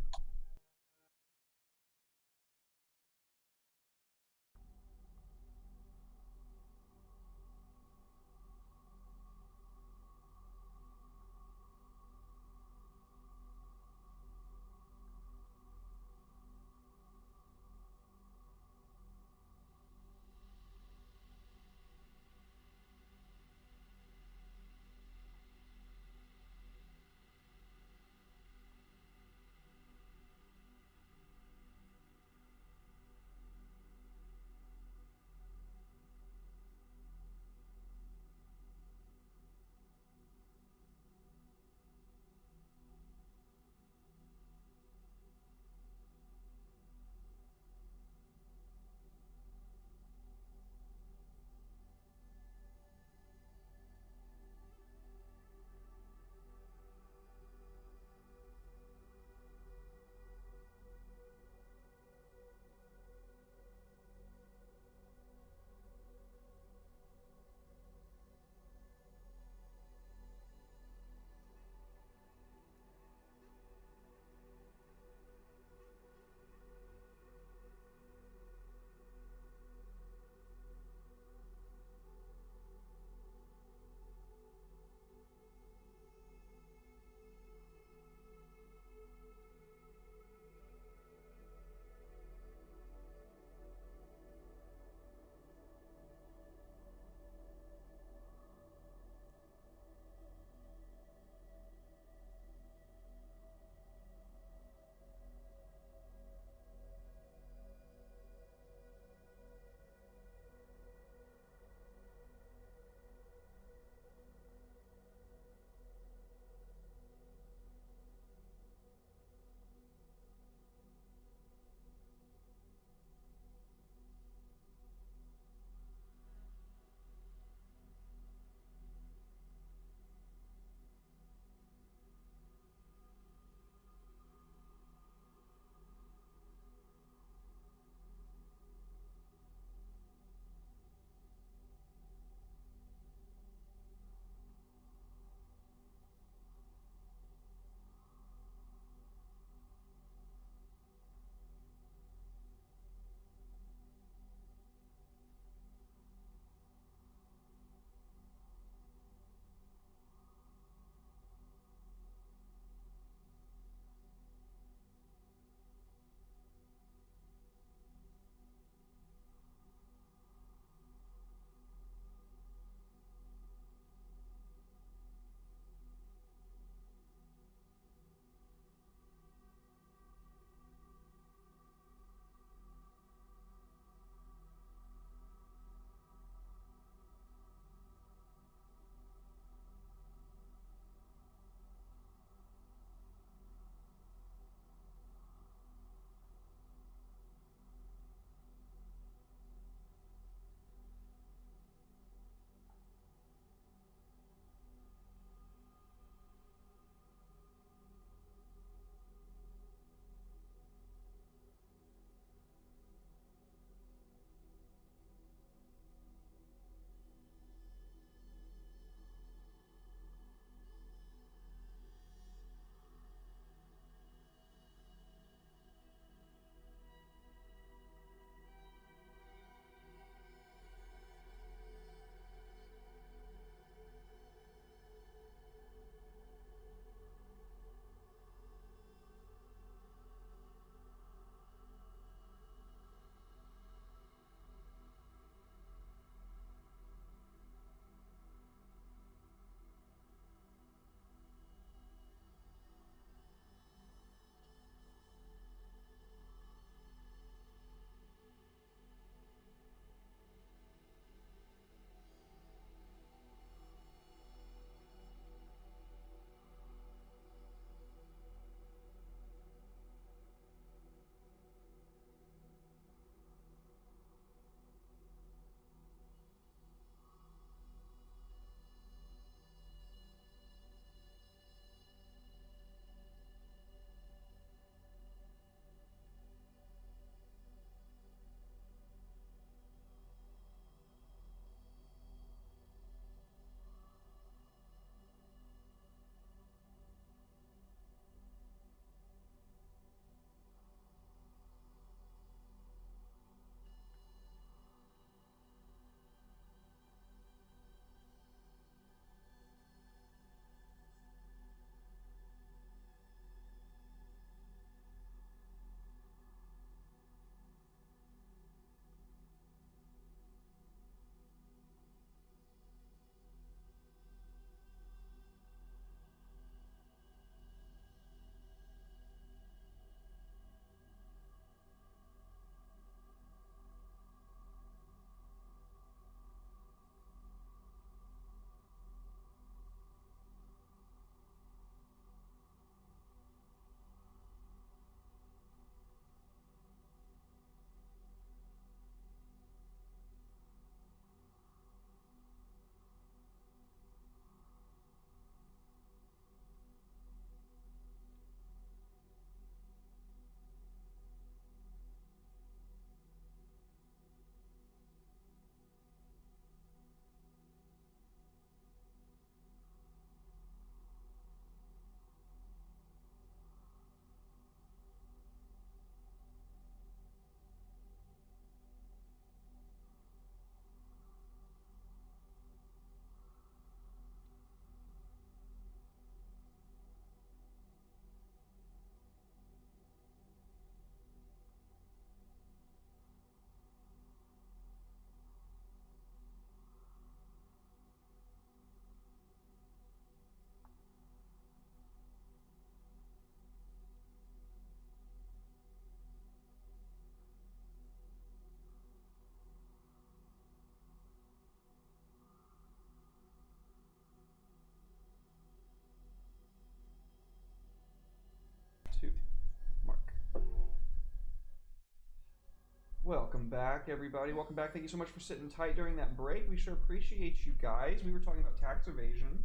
Welcome back, everybody. Welcome back. Thank you so much for sitting tight during that break. We sure appreciate you guys. We were talking about tax evasion.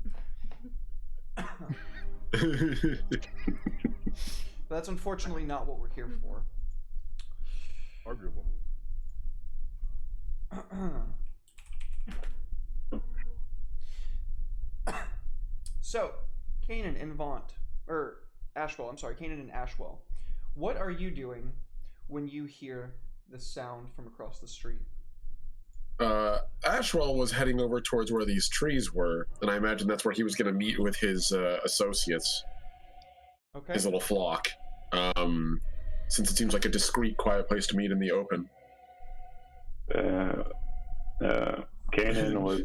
But that's unfortunately not what we're here for. Arguable. So, Kanan and Ashwell, Kanan and Ashwell. What are you doing when you hear the sound from across the street? Ashwell was heading over towards where these trees were, and I imagine that's where he was going to meet with his associates. Okay. His little flock. Since it seems like a discreet, quiet place to meet in the open. Kanan was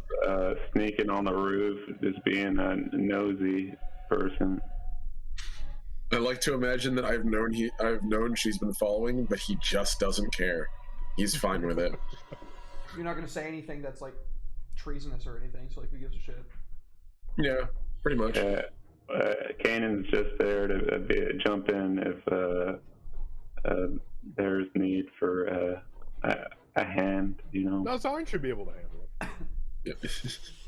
sneaking on the roof, just being a nosy person. I like to imagine that I've known she's been following, but he just doesn't care. He's fine with it. You're not going to say anything that's like treasonous or anything, so like who gives a shit? Yeah, pretty much. Kanan's just there to jump in if there's need for a hand, you know. No, Zarn should be able to handle it. Yep.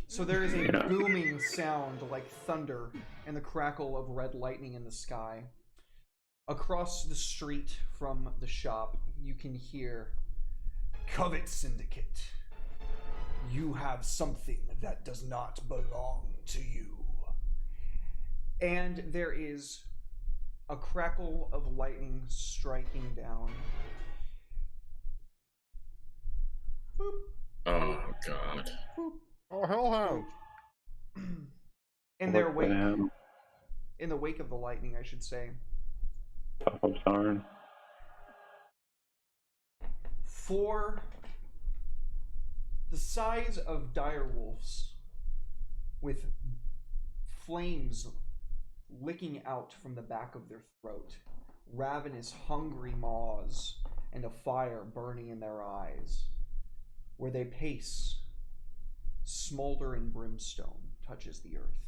So there is a booming sound like thunder and the crackle of red lightning in the sky. Across the street from the shop, you can hear, "Covet, Syndicate. You have something that does not belong to you." And there is a crackle of lightning striking down. Boop. Oh, God. Boop. Oh, hellhound. In their wake, Damn. in the wake of the lightning, I should say, Top of Zarn. for the size of direwolves, with flames licking out from the back of their throat, ravenous, hungry maws, and a fire burning in their eyes, where they pace, smoldering brimstone touches the earth.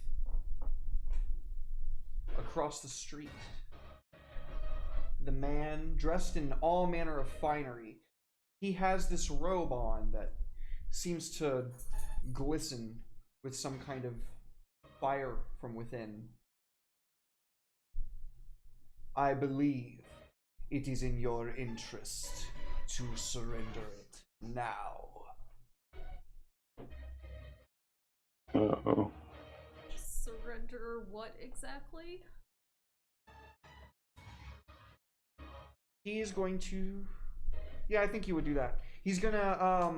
Across the street, the man, dressed in all manner of finery, he has this robe on that seems to glisten with some kind of fire from within. "I believe it is in your interest to surrender it now." Uh-oh. Surrender what exactly? He is going to... Yeah, I think he would do that. He's gonna,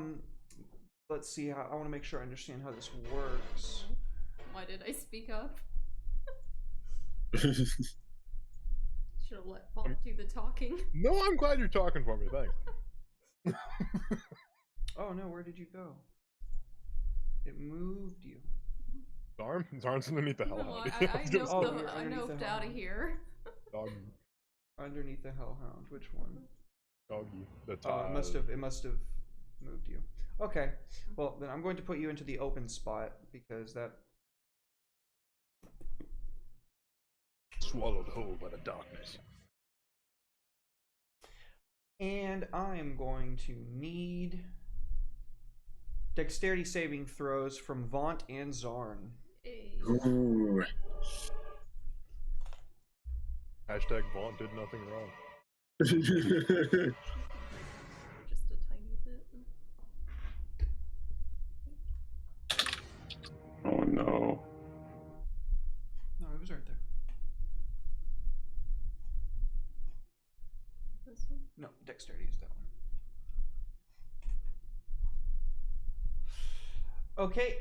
let's see, I want to make sure I understand how this works. Why did I speak up? Should have let Vaughn do the talking. No, I'm glad you're talking for me. Thanks. Oh no, where did you go? It moved you. Zarn's underneath the No, hellhound. I Oh, you're noped underneath the out of helm. here. Doggy. Underneath the hellhound. Which one? Doggy. The It top. must have moved you. Okay. Well, then I'm going to put you into the open spot because that... Swallowed whole by the darkness. And I am going to need dexterity saving throws from Vaunt and Zarn. Hey. Ooh. Hashtag Vaughn did nothing wrong. Just a tiny bit. Oh no. No, it was right there. This one? No, dexterity is that one. Okay.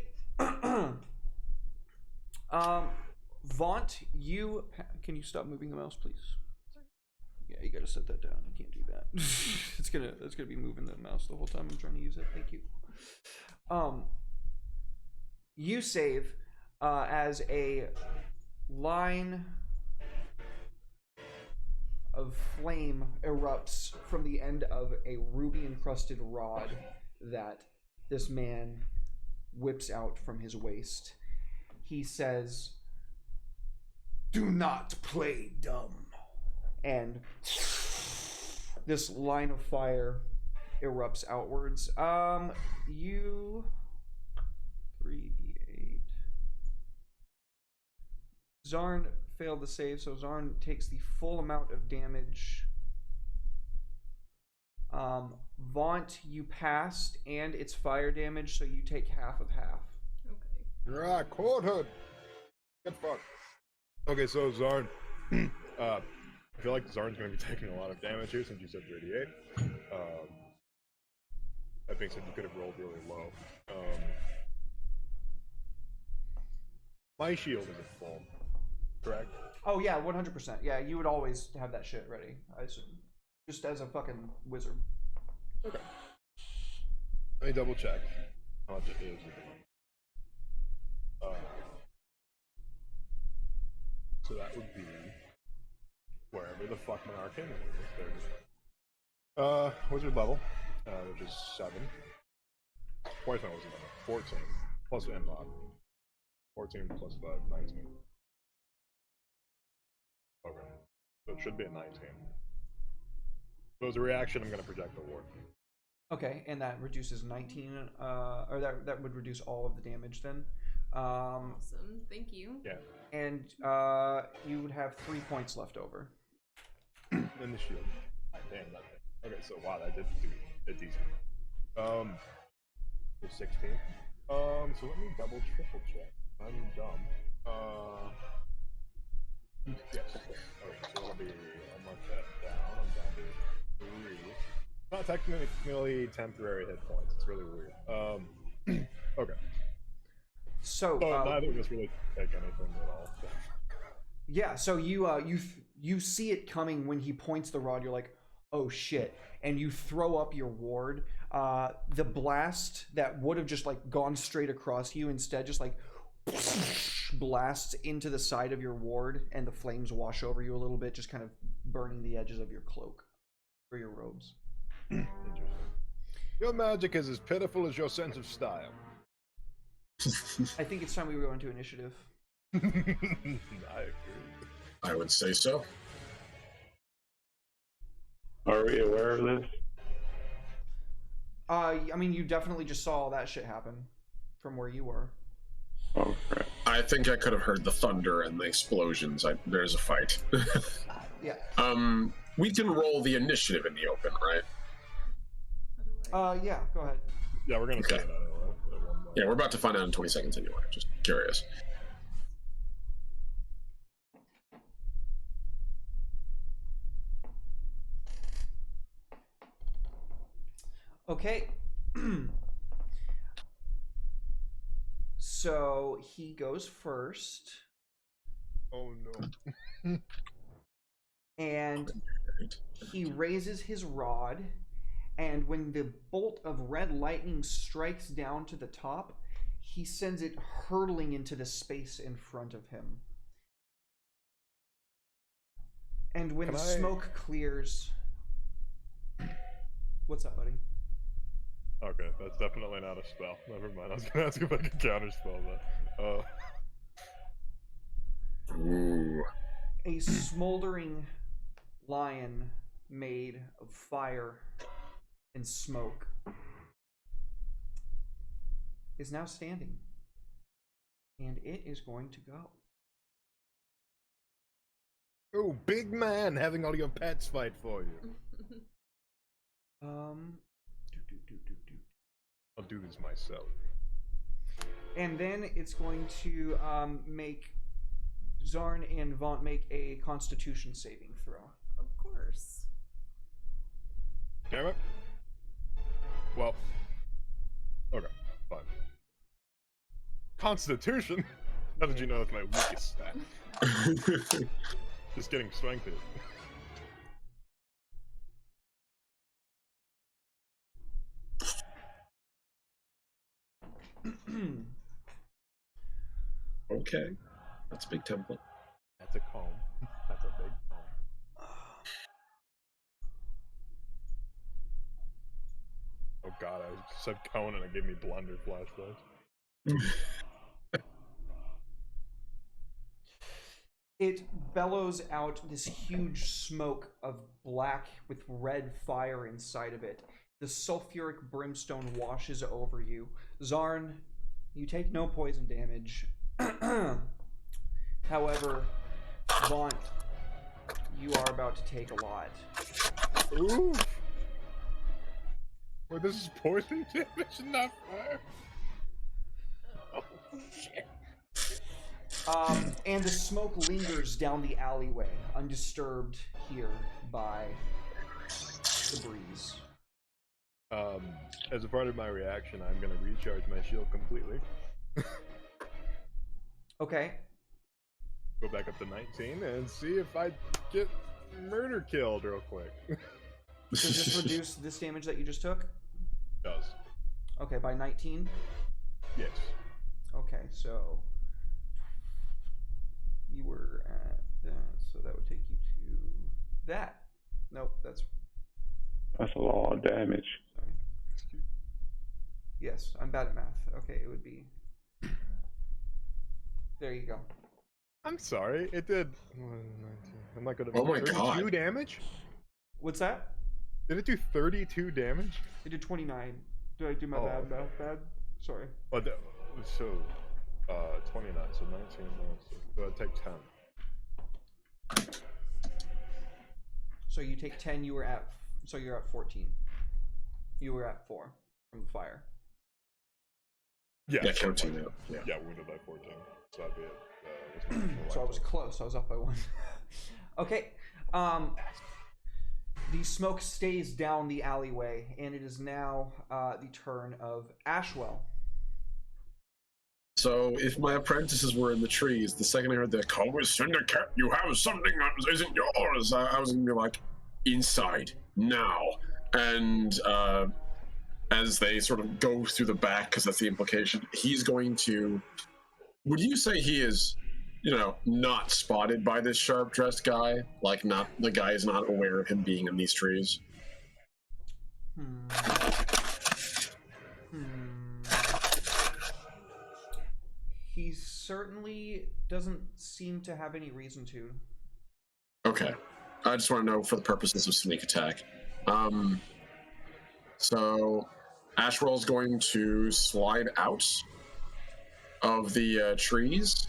Vaunt, can you stop moving the mouse, please? Sorry. Yeah, you gotta set that down. You can't do that. It's gonna be moving the mouse the whole time I'm trying to use it. Thank you. You save as a line of flame erupts from the end of a ruby encrusted rod that this man whips out from his waist. He says, "Do not play dumb." And this line of fire erupts outwards. You 3d8. Zarn failed to save, so Zarn takes the full amount of damage. Vaunt, you passed, and it's fire damage, so you take half of half. Okay. Ah, quartered. Get fucked. Okay, so Zarn. I feel like Zarn's going to be taking a lot of damage here since you said 38. That being said, you could have rolled really low. My shield is at full, correct? Oh yeah, 100%. Yeah, you would always have that shit ready, I assume. Just as a fucking wizard. Okay. Let me double check how much it is at the moment. So that would be wherever the fuck my arcane is. Wizard level, which is 7. Twice my wizard level, 14 plus mod. 14 plus 5, 19. Okay, so it should be a 19. So as a reaction, I'm going to project the ward. Okay, and that reduces 19, or that would reduce all of the damage then. Awesome, thank you. Yeah. And you would have 3 points left over. In the shield. Damn, that. Okay, so wow, that did do a decent. It's 16. So let me triple check. I'm dumb. Yes. Okay, so it'll be. I'll mark that down. I'm down to 3. It's not technically temporary hit points. It's really weird. Okay. So neither of us really take anything at all. So. Yeah, so you see it coming when he points the rod. You're like, oh shit, and you throw up your ward. The blast that would have just like gone straight across you instead just like blasts into the side of your ward, and the flames wash over you a little bit, just kind of burning the edges of your cloak or your robes. Interesting. Your magic is as pitiful as your sense of style. I think it's time we go into initiative. I agree. I would say so. Are we aware of this? I mean, you definitely just saw all that shit happen from where you were. Oh, crap. I think I could have heard the thunder and the explosions. There's a fight. Yeah. We can roll the initiative in the open, right? How do I... Yeah, go ahead. Yeah, we're gonna say Okay. that anyway. Yeah, we're about to find out in 20 seconds anyway. Just curious. Okay. So he goes first, Oh no. and he raises his rod, and when the bolt of red lightning strikes down to the top, he sends it hurtling into the space in front of him. And when the smoke clears... What's up, buddy? Okay, that's definitely not a spell. Never mind. I was gonna ask if I could counter spell that. Ooh. A smoldering lion made of fire and smoke is now standing, and it is going to go. Oh, big man having all your pets fight for you. I'll do this myself. And then it's going to make Zarn and Vaunt make a Constitution saving throw. Of course. Damn it. Well. Okay, fine. Constitution? How did you know that's my weakest stat? Just getting strength hit. Okay. That's a big template. That's a comb. That's a big comb. Oh god, I said cone and it gave me blunder flashbacks. It bellows out this huge smoke of black with red fire inside of it, The sulfuric brimstone washes over you. Zarn, you take no poison damage. However, Vaunt, you are about to take a lot. Ooh. Well, this is poison damage, not fire. Oh, shit. And the smoke lingers down the alleyway, undisturbed here by the breeze. As a part of my reaction, I'm going to recharge my shield completely. Okay. Go back up to 19 and see if I get murder killed real quick. Does this reduce this damage that you just took? Does. Okay, by 19? Yes. Okay, so you were at that, so that would take you to that. Nope, that's That's a lot of damage. sorry. Yes, I'm bad at math. Okay, it would be. There you go. I'm sorry, it did. I'm not gonna. Oh my 32 God. damage? What's that? Did it do 32 damage? It did 29. Did I do my bad math bad? Sorry. Oh, so 29. So 19. So I'd take 10. So you take 10. You were at. So you're at 14. You were at 4 from the fire. Yeah, Yeah, counting out. Yeah. Yeah, wounded by 14. So that'd be it. So I was close. I was up by 1. Okay. The smoke stays down the alleyway, and it is now the turn of Ashwell. So, if my apprentices were in the trees, the second I heard the Covet Syndicate, you have something that isn't yours, I was going to be like, inside, now. And as they sort of go through the back, because that's the implication, he's going to... Would you say he is, not spotted by this sharp-dressed guy? Like, not the guy is not aware of him being in these trees? He certainly doesn't seem to have any reason to. Okay. I just want to know for the purposes of sneak attack. So Ashwell's going to slide out of the trees.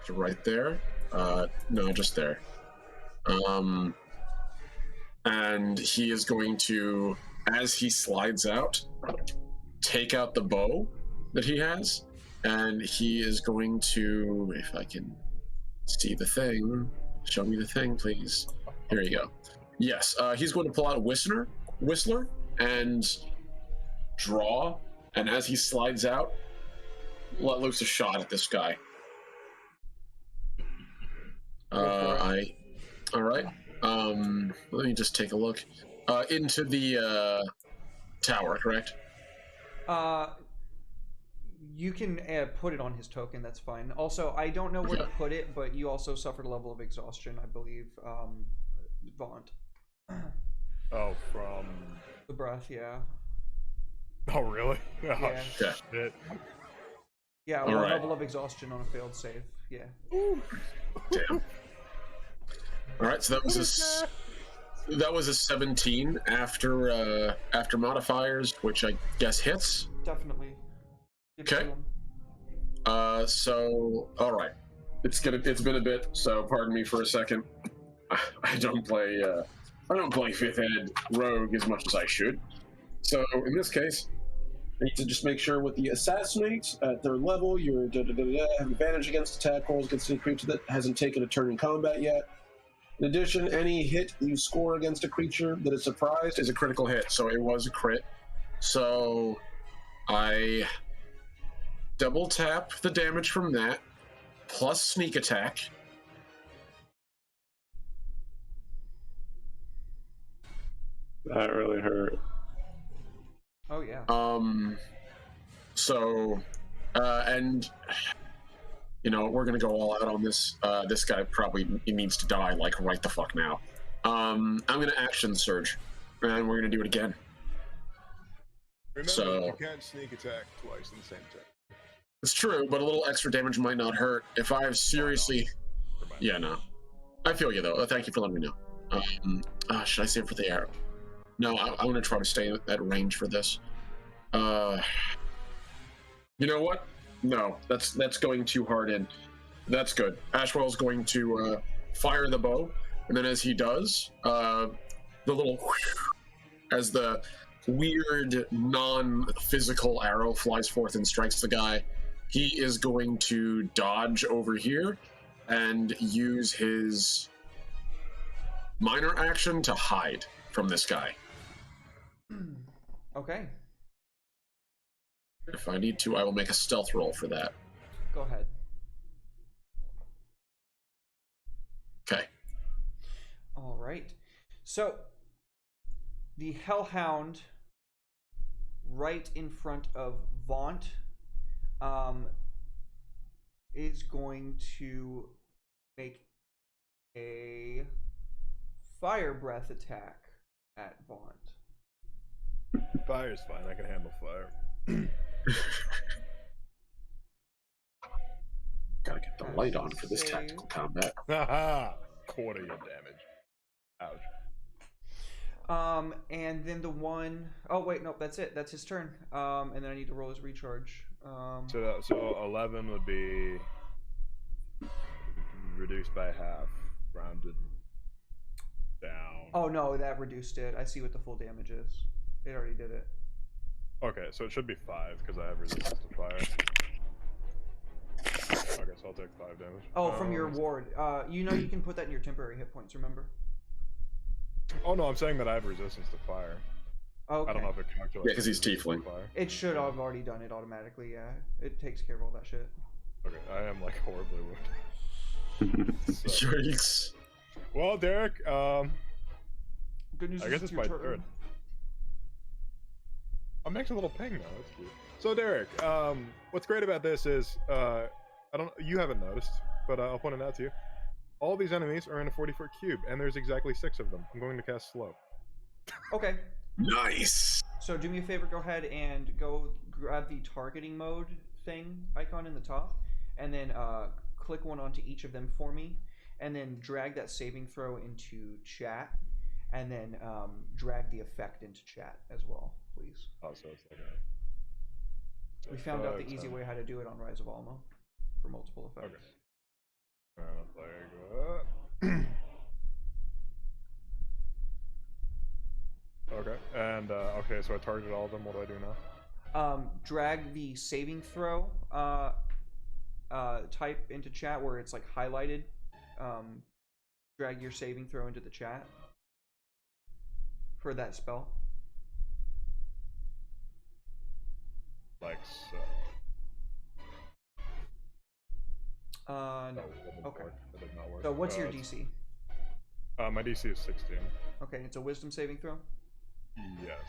Right there. No, just there. And he is going to, as he slides out, take out the bow that he has, and he is going to, if I can see the thing, show me the thing, please. Here you go. Yes, he's going to pull out Whistler, and draw, and as he slides out, let loose a shot at this guy. All right. Let me just take a look. Into the tower, correct? You can put it on his token. That's fine. Also, I don't know where to put it, but you also suffered a level of exhaustion, I believe. Vaunt. Oh, from the breath, yeah. Oh, really? Oh, Yeah. shit. Yeah, All one right. level of exhaustion on a failed save. Yeah. Damn. All right, so that was a 17 after modifiers, which I guess hits. Definitely. Good Okay. feeling. So all right, it's been a bit, so pardon me for a second. I don't play fifth ed rogue as much as I should. So in this case, I need to just make sure with the assassinate at third level, you're have advantage against attack rolls against any creature that hasn't taken a turn in combat yet. In addition, any hit you score against a creature that is surprised is a critical hit. So it was a crit. So I double tap the damage from that, plus sneak attack. That really hurt. Oh yeah. And we're gonna go all out on this. This guy probably needs to die like right the fuck now. I'm gonna action surge, and we're gonna do it again. Remember, you can't sneak attack twice in the same turn. It's true, but a little extra damage might not hurt. If I've seriously, yeah, no, I feel you though. Thank you for letting me know. Should I save for the arrow? No, I want to try to stay at range for this. You know what? No, that's going too hard in. That's good. Ashwell's going to fire the bow, and then as he does, the little as the weird non-physical arrow flies forth and strikes the guy, he is going to dodge over here and use his minor action to hide from this guy. Okay, If I need to, I will make a stealth roll for that. go ahead. Okay. All right. So the Hellhound, right in front of Vaunt, is going to make a fire breath attack at Vaunt. Fire's fine. I can handle fire. Gotta get the light on for this tactical combat. Haha! Quarter your damage. Ouch. And then the one oh wait, nope, that's it. That's his turn. And then I need to roll his recharge. So 11 would be reduced by half, rounded down. Oh no, that reduced it. I see what the full damage is. It already did it. Okay, so it should be 5 because I have resistance to fire. Okay, so I'll take 5 damage. Oh, from your ward. You know you can put that in your temporary hit points, remember? Oh no, I'm saying that I have resistance to fire. Okay. I don't know if it calculates. Yeah, 'cause he's resistance to tiefling. fire. It should have already done it automatically, yeah. It takes care of all that shit. Okay, I am like horribly wounded. So- Yikes. Well, Derek, Good news I is guess it's your my turn. turn. I'm making a little ping now. That's cute. So Derek, what's great about this is, you haven't noticed, but I'll point it out to you. All these enemies are in a 40-foot cube, and there's exactly 6 of them. I'm going to cast slow. Okay. Nice. So do me a favor, go ahead and go grab the targeting mode thing icon in the top, and then click one onto each of them for me, and then drag that saving throw into chat, and then drag the effect into chat as well, please. Oh, so it's like We found out the 5, easy 10. way how to do it on Rise of Alma for multiple effects. Okay, and okay, so I targeted all of them. What do I do now? Drag the saving throw type into chat where it's like highlighted. Drag your saving throw into the chat for that spell. Like so. No. Oh, it didn't Okay. work. It did not work. So what's your DC? My DC is 16. Okay, it's a wisdom saving throw. Yes.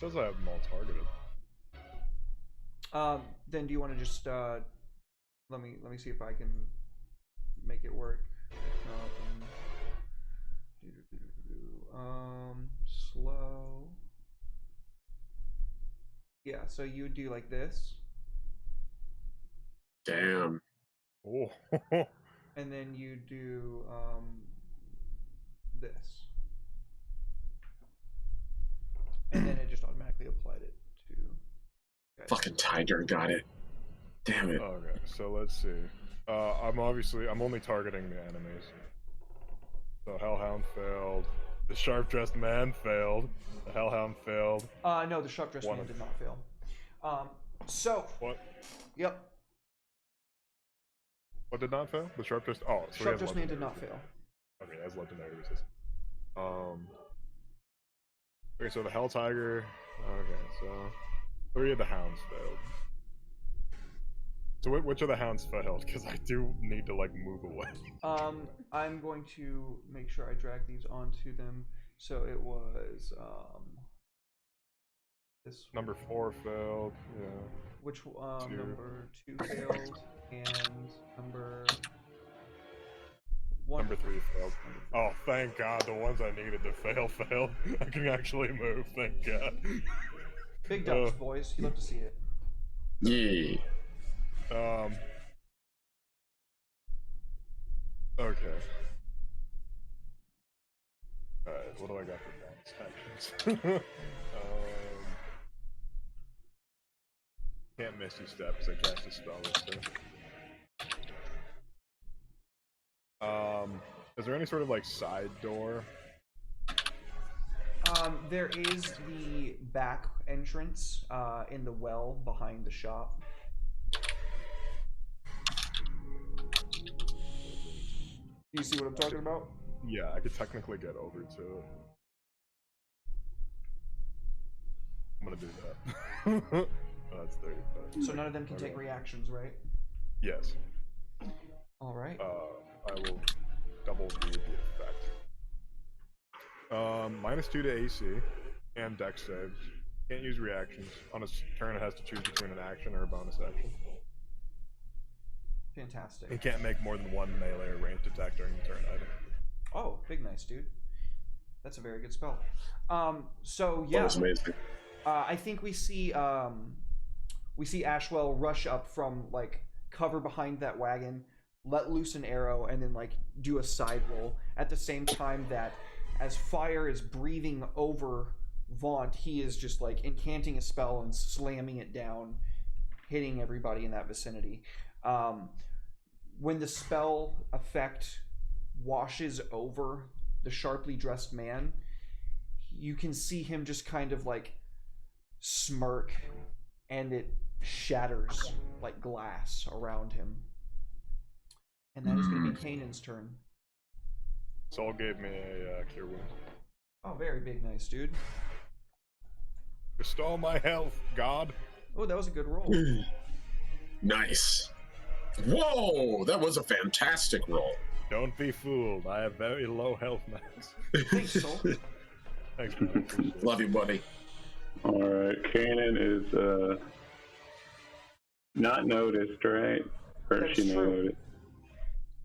Says I have them all targeted. Then do you want to just let me see if I can make it work. Slow. Yeah, so you would do like this, Damn. Oh. and then you do this, and then it just automatically applied it to. Fucking tiger got it. Damn it. Okay, so let's see. I'm only targeting the enemies. So Hellhound failed. The sharp-dressed man failed. The Hellhound failed. No, the sharp dressed man did not fail. So. What? Yep. What did not fail? The sharp-dressed. Oh, so Sharp dressed man did not fail. Okay, that's legendary resistance. Okay, so the Hell Tiger. Okay, so 3 of the hounds failed. So which of the hounds failed? Because I do need to like move away. I'm going to make sure I drag these onto them. So it was this Number 4 failed. Yeah. which 2. number 2 failed, and number 1. Number 3 failed. Oh, thank God! The ones I needed to fail failed. I can actually move. Thank God. Big dumps, boys. You love to see it. Yeah. Okay. Alright, what do I got for that? actions. Can't misty step because I cast a spell this turn. Is there any sort of like side door? There is the back entrance in the well behind the shop. You see what I'm talking about? Yeah, I could technically get over to it. I'm gonna do that. Oh, that's 35. So none of them can take reactions, right? Yes. All right. I will double read the effect. -2 to AC and Dex saves. Can't use reactions. On its turn, it has to choose between an action or a bonus action. Fantastic. It can't make more than one melee or ranged attack during the turn either. Oh, big nice, dude. That's a very good spell. So yeah, That was amazing. I think we see Ashwell rush up from like cover behind that wagon, let loose an arrow, and then like do a side roll at the same time that as fire is breathing over Vaunt, he is just like incanting a spell and slamming it down, hitting everybody in that vicinity. When the spell effect washes over the sharply dressed man, you can see him just kind of like smirk, and it shatters like glass around him. And that is going to be Kanan's turn. Saul gave me a cure wound. Oh, very big nice, dude. Restore my health, God. Oh, that was a good roll. Nice. Whoa, that was a fantastic roll. Don't be fooled. I have very low health max. Thanks, Soul. Thanks, man. Appreciate it. Love you, buddy. Alright, Kanan is not noticed, right? Or That is she true. noticed.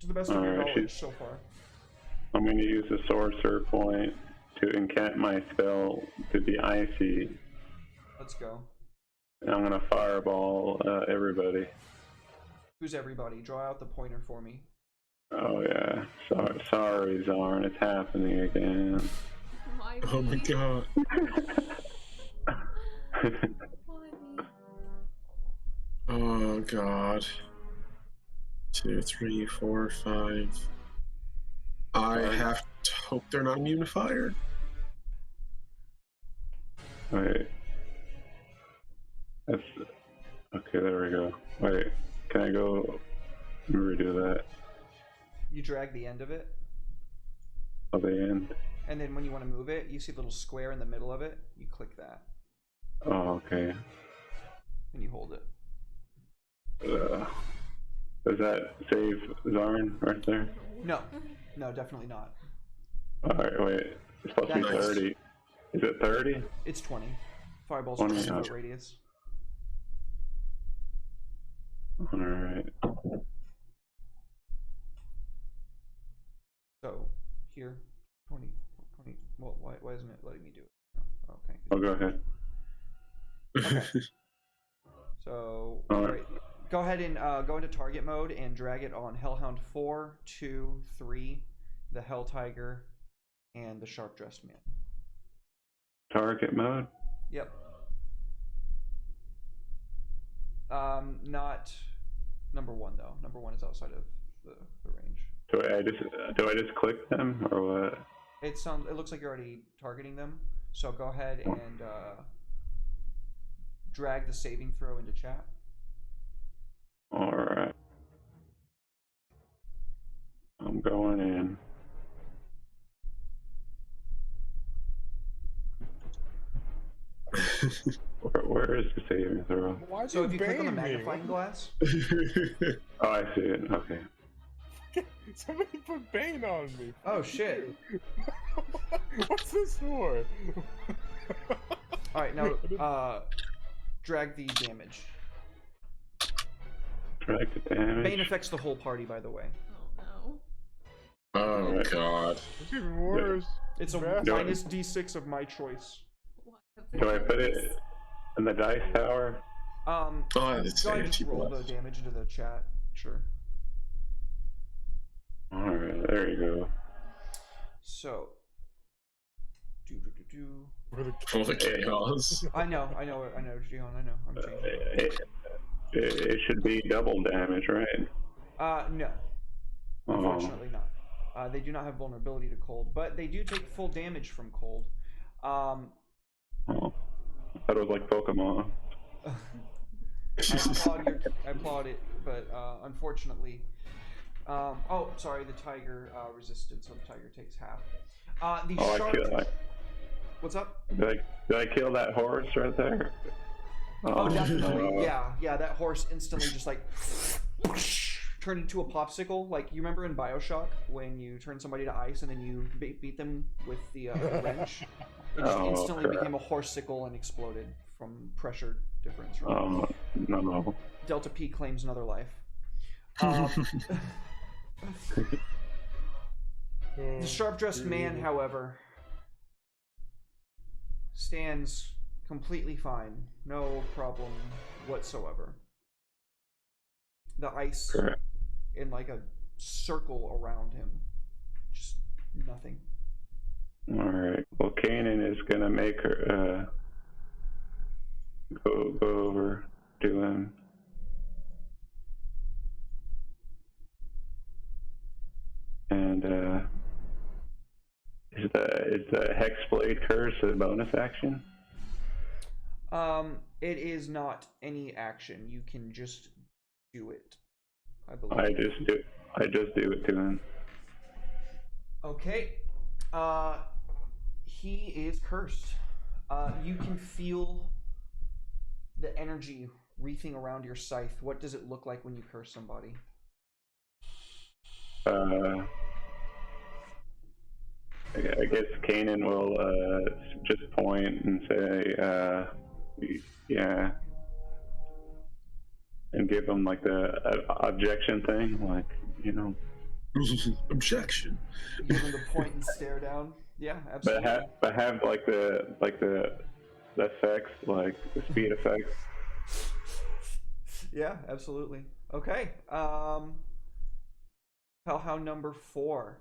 To the best of your Alright, knowledge so far. I'm going to use the sorcerer point to incant my spell to be icy. Let's go. And I'm going to fireball everybody. Who's everybody? Draw out the pointer for me. Oh yeah, sorry Zarn, it's happening again. Why Oh my me? god. Why me? Oh god. 2, 3, 4, 5. I have to hope they're not immune to fire. Wait. That's okay. There we go. Wait, can I go redo that? You drag the end of it, At the end. and then when you want to move it, you see a little square in the middle of it. You click that, Oh, okay. and you hold it. Does that save Zarn right there? No, no, definitely not. Alright, wait. It's supposed to be Nice. 30. Is it 30? It's 20. Fireball's 20, 20 foot okay. radius. Alright. So here, 20. Well, why isn't it letting me do it? Oh, okay. Oh, go ahead. Okay. So, Alright. right. Go ahead and go into target mode and drag it on Hellhound 4, 2, 3, the Hell Tiger, and the Sharp Dressed Man. Target mode? Yep. Not number 1 though. Number 1 is outside of the range. Do I just click them or what? It looks like you're already targeting them. So go ahead and drag the saving throw into chat. Alright. I'm going in. Where is the saving throw? Why'd So if you click on the bane me? magnifying glass, Oh, I see it. Okay. Somebody put Bane on me. Oh, shit. What's this for? all right, now drag the damage. Drag the damage. Bane affects the whole party, by the way. Oh no. Oh Alright. god. It's even worse. It's a Bad. minus d6 of my choice. What have Do I they put done? it in the dice tower? Oh, that's Go ahead and just roll the anti-buff. damage into the chat. Sure. Alright, there you go. So, For the chaos. I know, Jion, I know. I'm changing it. It should be double damage, right? No. Oh. Unfortunately not. They do not have vulnerability to cold, but they do take full damage from cold. Oh. I thought it was like Pokemon. I applaud it, but unfortunately, oh, sorry, the tiger resisted, so the tiger takes half. The shark. What's up? Did I kill that horse right there? Oh, definitely. Yeah, that horse instantly just like turned into a popsicle. Like, you remember in BioShock when you turn somebody to ice and then you beat them with the wrench? It just instantly became a horsesicle and exploded from pressure difference. Oh, no. Delta P claims another life. The sharp-dressed man, however, stands completely fine. No problem whatsoever. The ice in like a circle around him. Just nothing. Alright. Well, Kanan is going to make her go over to him. And is the Hexblade Curse a bonus action? It is not any action. You can just do it, I believe. I just do it to him. Okay. He is cursed. You can feel the energy wreathing around your scythe. What does it look like when you curse somebody? I guess Kanan will just point and say, yeah, and give him like the objection thing, like, you know. Objection. Give him the point and stare down. Yeah, absolutely. But have like the effects, like the speed effects. Yeah, absolutely. Okay. Hellhound number 4.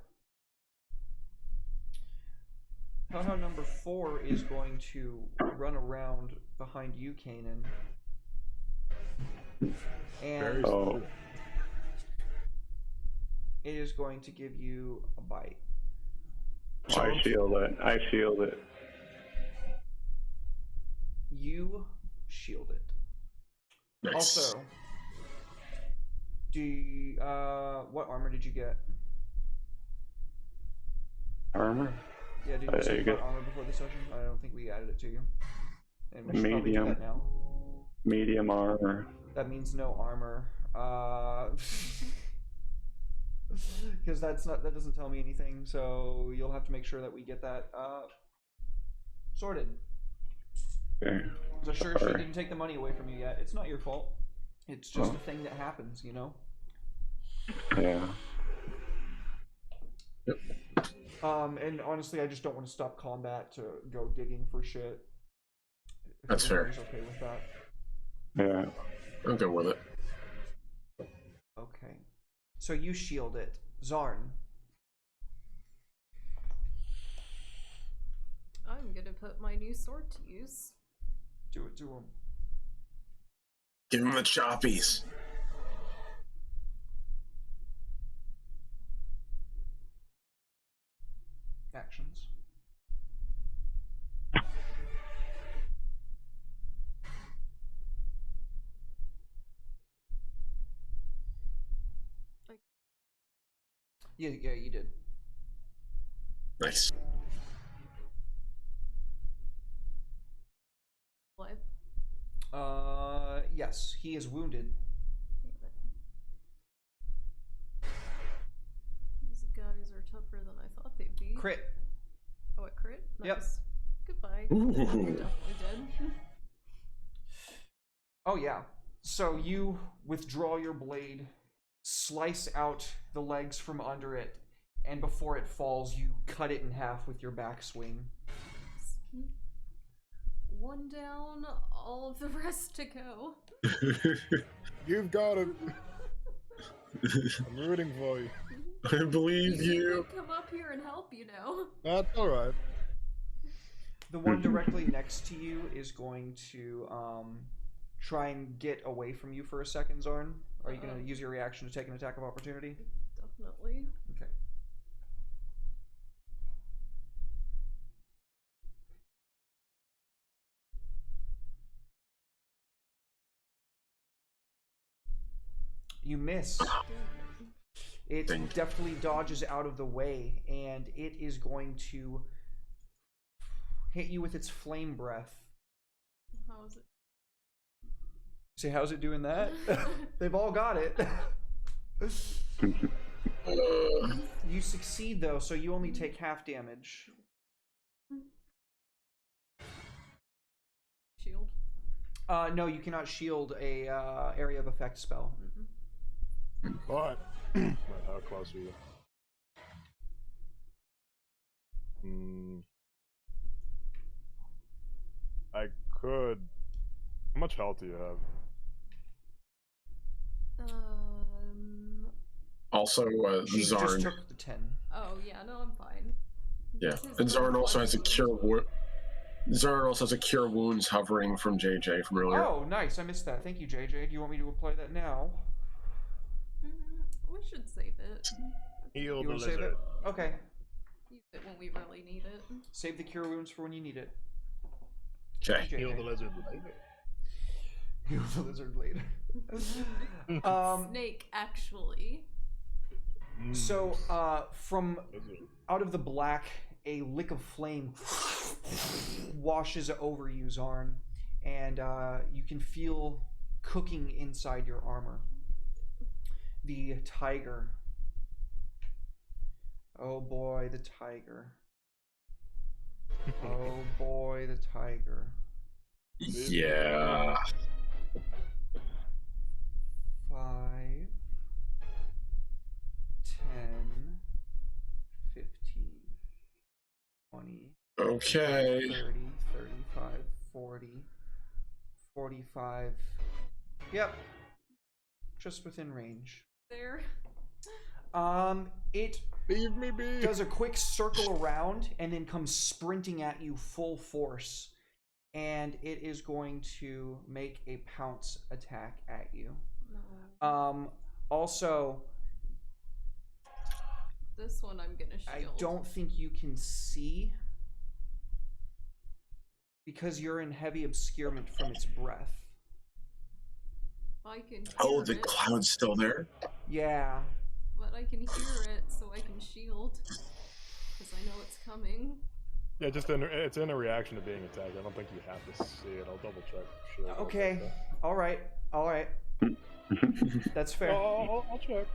Hellhound number 4 is going to run around behind you, Kanan. And it is going to give you a bite. I shield it. You shield it. Nice. Also, what armor did you get? Armor? Yeah, did you say about armor before the session? I don't think we added it to you. And we should probably do that now. Medium armor. That means no armor. Because that doesn't tell me anything, so you'll have to make sure that we get that sorted. Okay. So sure, she didn't take the money away from you yet. It's not your fault. It's just a thing that happens, you know? Yeah. Yep. And honestly, I just don't want to stop combat to go digging for shit. That's fair. Okay with that. Yeah. I'll go with it. Okay. So you shield it. Zarn. I'm gonna put my new sword to use. Do it to him. Give him the choppies. Actions. Yeah, you did. Nice. Live. Yes, he is wounded. Damn it. These guys are tougher than I thought they'd be. Crit. Oh, a crit? Nice. Yep. Goodbye. Ooh. Definitely dead. Oh yeah. So you withdraw your blade, slice out the legs from under it, and before it falls, you cut it in half with your backswing. One down, all of the rest to go. You've got it. I'm rooting for you. I believe you. Come up here and help, you know. That's all right. The one directly next to you is going to try and get away from you for a second, Zarn. Are you going to use your reaction to take an attack of opportunity? Definitely. Okay. You miss. It deftly dodges out of the way, and it is going to hit you with its flame breath. How is it? Say, how's it doing that? They've all got it. You succeed, though, so you only take half damage. Shield? No, you cannot shield a area of effect spell. But wait, how close are you? I could. How much health do you have? Also, She just Zarn. took the 10. Oh yeah, no, I'm fine. Yeah, His and Zarn wound also has a was- cure. Zarn also has a cure wounds hovering from JJ from earlier. Oh, nice. I missed that. Thank you, JJ. Do you want me to apply that now? We should save it. Heal You the want to save lizard. it? Okay. Use it when we really need it. Save the cure wounds for when you need it. Okay. Heal the lizard later. Heal the lizard later. Snake, actually. So, from out of the black, a lick of flame washes over you, Zarn, and you can feel cooking inside your armor. The tiger. Oh boy, the tiger. Oh boy, the tiger. Yeah. 5, 10, 15, 20, Okay. 30, 35, 40, 45. Yep. Just within range. There. It Leave me be. does a quick circle around and then comes sprinting at you full force. And it is going to make a pounce attack at you. No. Also, This one I'm gonna shield. I don't think you can see because you're in heavy obscurement from its breath. I can hear Oh, the it, cloud's still there? Yeah. but I can hear it, so I can shield. Because I know it's coming. Yeah, just it's in a reaction to being attacked. I don't think you have to see it. I'll double check. Shield real Okay. quick, All right. All right. That's though. fair. I'll check.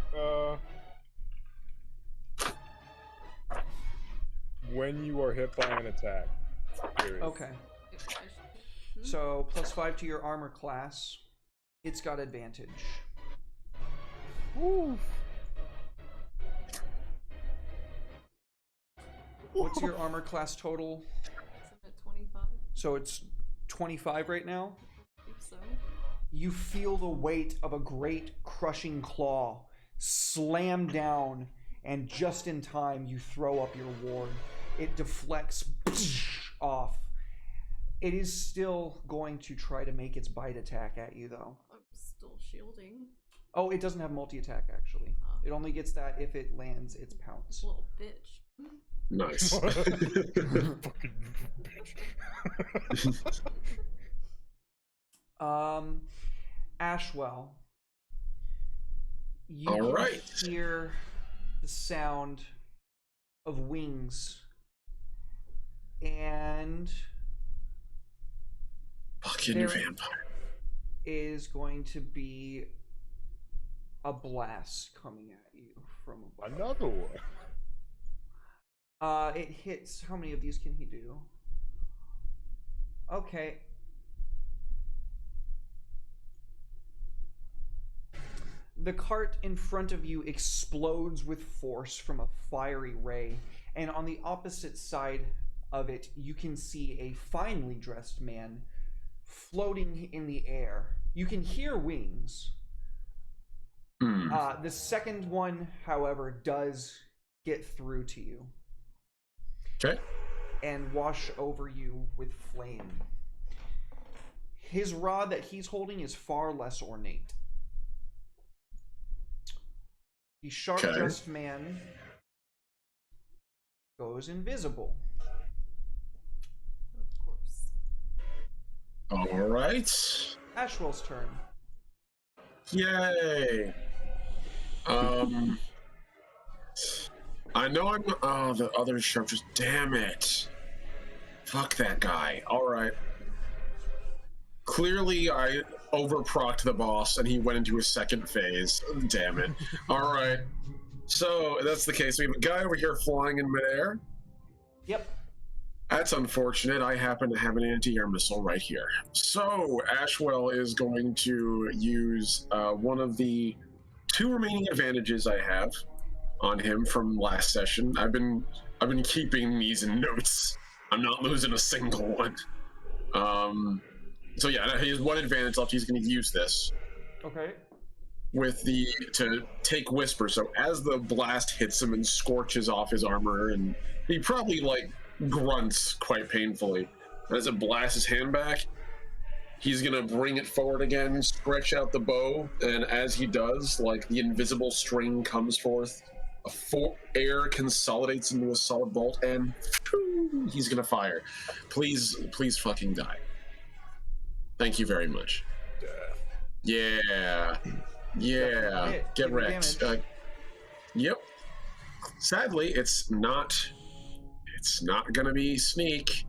When you are hit by an attack. Period. Okay. If I should- So +5 to your armor class. It's got advantage. Woo. What's your armor class total? Isn't it 25? So it's 25 right now. I think so. You feel the weight of a great crushing claw slam down, and just in time you throw up your ward. It deflects off. It is still going to try to make its bite attack at you, though. I'm still shielding. Oh, it doesn't have multi-attack, actually. Huh. It only gets that if it lands its pounce. Little bitch. Nice. Fucking bitch. Ashwell. You All can right. hear the sound of wings. And Fucking There- vampire. is going to be a blast coming at you from above. Another one. It hits. How many of these can he do? Okay. The cart in front of you explodes with force from a fiery ray, and on the opposite side of it, you can see a finely dressed man floating in the air. You can hear wings. The second one, however, does get through to you. Okay. and wash over you with flame. His rod that he's holding is far less ornate. The sharp-dressed man goes invisible. Of course. All right. Ashwell's turn. Yay. I know I'm. Oh, the other sharpshooter. Damn it. Fuck that guy. All right. Clearly, I overprocced the boss, and he went into his second phase. Damn it. All right. So, if that's the case. We have a guy over here flying in midair. Yep. That's unfortunate. I happen to have an anti-air missile right here. So, Ashwell is going to use one of the 2 remaining advantages I have on him from last session. I've been keeping these in notes. I'm not losing a single one. So yeah, he has 1 advantage left. He's going to use this. Okay. To take Whisper. So as the blast hits him and scorches off his armor, and he probably grunts quite painfully. As it blasts his hand back, he's gonna bring it forward again, stretch out the bow, and as he does, the invisible string comes forth, air consolidates into a solid bolt, and he's gonna fire. Please fucking die. Thank you very much. Yeah. Get wrecked. Yep. Sadly, it's not gonna be sneak,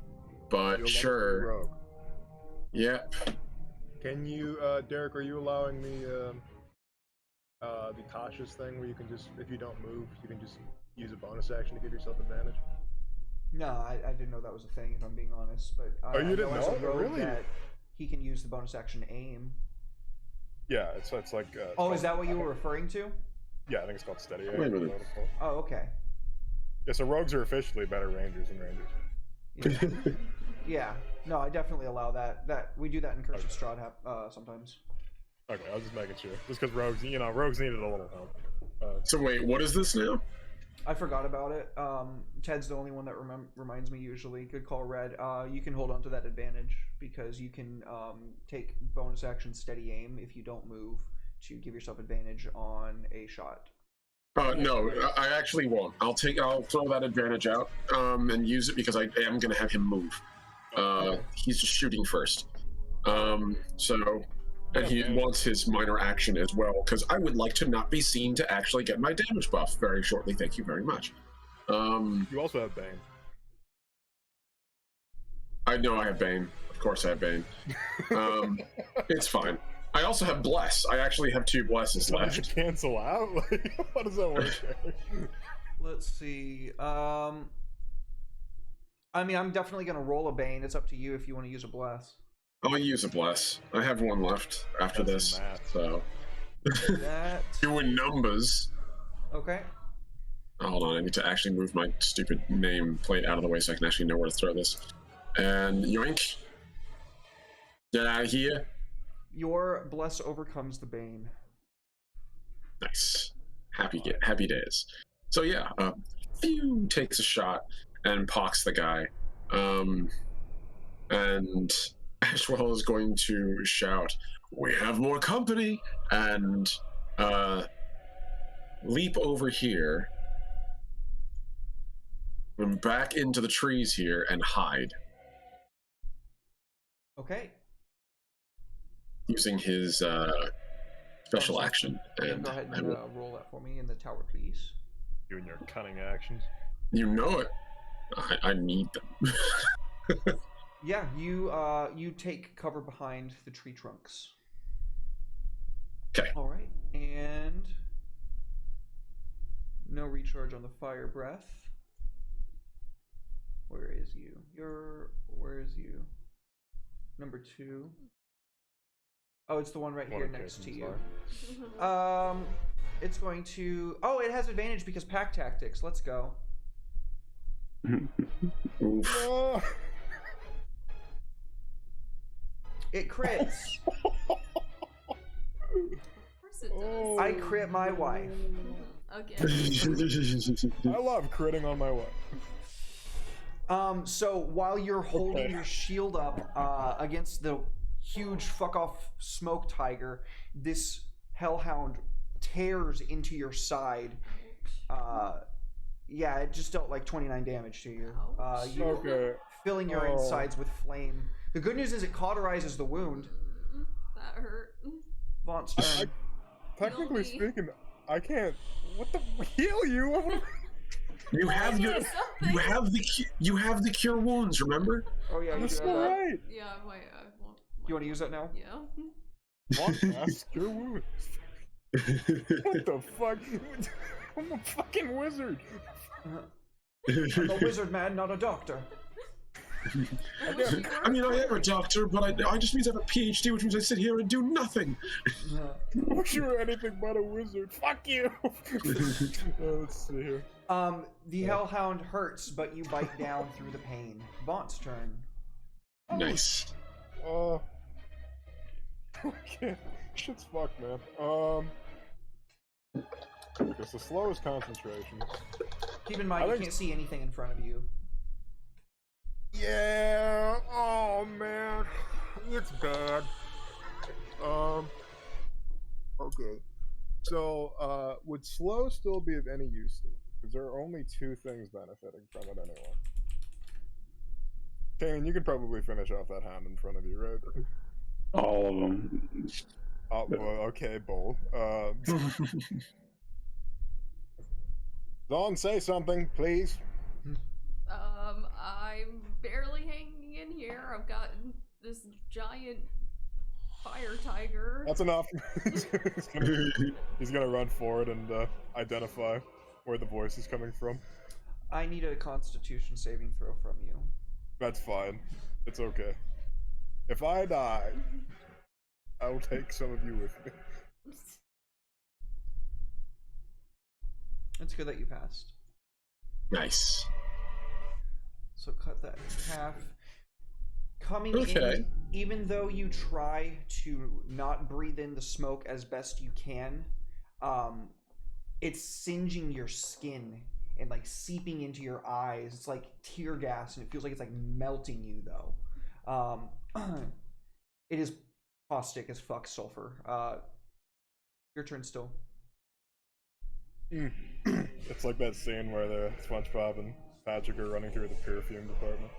but sure. Yep. Can you, Derek? Are you allowing the Tasha's thing where you can just, if you don't move, you can just use a bonus action to give yourself advantage? No, I didn't know that was a thing, if I'm being honest. But you didn't as a know? rogue Really? that he can use the bonus action aim. Yeah, it's like. Oh, is that what you were referring to? Yeah, I think it's called steady aim. Wait a minute. Oh, okay. Yeah, so rogues are officially better rangers than rangers. Yeah. No, I definitely allow that. We do that in Curse of Strahd sometimes. Okay, I was just making sure. Just because rogues needed a little help. So wait, what is this now? I forgot about it. Ted's the only one that reminds me usually. Good call, Red. You can hold on to that advantage because you can take bonus action steady aim if you don't move to give yourself advantage on a shot. No, I actually won't. I'll throw that advantage out and use it because I am going to have him move. He's just shooting first. And he wants his minor action as well, because I would like to not be seen to actually get my damage buff very shortly. Thank you very much. You also have Bane. I know I have Bane. Of course I have Bane. It's fine. I also have Bless. I actually have 2 Blesses left. Does it cancel out? How does that work? Let's see. I mean, I'm definitely going to roll a Bane. It's up to you if you want to use a Bless. I'll use a Bless. I have 1 left after this. So. That... Doing numbers. Okay. Hold on, I need to actually move my stupid name plate out of the way so I can actually know where to throw this. And yoink. Get out of here. Your Bless overcomes the Bane. Nice. Happy days. So yeah, takes a shot and pocks the guy. And Ashwell is going to shout, "We have more company!" and leap over here and back into the trees here and hide. Okay. Using his special action. And go ahead and roll that for me in the tower, please. You and your cunning actions. You know it. I need them. Yeah, you take cover behind the tree trunks. Okay. All right, and no recharge on the fire breath. Where is you? Where is you? Number 2. Oh, it's the one right here next to you. It's going to. Oh, it has advantage because pack tactics. Let's go. Oof. It crits. Of course it does. I crit my wife. Okay. I love critting on my wife. So while you're holding Okay. your shield up against the huge fuck off smoke tiger, this hellhound tears into your side. Yeah, it just dealt like 29 damage to you. You Okay. filling your Oh. insides with flame. The good news is it cauterizes the wound. That hurt. Vaught's turn. Technically me. speaking, I can't. What the heal you? You have do your, something. you have the cure wounds. Remember? Oh yeah, you That's do have so that. right. Yeah, I won't. You want to use that now? Yeah. What? Ask your wound. What the fuck? I'm a fucking wizard. I'm a wizard, man, not a doctor. I wish you I mean, I were. am a doctor, but I just means I have a PhD, which means I sit here and do nothing. I wish you were anything but a wizard. Fuck you. Let's see here. The hellhound hurts, but you bite down through the pain. Vaught's turn. Nice. Okay. Shit's fucked, man. Okay, so slow is concentration. Keep in mind, you can't see anything in front of you. Yeah. Oh man, it's bad. Okay. So, would slow still be of any use to it? Because there are only two things benefiting from it anyway. Kane, you could probably finish off that hound in front of you, right? All of them. Oh, well, okay, bold. Dawn, say something, please. I'm barely hanging in here. I've got this giant fire tiger. That's enough. He's gonna run forward and identify where the voice is coming from. I need a Constitution saving throw from you. That's fine. It's okay. If I die, I will take some of you with me. It's good that you passed. Nice. So cut that in half. Coming Okay. in, even though you try to not breathe in the smoke as best you can, it's singeing your skin and like seeping into your eyes. It's like tear gas, and it feels like it's like melting you though. It is caustic as fuck sulfur. Your turn still. It's like that scene where the SpongeBob and Patrick are running through the perfume department.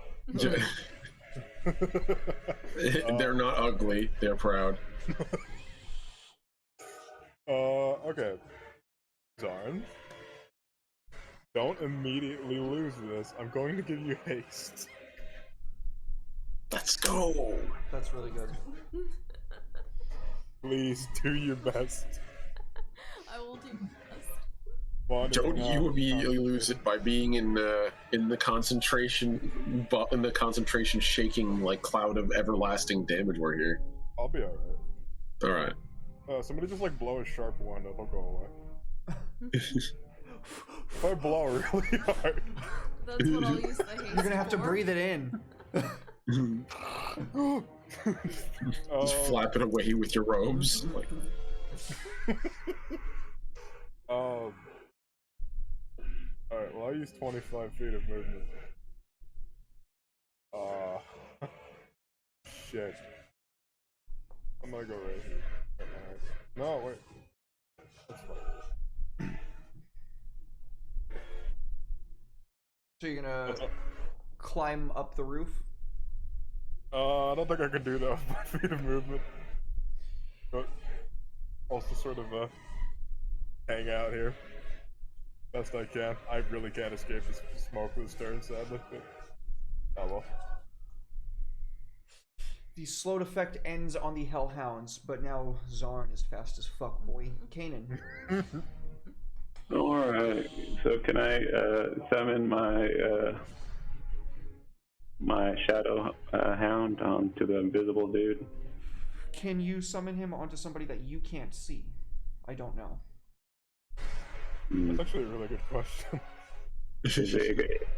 They're not ugly. They're proud. Okay. Zarn. Don't immediately lose this. I'm going to give you haste. Let's go. That's really good. Please do your best. I will do my best. Don't you immediately lose it by being in the concentration, in the concentration shaking like cloud of everlasting damage we're here. I'll be alright. All right. Somebody just like blow a sharp one, it'll go away. If I blow really hard. That's what I'll use the haste You're gonna have to for. breathe it in. Just flap it away with your robes. Like, Alright, well I use 25 feet of movement. Shit. I'm gonna go right here. No, wait. That's fine. So you're gonna That's all. climb up the roof? I don't think I can do that with 5 feet of movement. But also sort of hang out here. Best I can. I really can't escape this smoke with stern, sadly. But, oh well. The slowed effect ends on the hellhounds, but now Zarn is fast as fuck, boy. Kanan. Alright, so can I summon my my shadow hound onto the invisible dude? Can you summon him onto somebody that you can't see? I don't know. That's actually a really good question.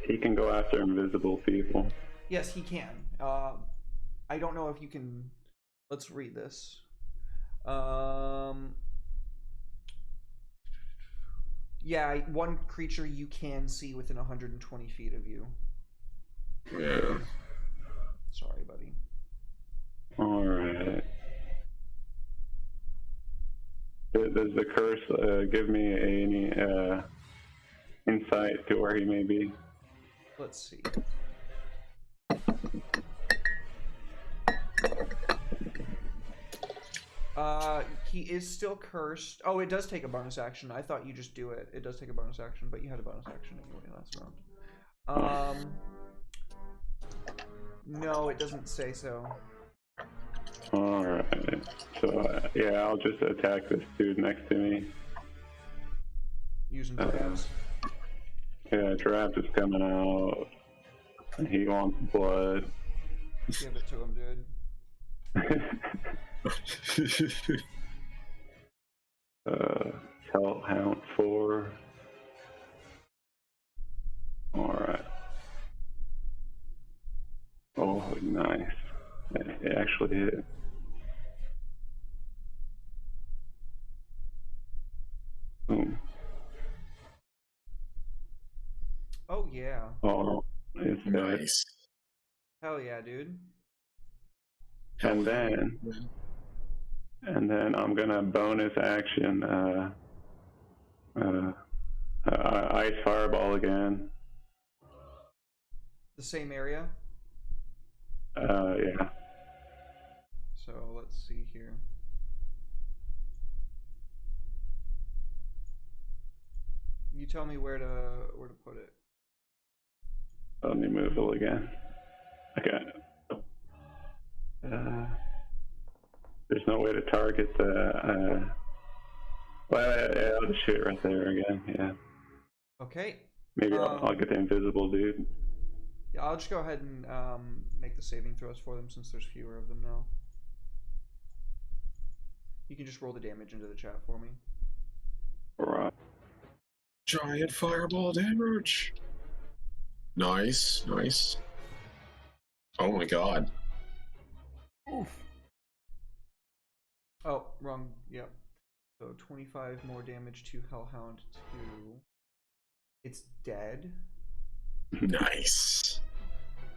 He can go after invisible people. Yes, he can. I don't know if you can. Let's read this. Yeah, one creature you can see within 120 feet of you. Yeah. Sorry, buddy. Alright. Does the curse give me any insight to where he may be? Let's see. He is still cursed. Oh, it does take a bonus action. I thought you just do it. It does take a bonus action, but you had a bonus action anyway last round. No, it doesn't say so. Alright. So, yeah, I'll just attack this dude next to me. Using traps. Yeah, Draft is coming out. And he wants blood. Give it to him, dude. Hellhound 4. Alright. Oh, nice. It actually hit. Boom. Oh, yeah. Oh, it's Nice. Hell yeah, dude. And then I'm gonna bonus action ice fireball again. The same area? Yeah. So let's see here. You tell me where to put it. Let me move it again. Okay. There's no way to target the. Well, yeah, I'll just shoot right there again. Yeah. Okay. Maybe I'll get the invisible dude. Yeah, I'll just go ahead and make the saving throws for them since there's fewer of them now. You can just roll the damage into the chat for me. Alright. Giant fireball damage. Nice, nice. Oh my god. Oof. Oh, wrong. Yep. So 25 more damage to Hellhound 2. It's dead. Nice.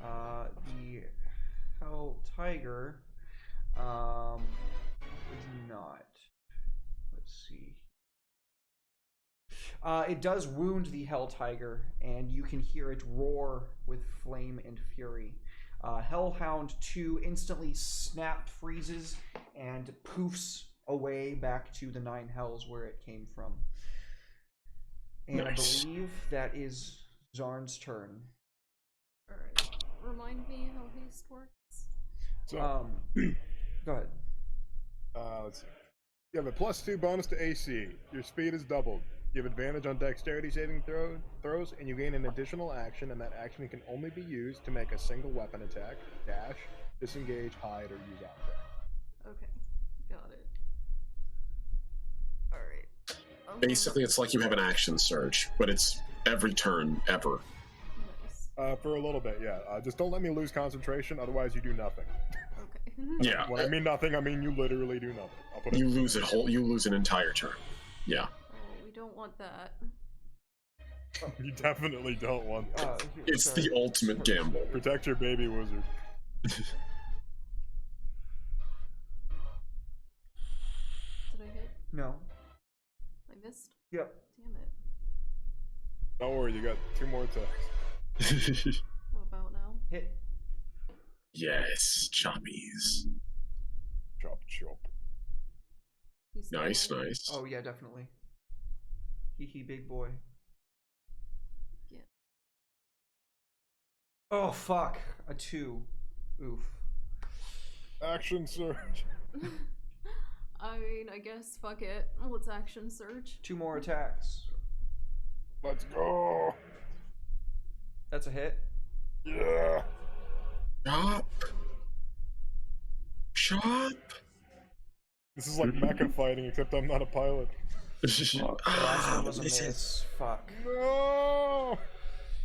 The Hell Tiger is not. Let's see. It does wound the Hell Tiger, and you can hear it roar with flame and fury. Hellhound 2 instantly freezes and poofs away back to the 9 hells where it came from. And Nice. I believe that is Zarn's turn. Alright. Remind me how haste works. So, Go ahead. let's see. You have a +2 bonus to AC. Your speed is doubled. You have advantage on dexterity saving throws, and you gain an additional action, and that action can only be used to make a single weapon attack, dash, disengage, hide, or use object. Okay. Got it. Alright. Basically, it's like you have an action surge, but it's every turn ever. Nice. For a little bit, yeah. Just don't let me lose concentration, otherwise you do nothing. Okay. Yeah. When I mean nothing, I mean you literally do nothing. I'll put it. You lose it whole. You lose an entire turn. Yeah. Oh, we don't want that. You definitely don't want that. It's Sorry. the ultimate gamble. Protect your baby wizard. Did I hit? No. I missed? Yep. Damn it. Don't worry, you got 2 more attacks. What about now? Hit. Yes, choppies. Chop, chop. You still Nice, alive? nice. Oh yeah, definitely. Hee hee, big boy. Yeah. Oh fuck, a 2. Oof. Action surge. I mean, I guess fuck it. Let's action surge. 2 more attacks. Let's go. That's a hit. Yeah. Chop. Chop. This is like mecha fighting, except I'm not a pilot. The last one was a miss. Fuck. No.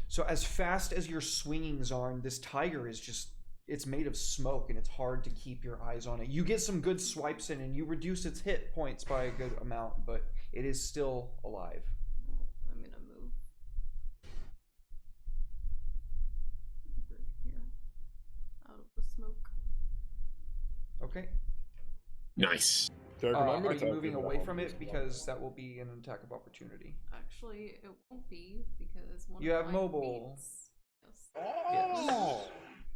So as fast as you're swinging, Zarn, this tiger is just, it's made of smoke and it's hard to keep your eyes on it. You get some good swipes in and you reduce its hit points by a good amount, but it is still alive. I'm gonna move. smoke. Okay. Nice. Derek, remind me Are to you tell moving people away all from this it? stuff. Because that will be an attack of opportunity. Actually, it won't be because one You of have my mobile. feats- Yes. Oh!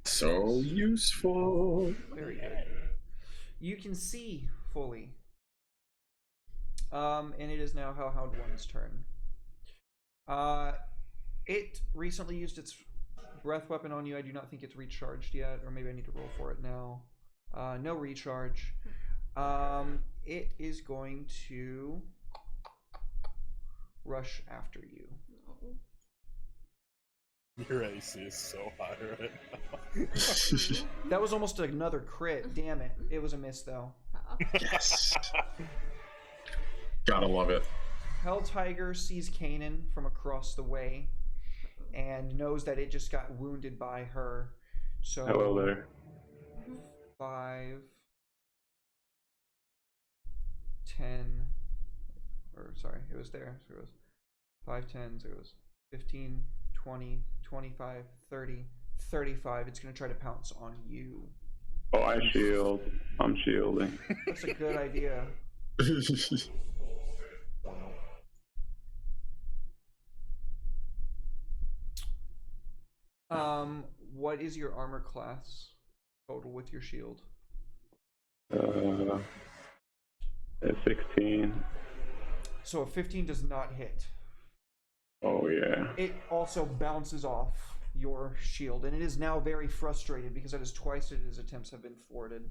So useful. Very good. You can see fully. And it is now Hellhound 1's turn. It recently used its breath weapon on you. I do not think it's recharged yet, or maybe I need to roll for it now. No recharge. It is going to rush after you. No. Your AC is so high right now. True. That was almost another crit. Damn it. It was a miss, though. Yes. Gotta love it. Hell Tiger sees Kanan from across the way and knows that it just got wounded by her. So Hello there. 5, 10, or sorry, it was there. So it was 5, 10, so it was 15, 20, 25, 30, 35. It's going to try to pounce on you. Oh, I shield. I'm shielding. That's a good idea. What is your armor class total with your shield? At 16. So a 15 does not hit. Oh yeah. It also bounces off your shield, and it is now very frustrated because that is twice its attempts have been thwarted.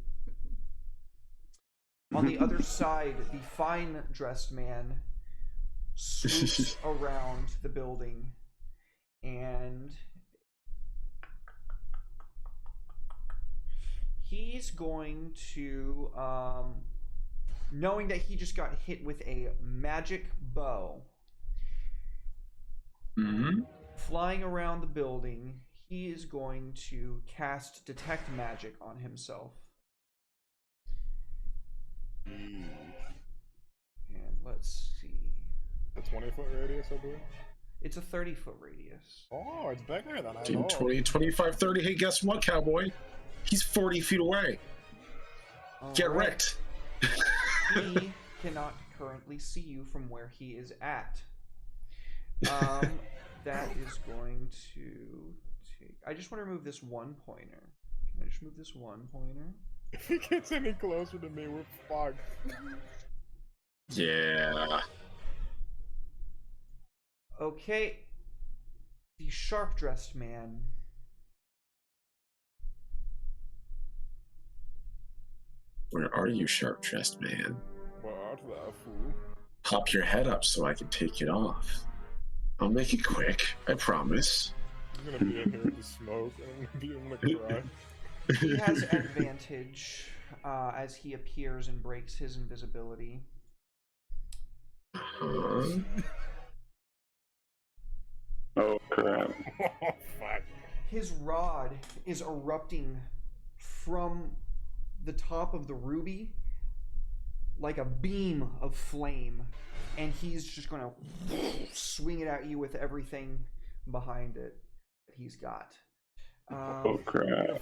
On the other side, the fine-dressed man swoops around the building, and he's going to, knowing that he just got hit with a magic bow, flying around the building, he is going to cast Detect Magic on himself. And let's see. A 20-foot radius, I believe. It's a 30-foot radius. Oh, it's bigger than I Dude, thought. 20, 25, 30. Hey, guess what, cowboy? He's 40 feet away. Get Alright. wrecked. He cannot currently see you from where he is at. That is going to take... I just want to remove this one pointer. Can I just move this one pointer? If he gets any closer to me, we're fucked. Yeah. Okay. The sharp-dressed man. Where are you, sharp-dressed man? What art thou, fool? Pop your head up so I can take it off. I'll make it quick, I promise. He's gonna be in here with the smoke, and I'm gonna cry. He has advantage as he appears and breaks his invisibility. Huh? Oh crap. Oh, fuck. His rod is erupting from the top of the ruby like a beam of flame, and he's just going to swing it at you with everything behind it that he's got. Oh crap.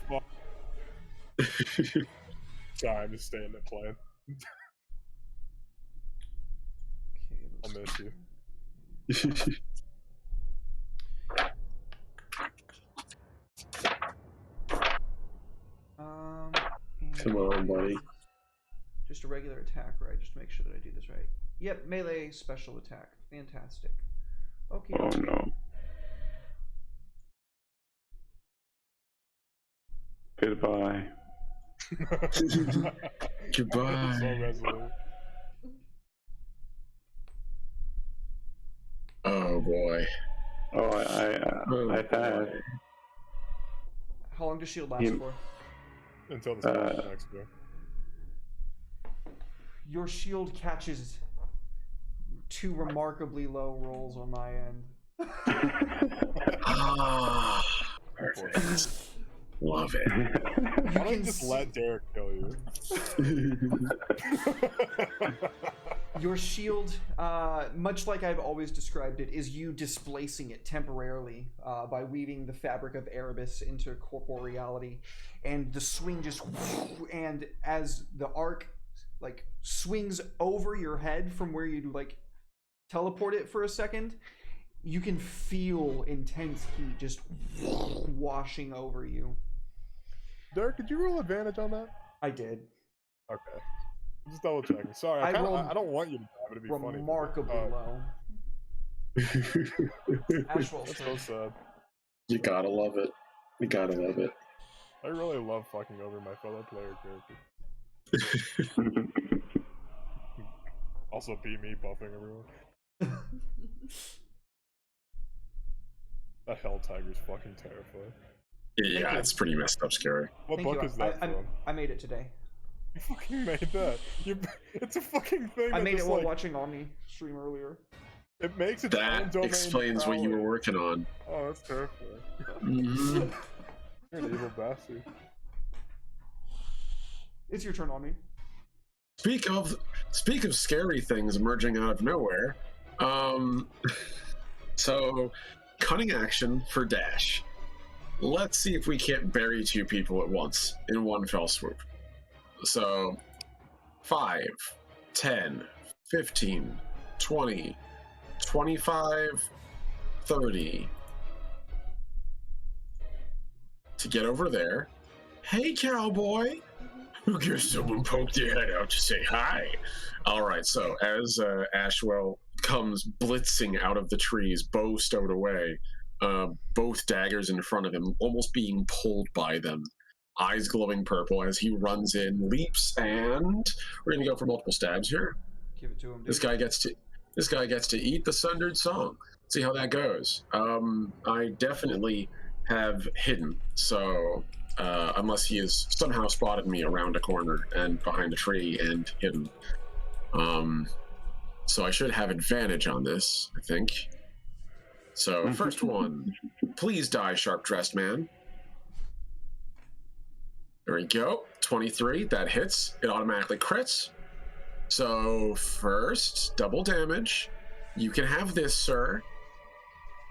Sorry, I'm just staying there playing. I'll Okay, miss you. and Come on, buddy. just a regular attack, right? Just to make sure that I do this right. Yep, melee special attack. Fantastic. Okay. Oh no. Goodbye. Goodbye. So resolute. Oh boy. Oh, I passed. How long does shield last You- for? Until the spot next door. Your shield catches 2 remarkably low rolls on my end. Ah, perfect. Love it. Why don't you can just see- let Derek kill you? Your shield, much like I've always described it, is you displacing it temporarily by weaving the fabric of Erebus into corporeality, and the swing just, and as the arc like swings over your head from where you like teleport it for a second, you can feel intense heat just washing over you. Derek, did you roll advantage on that? I did. Okay. Just double checking. Sorry, I I rolled don't want you to have it to be funny. Remarkably low. Ashwell's That's so turn. sad. You gotta love it. You gotta love it. I really love fucking over my fellow player character. Also beat me buffing everyone. That hell tiger's fucking terrifying. Yeah, you. it's pretty messed up scary. What Thank book you. is that from? I made it today. You fucking made that. It's a fucking thing. I that made it just, while like, watching Omni stream earlier. It makes its own That domain explains what you were prowler. working on. Oh, that's terrifying. Mhm. You're an evil bastard. It's your turn, Omni. Speak of scary things emerging out of nowhere. So cunning action for dash. Let's see if we can't bury two people at once in one fell swoop. So 5, 10, 15, 20, 25, 30. To get over there. Hey, cowboy! Who gives someone poke their head out to say hi? All right, so as Ashwell comes blitzing out of the trees, bow stowed away, both daggers in front of him, almost being pulled by them, eyes glowing purple as he runs in, leaps, and we're gonna go for multiple stabs here. Give it to him, dude. This guy gets to eat the Sundered Song. See how that goes. I definitely have hidden, so unless he has somehow spotted me around a corner and behind a tree and hidden. So I should have advantage on this, I think. So first one, please die, sharp-dressed man. There we go. 23, that hits. It automatically crits. So first, double damage. You can have this, sir.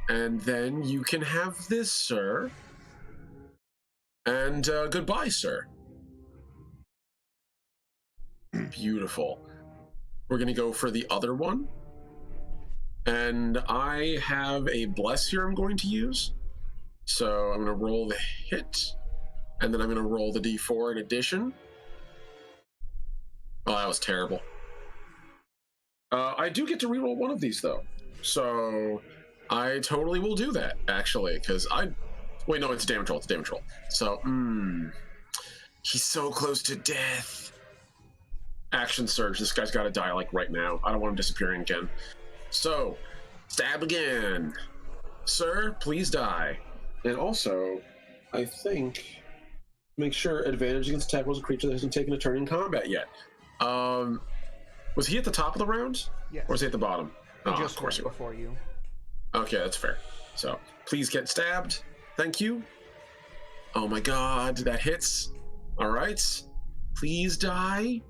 And then you can have this, sir. And goodbye, sir. Beautiful. We're going to go for the other one. And I have a bless here I'm going to use. So I'm going to roll the hit. And then I'm going to roll the d4 in addition. Oh, that was terrible. I do get to reroll one of these, though. So I totally will do that, actually, because wait, no, it's damage roll. It's damage roll. So, he's so close to death. Action surge. This guy's got to die, like, right now. I don't want him disappearing again. So, stab again. Sir, please die. And also, I think, make sure advantage against attack rolls a creature that hasn't taken a turn in combat yet. Was he at the top of the round? Yes. Or was he at the bottom? He Oh, just of course he went was. before you. Okay, that's fair. So, please get stabbed. Thank you. Oh my god, that hits. All right. Please die.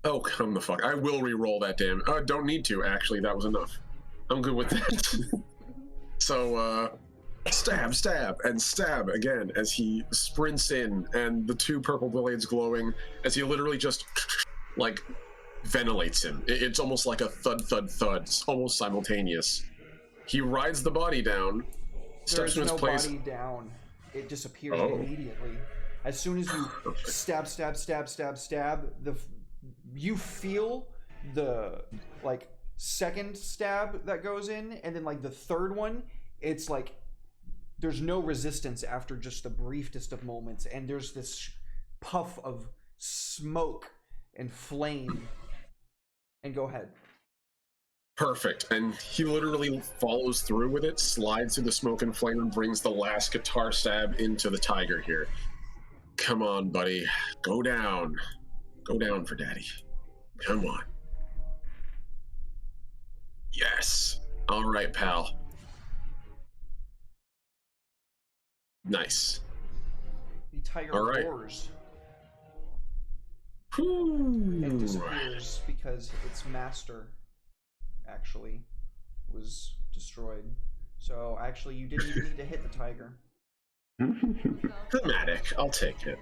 Oh, come the fuck. I will re-roll that damage. Don't need to, actually. That was enough. I'm good with that. So, stab, and stab again as he sprints in, and the two purple blades glowing as he literally just, like, ventilates him. It's almost like a thud, thud, thud. It's almost simultaneous. He rides the body down, steps There's in his no place. body down. It disappears Oh. immediately. As soon as you stab, you feel the, like, second stab that goes in, and then, like, the third one, it's like there's no resistance after just the briefest of moments, and there's this puff of smoke and flame. And go ahead. Perfect. And he literally follows through with it, slides through the smoke and flame, and brings the last guitar stab into the tiger here. Come on, buddy. Go down. Go down for daddy. Come on. Yes. All right, pal. Nice. The tiger All right. roars. And it disappears because its master actually was destroyed. So actually, you didn't even need to hit the tiger. Dramatic. I'll take it.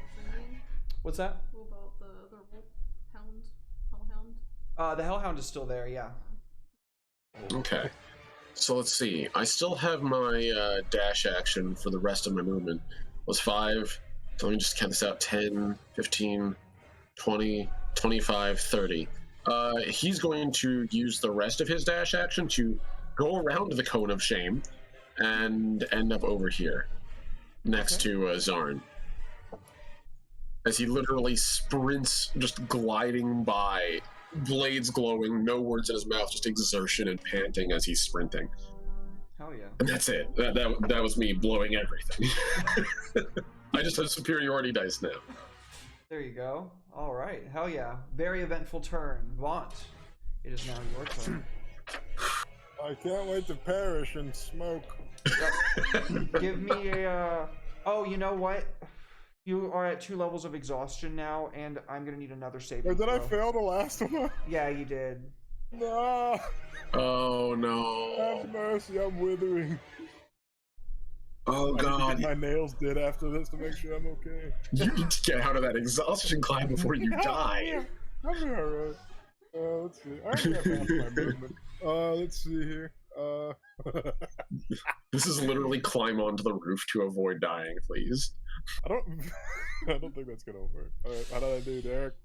What's that? What about the wolf hound, hellhound? The hellhound is still there. Yeah. Okay. So let's see. I still have my dash action for the rest of my movement. It was 5. So let me just count this out. 10, 15, 20, 25, 30. He's going to use the rest of his dash action to go around the cone of shame and end up over here next to Zarn. As he literally sprints, just gliding by, blades glowing, no words in his mouth, just exertion and panting as he's sprinting. Hell yeah. And that's it. That was me blowing everything. I just have superiority dice now. There you go. All right. Hell yeah. Very eventful turn. Vaunt, it is now your turn. I can't wait to perish and smoke. Give me a... Oh, you know what? You are at 2 levels of exhaustion now, and I'm going to need another saving Wait, did I throw. fail the last one? Yeah, you did. No! Oh no. Have mercy, I'm withering. Oh I need to god. get my nails did after this to make sure I'm okay. You need to get out of that exhaustion climb before you die. I'll be alright. Let's see. I already have half my movement. Let's see here. This is literally climb onto the roof to avoid dying, please. I don't think that's gonna work. Alright, how did I do, Derek?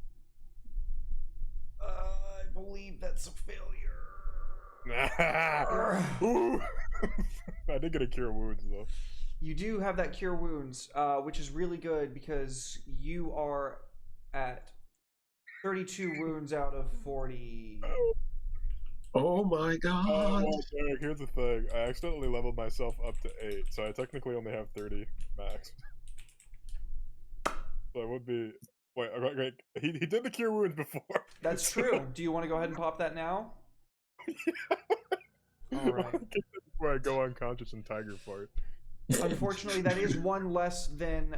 I believe that's a failure. Ooh. I did get a cure wounds though. You do have that cure wounds, which is really good because you are at 32 wounds out of 40. Oh my god. Well, Derek, here's the thing. I accidentally leveled myself up to 8, so I technically only have 30 max. So it would be... Wait, he did the cure wounds before. That's true. Do you want to go ahead and pop that now? All right. Before I go unconscious and tiger fart. Unfortunately, that is 1 less than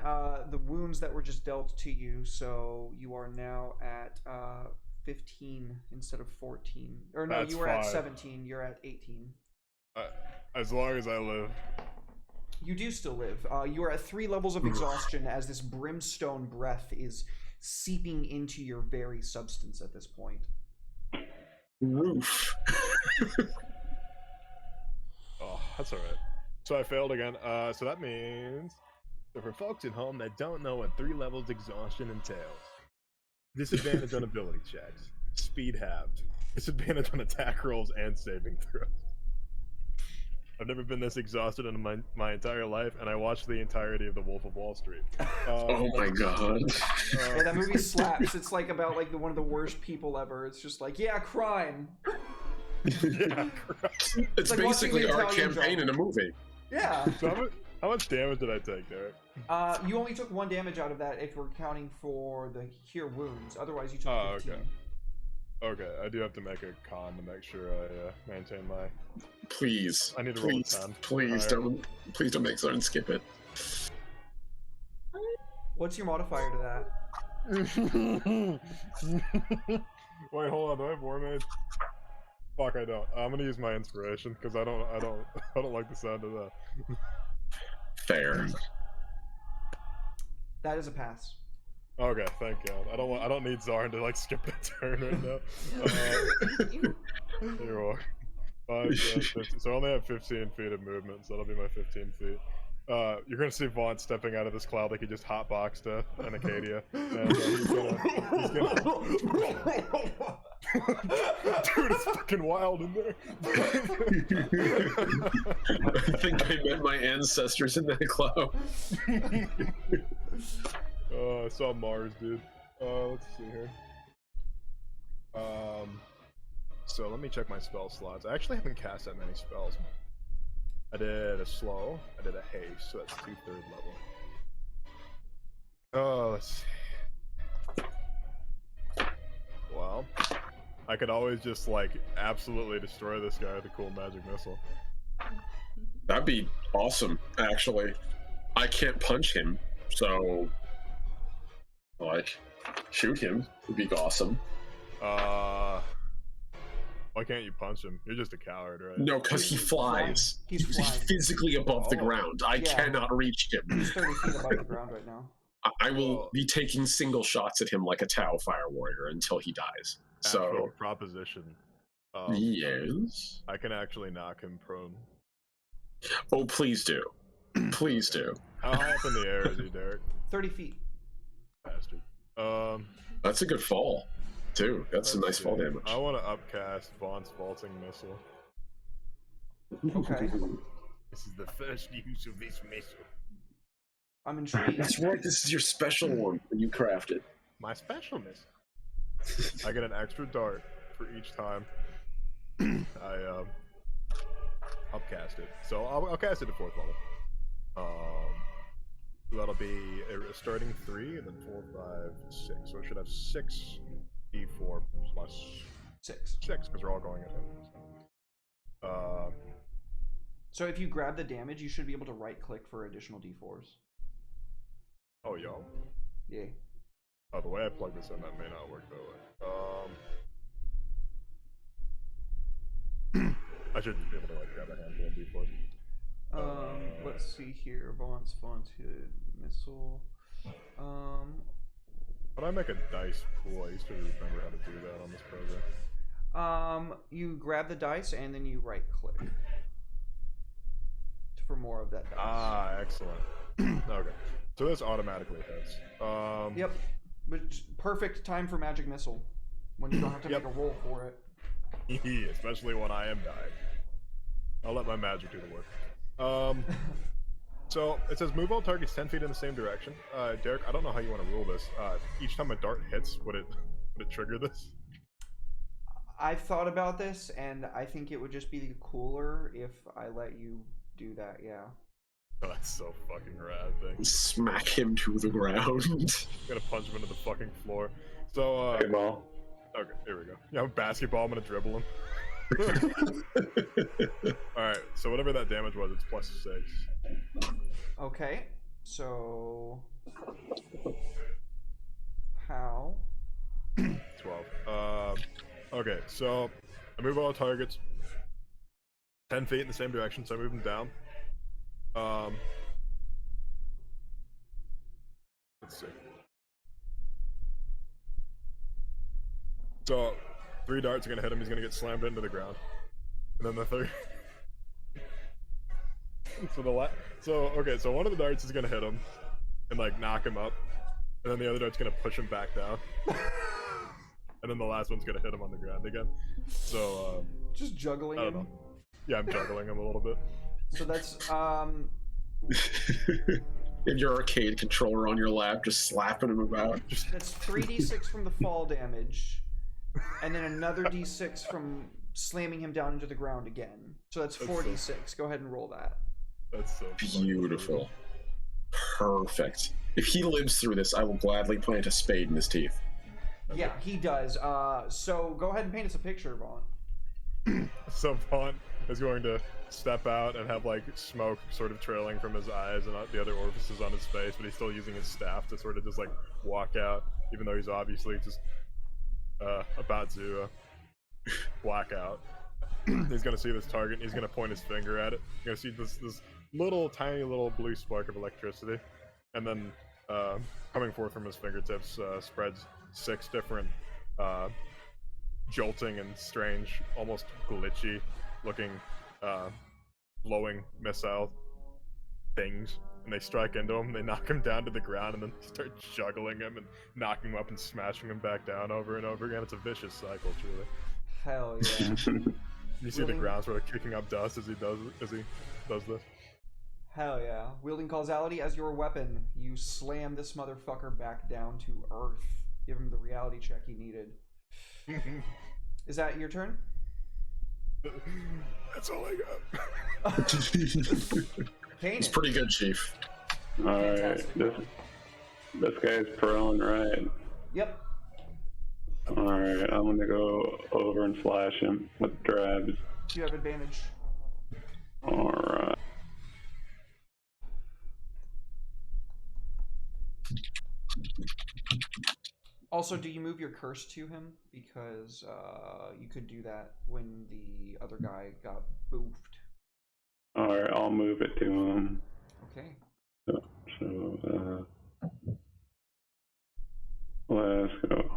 the wounds that were just dealt to you, so you are now at 15 instead of 14. Or no, That's you were at 5. 17. You're at 18. As long as I live. You do still live. You are at 3 levels of exhaustion as this brimstone breath is seeping into your very substance at this point. Roof. Oh, that's alright. So I failed again. So that means... So for folks at home that don't know what 3 levels exhaustion entails. Disadvantage on ability checks. Speed halved. Disadvantage on attack rolls and saving throws. I've never been this exhausted in my entire life, and I watched the entirety of The Wolf of Wall Street. Oh my god. Yeah, that movie slaps. It's like about like one of the worst people ever. It's just like, yeah, crime. Yeah, It's like basically watching the our Italian campaign job. in a movie. Yeah. So how much damage did I take, Derek? You only took 1 damage out of that if we're counting for the cure wounds. Otherwise, you took 15. Okay. Okay, I do have to make a con to make sure I maintain my... Please. I need to roll a Please. 10. Please don't make Zarn skip it. What's your modifier to that? Wait, hold on. Do I have War Mage? Fuck, I don't. I'm gonna use my inspiration because I don't like the sound of that. Fair. That is a pass. Okay, thank God. I don't need Zarn to like skip the turn right now. You're welcome. 5, 10, 15. So I only have 15 feet of movement, so that'll be my 15 feet. You're gonna see Vaughn stepping out of this cloud like he just hotboxed an Acadia. And he's gonna... Dude, it's fucking wild in there. I think I met my ancestors in that cloud. I saw Mars, dude. Let's see here. So let me check my spell slots. I actually haven't cast that many spells. I did a slow, I did a haste, so that's 2/3 level. Oh, let's see. Well, I could always just like absolutely destroy this guy with a cool magic missile. That'd be awesome, actually. I can't punch him, so like shoot him would be awesome. Why can't you punch him? You're just a coward, right? No, because he flies. He's flying. Physically above the Oh. ground. I Yeah. cannot reach him. He's 30 feet above the ground right now. I will be taking single shots at him like a Tau Fire Warrior until he dies. Actual So, proposition. yes. I can actually knock him prone. Oh, please do. Please do. How high up in the air is he, Derek? 30 feet. Bastard. That's a good fall, too. That's a let's nice fall see. damage. I want to upcast Vaughn's Vaulting Missile. Okay. This is the first use of this missile. I'm intrigued. That's right, this is your special one that you crafted. My special missile. I get an extra dart for each time I upcast it. So I'll cast it at 4th level. That'll be a starting 3 and then 4, 5, 6. So I should have 6 d4 plus 6. 6 because we're all going at him. So if you grab the damage, you should be able to right-click for additional d4s. Oh, yo. Yeah. Oh, the way I plug this in, that may not work that way. I should be able to like grab a handful of d4s. Let's see here. Vaughn's Vaunted Missile. When I make a dice pool, I used to remember how to do that on this program. You grab the dice and then you right-click for more of that dice. Ah, excellent. Okay, so this automatically hits. Yep. But perfect time for Magic Missile when you don't have to Yep. make a roll for it. Especially when I am dying. I'll let my magic do the work. So it says move all targets 10 feet in the same direction. Derek, I don't know how you want to rule this. Each time a dart hits, would it trigger this? I've thought about this, and I think it would just be cooler if I let you do that. Yeah. Oh, that's so fucking rad thing. Smack him to the ground. I'm gonna punch him into the fucking floor. So Basketball. okay, here we go. Yeah, basketball. I'm gonna dribble him. All right. So whatever that damage was, it's plus 6. Okay. So how? 12. Okay, so I move all targets 10 feet in the same direction, so I move them down. Let's see. So 3 darts are gonna hit him. He's gonna get slammed into the ground, and then the third. So one of the darts is gonna hit him and like knock him up, and then the other dart's gonna push him back down. And then the last one's gonna hit him on the ground again. So Just juggling I don't him. know. Yeah, I'm juggling him a little bit. So that's And your arcade controller on your lap, just slapping him about. that's 3d6 from the fall damage, and then another d6 from slamming him down into the ground again. So that's 4d6. Go ahead and roll that. That's so Beautiful. Perfect. If he lives through this, I will gladly plant a spade in his teeth. Yeah, he does. So go ahead and paint us a picture, Vaughn. So Vaughn is going to step out and have like smoke sort of trailing from his eyes and the other orifices on his face, but he's still using his staff to sort of just like walk out, even though he's obviously just about to black out. He's gonna see this target and he's gonna point his finger at it. You're gonna see this little tiny little blue spark of electricity, and then coming forth from his fingertips spreads 6 different jolting and strange, almost glitchy looking glowing missile things, and they strike into him. They knock him down to the ground and then start juggling him and knocking him up and smashing him back down over and over again. It's a vicious cycle, truly. Hell yeah. You see the ground sort of kicking up dust as he does this. Hell yeah. Wielding causality as your weapon, you slam this motherfucker back down to Earth. Give him the reality check he needed. Is that your turn? That's all I got. Paint It's it. pretty good, Chief. Alright, Fantastic. this guy's prone, right? Yep. Alright, I'm gonna go over and slash him with drabs. You have advantage. Alright. Also, do you move your curse to him? Because you could do that when the other guy got boofed. Alright, I'll move it to him. Okay. So, let's go.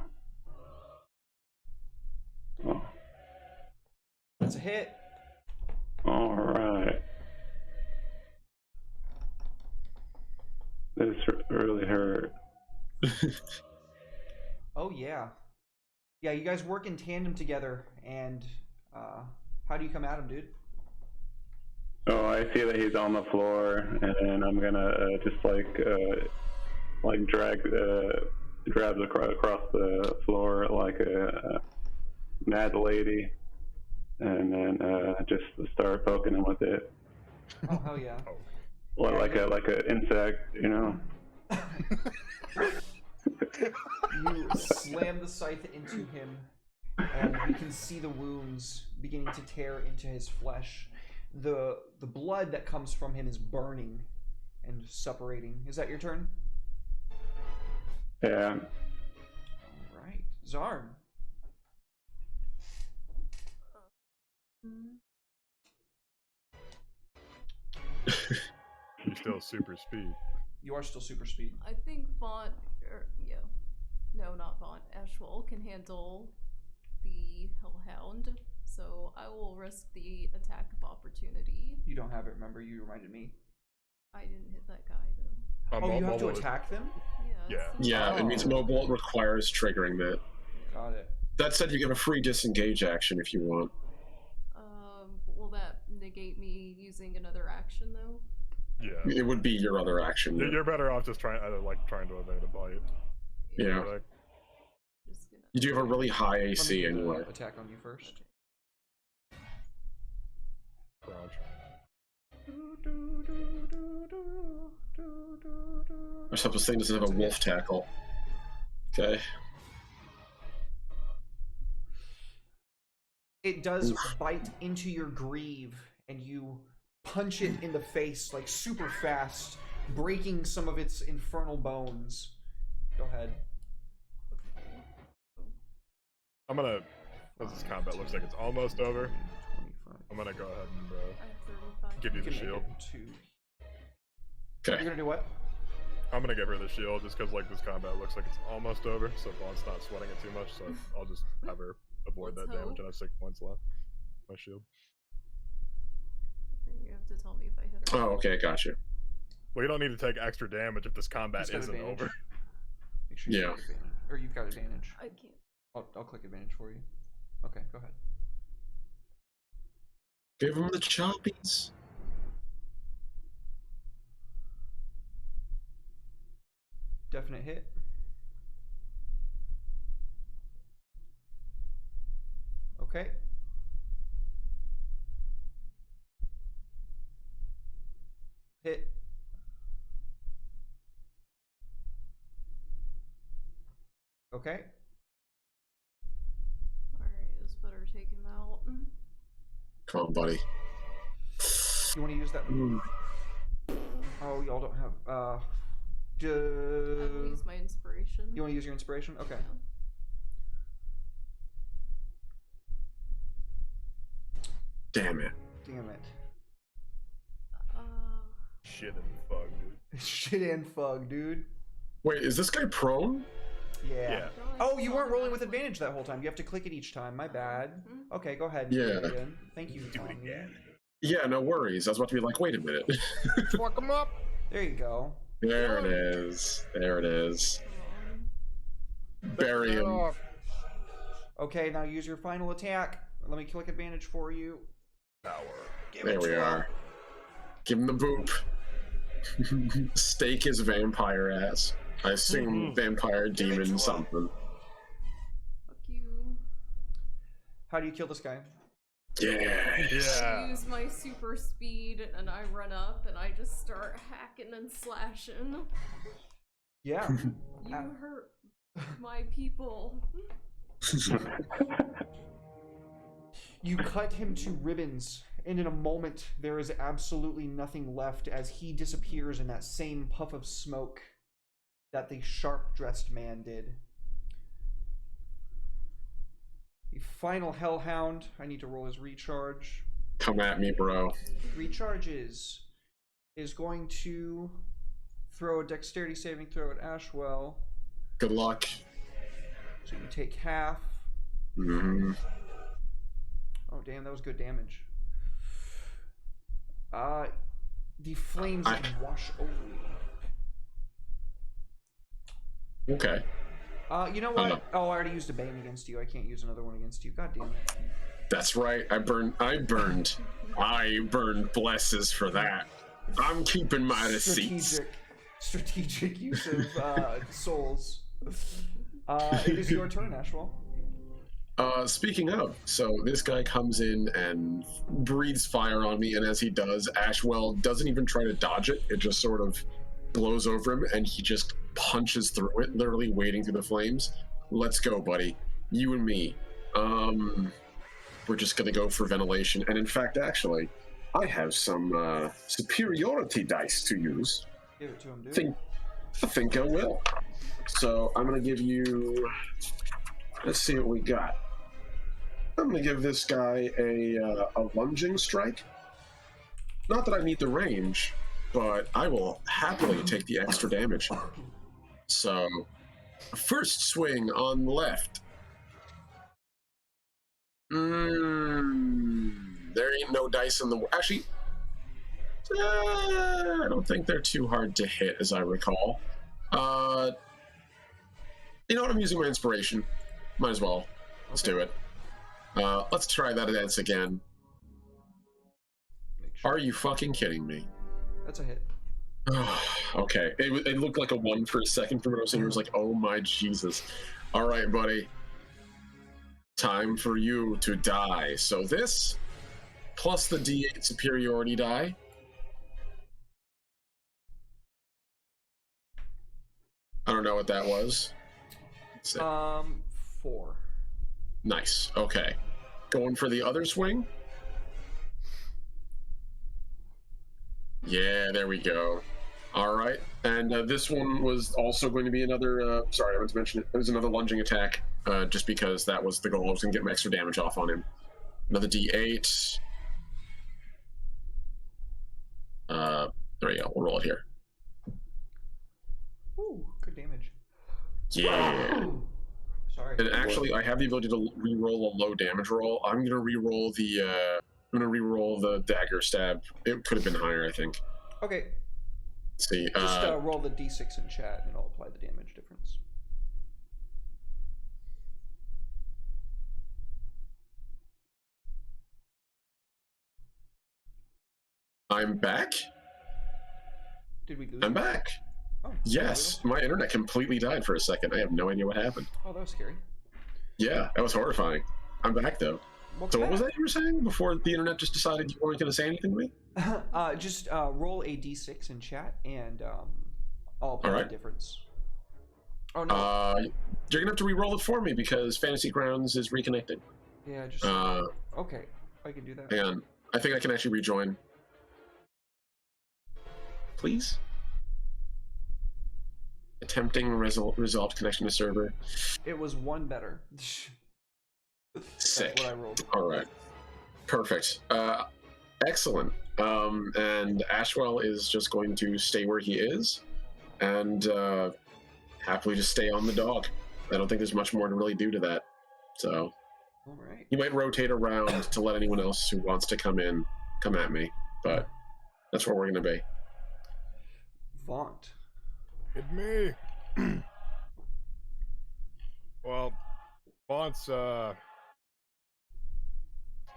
Oh. That's a hit. Alright. This really hurt. Oh, yeah. Yeah, you guys work in tandem together, and how do you come at him, dude? Oh, I see that he's on the floor, and I'm gonna just drag grabs across the floor like a mad lady, and then just start poking him with it. Oh, hell yeah. Or like a insect, you know. You slam the scythe into him, and you can see the wounds beginning to tear into his flesh. The blood that comes from him is burning and separating. Is that your turn? Yeah. All right, Zarn. You're still super speed. You are still super speed. I think not Vaunt. Ashwell can handle the Hellhound, so I will risk the attack of opportunity. You don't have it, remember? You reminded me. I didn't hit that guy though. Oh, you have to attack them? Yeah. Yeah, it means mobile requires triggering that. Got it. That said, you get a free disengage action if you want. Will that negate me using another action though? Yeah. It would be your other action. You're better off just trying to evade a bite. Yeah. Like, You do have a really high Let me AC do the anyway. attack on you first. crouch. Or something this thing doesn't have a wolf tackle. Okay. It does bite into your greave, and you punch it in the face like super fast, breaking some of its infernal bones. Go ahead. I'm gonna, as this combat looks like it's almost over, 25. I'm gonna go ahead and I have 35. give you You the can shield. make it two. Okay. You're gonna do what? I'm gonna give her the shield just because like this combat looks like it's almost over, so Vaughn's not sweating it too much, so I'll just have her avoid that Let's damage, hope. and I have 6 points left. My shield. You have to tell me if I hit or Oh, okay, gotcha. Well, you don't need to take extra damage if this combat He's got isn't advantage. over. Make sure you Yeah. have advantage. Or you've got advantage. I can't. I'll click advantage for you. Okay, go ahead. Give him the choppies. Definite hit. Okay. Hit. Okay. Alright, this better take him out. Come on, buddy. You want to use that? Ooh. Oh, y'all don't have. I will use my inspiration. You want to use your inspiration? Okay. Yeah. Damn it. Damn it. Shit and fuck, dude. Shit and fug, dude. Wait, is this guy prone? Yeah. Yeah. Oh, you weren't rolling with advantage that whole time. You have to click it each time. My bad. Okay, go ahead. Yeah. Do it again. Thank you. Do it Tommy. again. Yeah, no worries. I was about to be like, wait a minute. Fuck him up! There you go. There it is. There it is. Bury him. Okay, now use your final attack. Let me click advantage for you. Power. Give There it we to him. are. Give him the boop. Stake his vampire ass. I assume vampire, Give it to demon, him. something. Fuck you. How do you kill this guy? Yeah. I Yeah. use my super speed and I run up and I just start hacking and slashing. Yeah. You hurt my people. You cut him to ribbons, and in a moment, there is absolutely nothing left as he disappears in that same puff of smoke that the sharp-dressed man did. The final Hellhound. I need to roll his recharge. Come at me, bro. Recharges is going to throw a dexterity saving throw at Ashwell. Good luck. So you take half. Mm-hmm. Oh damn, that was good damage. The flames wash over you. Okay. You know what? Oh, I already used a bane against you. I can't use another one against you. God damn it. That's right. I burned blesses for that. I'm keeping my receipts. Strategic use of souls. It is your turn, Ashwell. Speaking of, so this guy comes in and breathes fire on me, and as he does, Ashwell doesn't even try to dodge it. It just sort of blows over him, and he just punches through it, literally wading through the flames. Let's go, buddy. You and me. We're just gonna go for ventilation, and in fact, actually, I have some superiority dice to use. Give it to him, dude. I think I will. So I'm gonna give you. Let's see what we got. I'm gonna give this guy a lunging strike. Not that I need the range, but I will happily take the extra damage. So, first swing on the left. There ain't no dice in the. Actually, I don't think they're too hard to hit, as I recall. You know what? I'm using my inspiration. Might as well. Let's do it. Let's try that dance again. Sure. Are you fucking kidding me? That's a hit. Okay. It looked like a 1 for a second from what I was saying. It was like, oh my Jesus. All right, buddy. Time for you to die. So this, plus the D8 superiority die. I don't know what that was. 4. Nice. Okay. Going for the other swing. Yeah, there we go. All right. And this one was also going to be another, sorry, I meant to mention it. It was another lunging attack, just because that was the goal. I was going to get extra damage off on him. Another D8. There we go. We'll roll it here. Ooh, good damage. Yeah. Sorry. And actually, I have the ability to re-roll a low damage roll. I'm gonna re-roll the dagger stab. It could have been higher, I think. Okay. Let's see. Just roll the d6 in chat, and it'll apply the damage difference. I'm back. Did we lose? I'm back. Oh, yes, my internet completely died for a second. I have no idea what happened. Oh, that was scary. Yeah, that was horrifying. I'm back though. So what was that you were saying before the internet just decided you weren't going to say anything to me? Just roll a d6 in chat, and I'll apply the difference. Oh no. You're gonna have to re-roll it for me because Fantasy Grounds is reconnected. Yeah, just okay. I can do that. Hang on. I think I can actually rejoin. Please. Attempting resolved connection to server. It was 1 better. Sick. That's what I rolled. All right. Perfect. Excellent. And Ashwell is just going to stay where he is and happily just stay on the dog. I don't think there's much more to really do to that. So all right. You might rotate around to let anyone else who wants to come in come at me, but that's where we're going to be. Vaunt. Hit me. Well, Vaunt's, I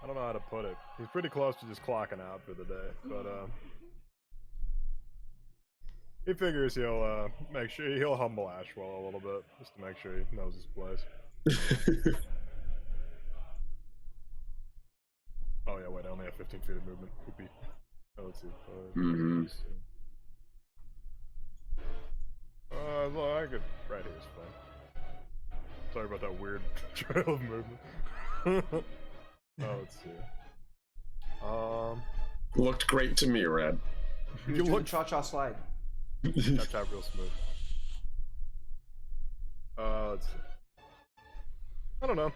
don't know how to put it. He's pretty close to just clocking out for the day, but, he figures he'll, make sure he'll humble Ashwell a little bit, just to make sure he knows his place. Oh yeah, wait, I only have 15 feet of movement. Whoopee. Oh, let's see. Well, I could. Right here is fine. Sorry about that weird trail of movement. Let's see. Looked great to me, Red. You look cha-cha slide. Cha-cha real smooth. Let's see. I don't know.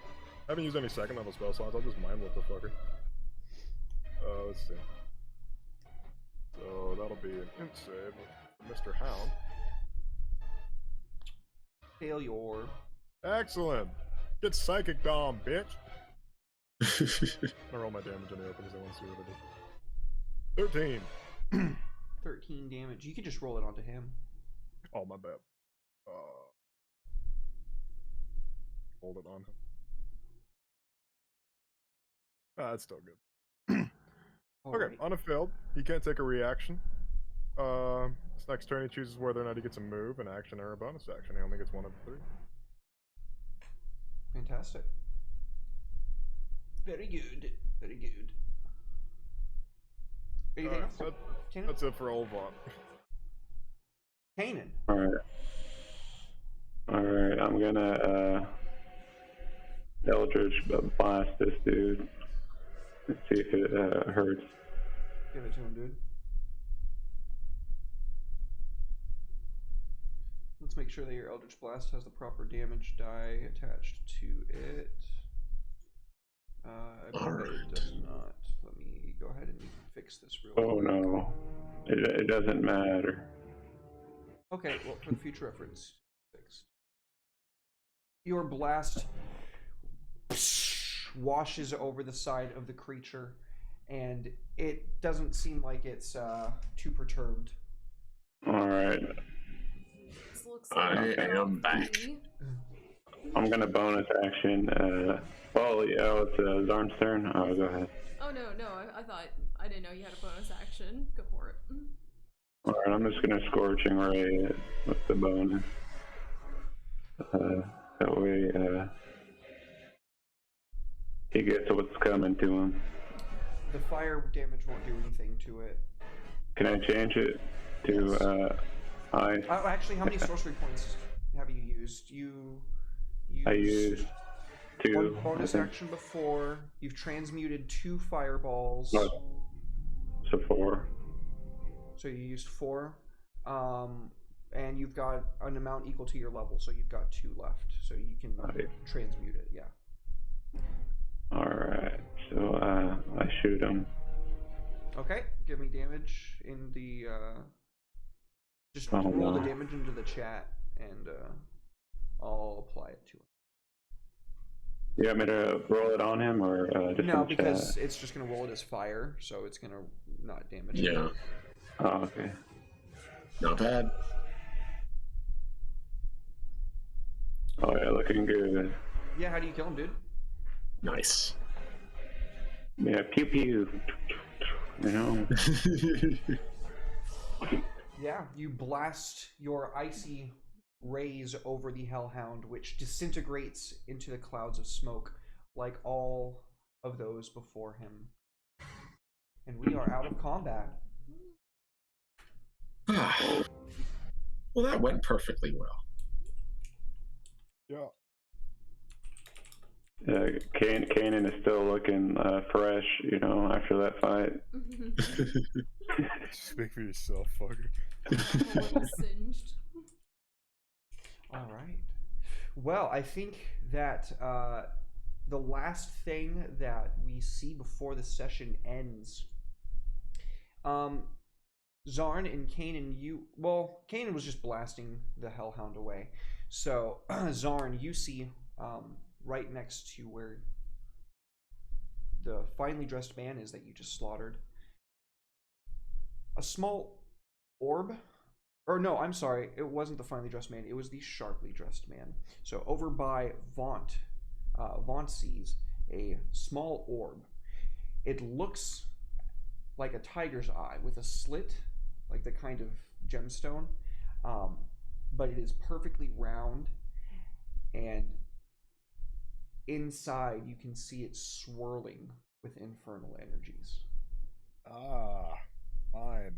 I haven't used any second level spell slots. I'll just mind what the fucker. Let's see. So that'll be an int save with Mr. Hound. Failure. Excellent. Get psychic dom, bitch. I roll my damage on the open because I want to see what it is. 13. 13 damage. You could just roll it onto him. Oh, my bad. Hold it on him. That's still good. Okay, Alright. on a failed, he can't take a reaction. This next turn he chooses whether or not he gets a move, an action, or a bonus action. He only gets one of the 3. Fantastic. Very good. Very good. Anything else? Kanan? That's it for old Vaughn. Kanan. Alright, I'm gonna Eldritch blast this dude. Let's see if it hurts. Give it to him, dude. Let's make sure that your Eldritch Blast has the proper damage die attached to it. I believe it does not. Let me go ahead and fix this real quick. Oh no. It doesn't matter. Okay, well, for future reference, fixed. Your blast washes over the side of the creature, and it doesn't seem like it's too perturbed. Alright. This looks I like am back. I'm gonna bonus action. It's Zarn's turn. Oh, go ahead. Oh no, I thought I didn't know you had a bonus action. Go for it. Alright, I'm just gonna Scorching Ray it with the bonus. That way, he gets what's coming to him. The fire damage won't do anything to it. Can I change it to ice? Oh, actually, how many sorcery points have you used? I used 2. One bonus action before. You've transmuted 2 fireballs. No, so 4. So you used 4. And you've got an amount equal to your level, so you've got 2 left. So you can transmute it, yeah. Alright, so I shoot him. Okay, give me damage in the just Oh, roll no. the damage into the chat, and I'll apply it to him. You want me to roll it on him, or just No, in the because chat? it's just gonna roll it as fire, so it's gonna not damage. Yeah, Oh, okay. not bad. Oh yeah, looking good. Yeah, how do you kill him, dude? Nice. Yeah, pew pew. You know. Yeah, you blast your icy rays over the Hellhound, which disintegrates into the clouds of smoke like all of those before him. And we are out of combat. Well, that went perfectly well. Yeah. Kanan is still looking fresh, you know, after that fight. Speak for yourself, fucker. A little singed. All right. Well, I think that the last thing that we see before the session ends, Zarn and Kanan, Kanan was just blasting the Hellhound away. So, Zarn, you see right next to where the finely dressed man is that you just slaughtered, a small orb. Or no, I'm sorry, it wasn't the finely dressed man, it was the sharply dressed man. So over by Vaunt, Vaunt sees a small orb. It looks like a tiger's eye with a slit, like the kind of gemstone, but it is perfectly round, and inside you can see it swirling with infernal energies. Ah, fine.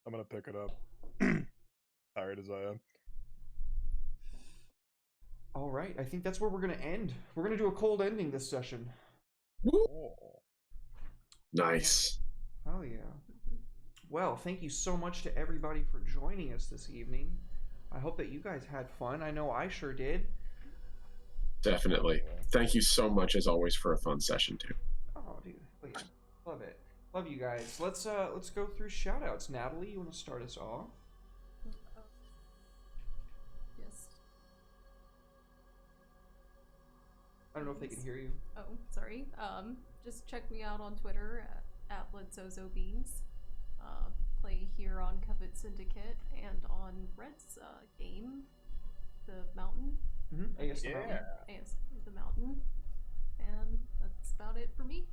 I'm gonna pick it up. Tired as I am. All right, I think that's where we're going to end. We're going to do a cold ending this session. Oh. Nice. Hell yeah. Well, thank you so much to everybody for joining us this evening. I hope that you guys had fun. I know I sure did. Definitely. Thank you so much, as always, for a fun session, too. Oh, dude, yeah. Love it. Love you guys. Let's go through shoutouts. Natalie, you want to start us off? Yes. I don't know if they can hear you. Oh, sorry. Just check me out on Twitter at LedSozoBeans. Play here on Covet Syndicate and on Red's game, The Mountain. Mm-hmm. AS the Yeah. Mountain. AS The Mountain. And that's about it for me.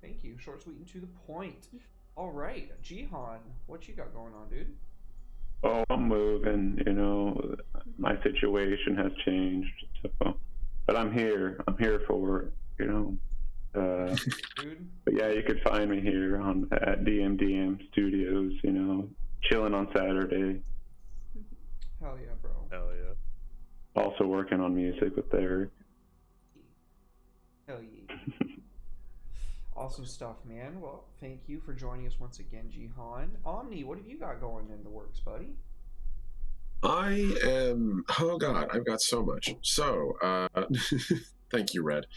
Thank you. Short, sweet, and to the point. All right, Jihan, what you got going on, dude? Oh, I'm moving. My situation has changed. So, but I'm here. I'm here for it. Dude. But yeah, you could find me here at DMDM Studios. Chilling on Saturday. Hell yeah, bro. Hell yeah. Also working on music with Eric. Hell yeah. Awesome stuff, man. Well, thank you for joining us once again, Jihan. Omni, what have you got going in the works, buddy? I am. Oh God, I've got so much. So, thank you, Red.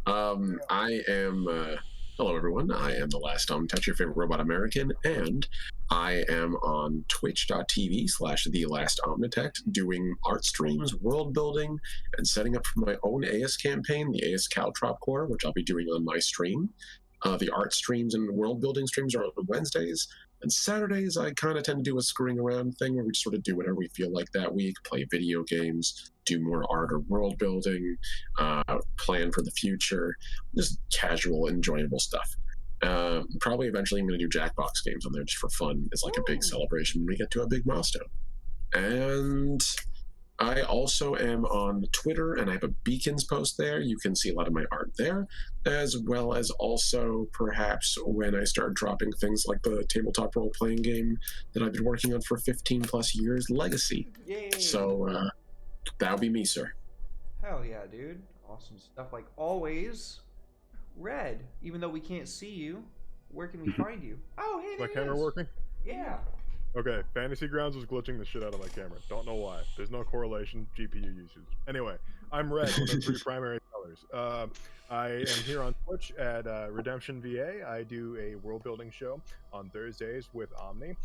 I am. Hello, everyone. I am the Last Touch, your favorite robot American, and I am on twitch.tv/The Last Omnitect doing art streams, world building, and setting up for my own AS campaign, the AS Caltrop Corps, which I'll be doing on my stream. The art streams and world building streams are on Wednesdays. And Saturdays, I kind of tend to do a screwing around thing where we just sort of do whatever we feel like that week, play video games, do more art or world building, plan for the future, just casual, enjoyable stuff. Probably eventually I'm going to do Jackbox games on there just for fun. It's like a big celebration when we get to a big milestone. And I also am on Twitter, and I have a Beacons post there. You can see a lot of my art there, as well as also perhaps when I start dropping things like the tabletop role-playing game that I've been working on for 15 plus years, Legacy. Yay! So that'll be me, sir. Hell yeah, dude. Awesome stuff. Like always, Red, even though we can't see you, where can we find you? Oh, hey, Is there my it camera is. working? Yeah. Okay, Fantasy Grounds was glitching the shit out of my camera. Don't know why. There's no correlation, GPU usage. Anyway, I'm Red, one of the 3 primary colors. I am here on Twitch at Redemption VA. I do a world building show on Thursdays with Omni.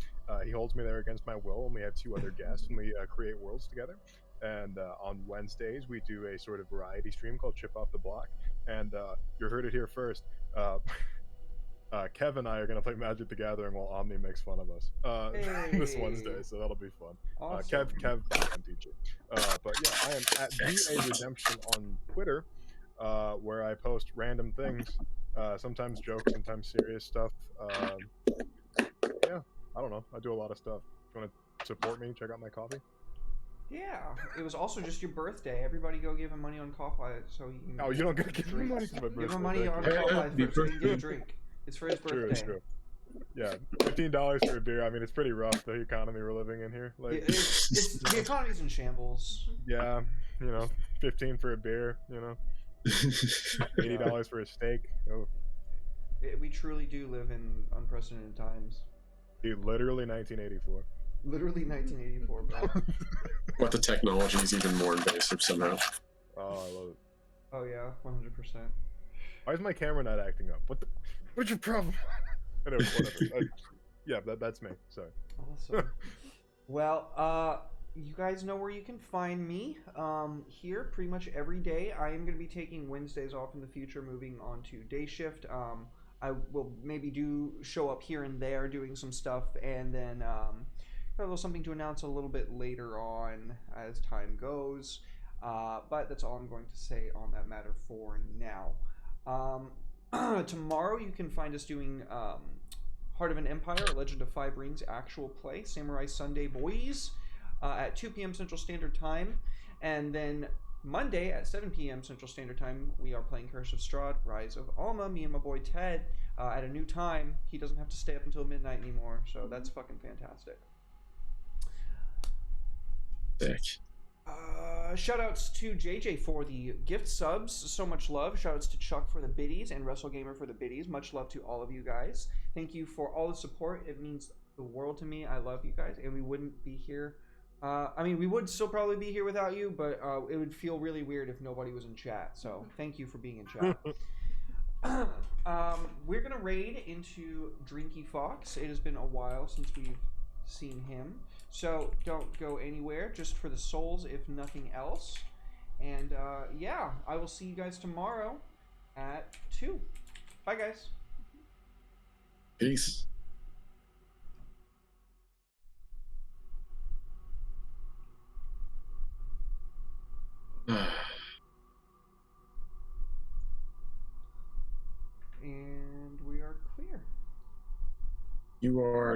He holds me there against my will, and we have 2 other guests, and we create worlds together. And on Wednesdays, we do a sort of variety stream called Chip Off the Block. And you heard it here first. Kev and I are going to play Magic the Gathering while Omni makes fun of us this Wednesday, so that'll be fun. Awesome. Kev, I'm teaching. But yeah, I am at VA Redemption on Twitter, where I post random things, sometimes jokes, sometimes serious stuff. Yeah, I don't know. I do a lot of stuff. If you want to support me, check out my coffee. Yeah, it was also just your birthday. Everybody go give him money on Ko-Fi so he can. Oh, you don't get to give me money for my birthday. Give him money on you. Ko-Fi Happy so he can get a birthday. drink. It's for his True, birthday. true. Yeah, $15 for a beer. I mean, it's pretty rough, the economy we're living in here. Like, It's the economy's in shambles. yeah, 15 for a beer, $80 for a steak. Oh, We truly do live in unprecedented times. dude, literally 1984. Literally 1984, bro. But the technology is even more invasive somehow. Oh, I love it. Oh yeah, 100%. Why is my camera not acting up? What's your problem? Anyway, whatever. Yeah, that's me. Sorry. Awesome. Well, you guys know where you can find me. Here, pretty much every day. I am going to be taking Wednesdays off in the future, moving on to day shift. I will maybe show up here and there doing some stuff, and then a little something to announce a little bit later on as time goes. But that's all I'm going to say on that matter for now. Tomorrow you can find us doing Heart of an Empire, Legend of Five Rings actual play, Samurai Sunday Boys, at 2 p.m. Central Standard Time. And then Monday at 7 p.m. Central Standard Time, we are playing Curse of Strahd, Rise of Alma, me and my boy Ted, at a new time. He doesn't have to stay up until midnight anymore, so that's fucking fantastic. Sick. Shoutouts to JJ for the gift subs. So much love. Shoutouts to Chuck for the biddies and WrestleGamer for the biddies. Much love to all of you guys. Thank you for all the support. It means the world to me. I love you guys, and we wouldn't be here I mean, we would still probably be here without you, but it would feel really weird if nobody was in chat. So thank you for being in chat. We're gonna raid into Drinky Fox. It has been a while since we've seen him, so don't go anywhere. Just for the souls, if nothing else. And yeah, I will see you guys tomorrow at 2. Bye, guys. Peace. And we are clear. You are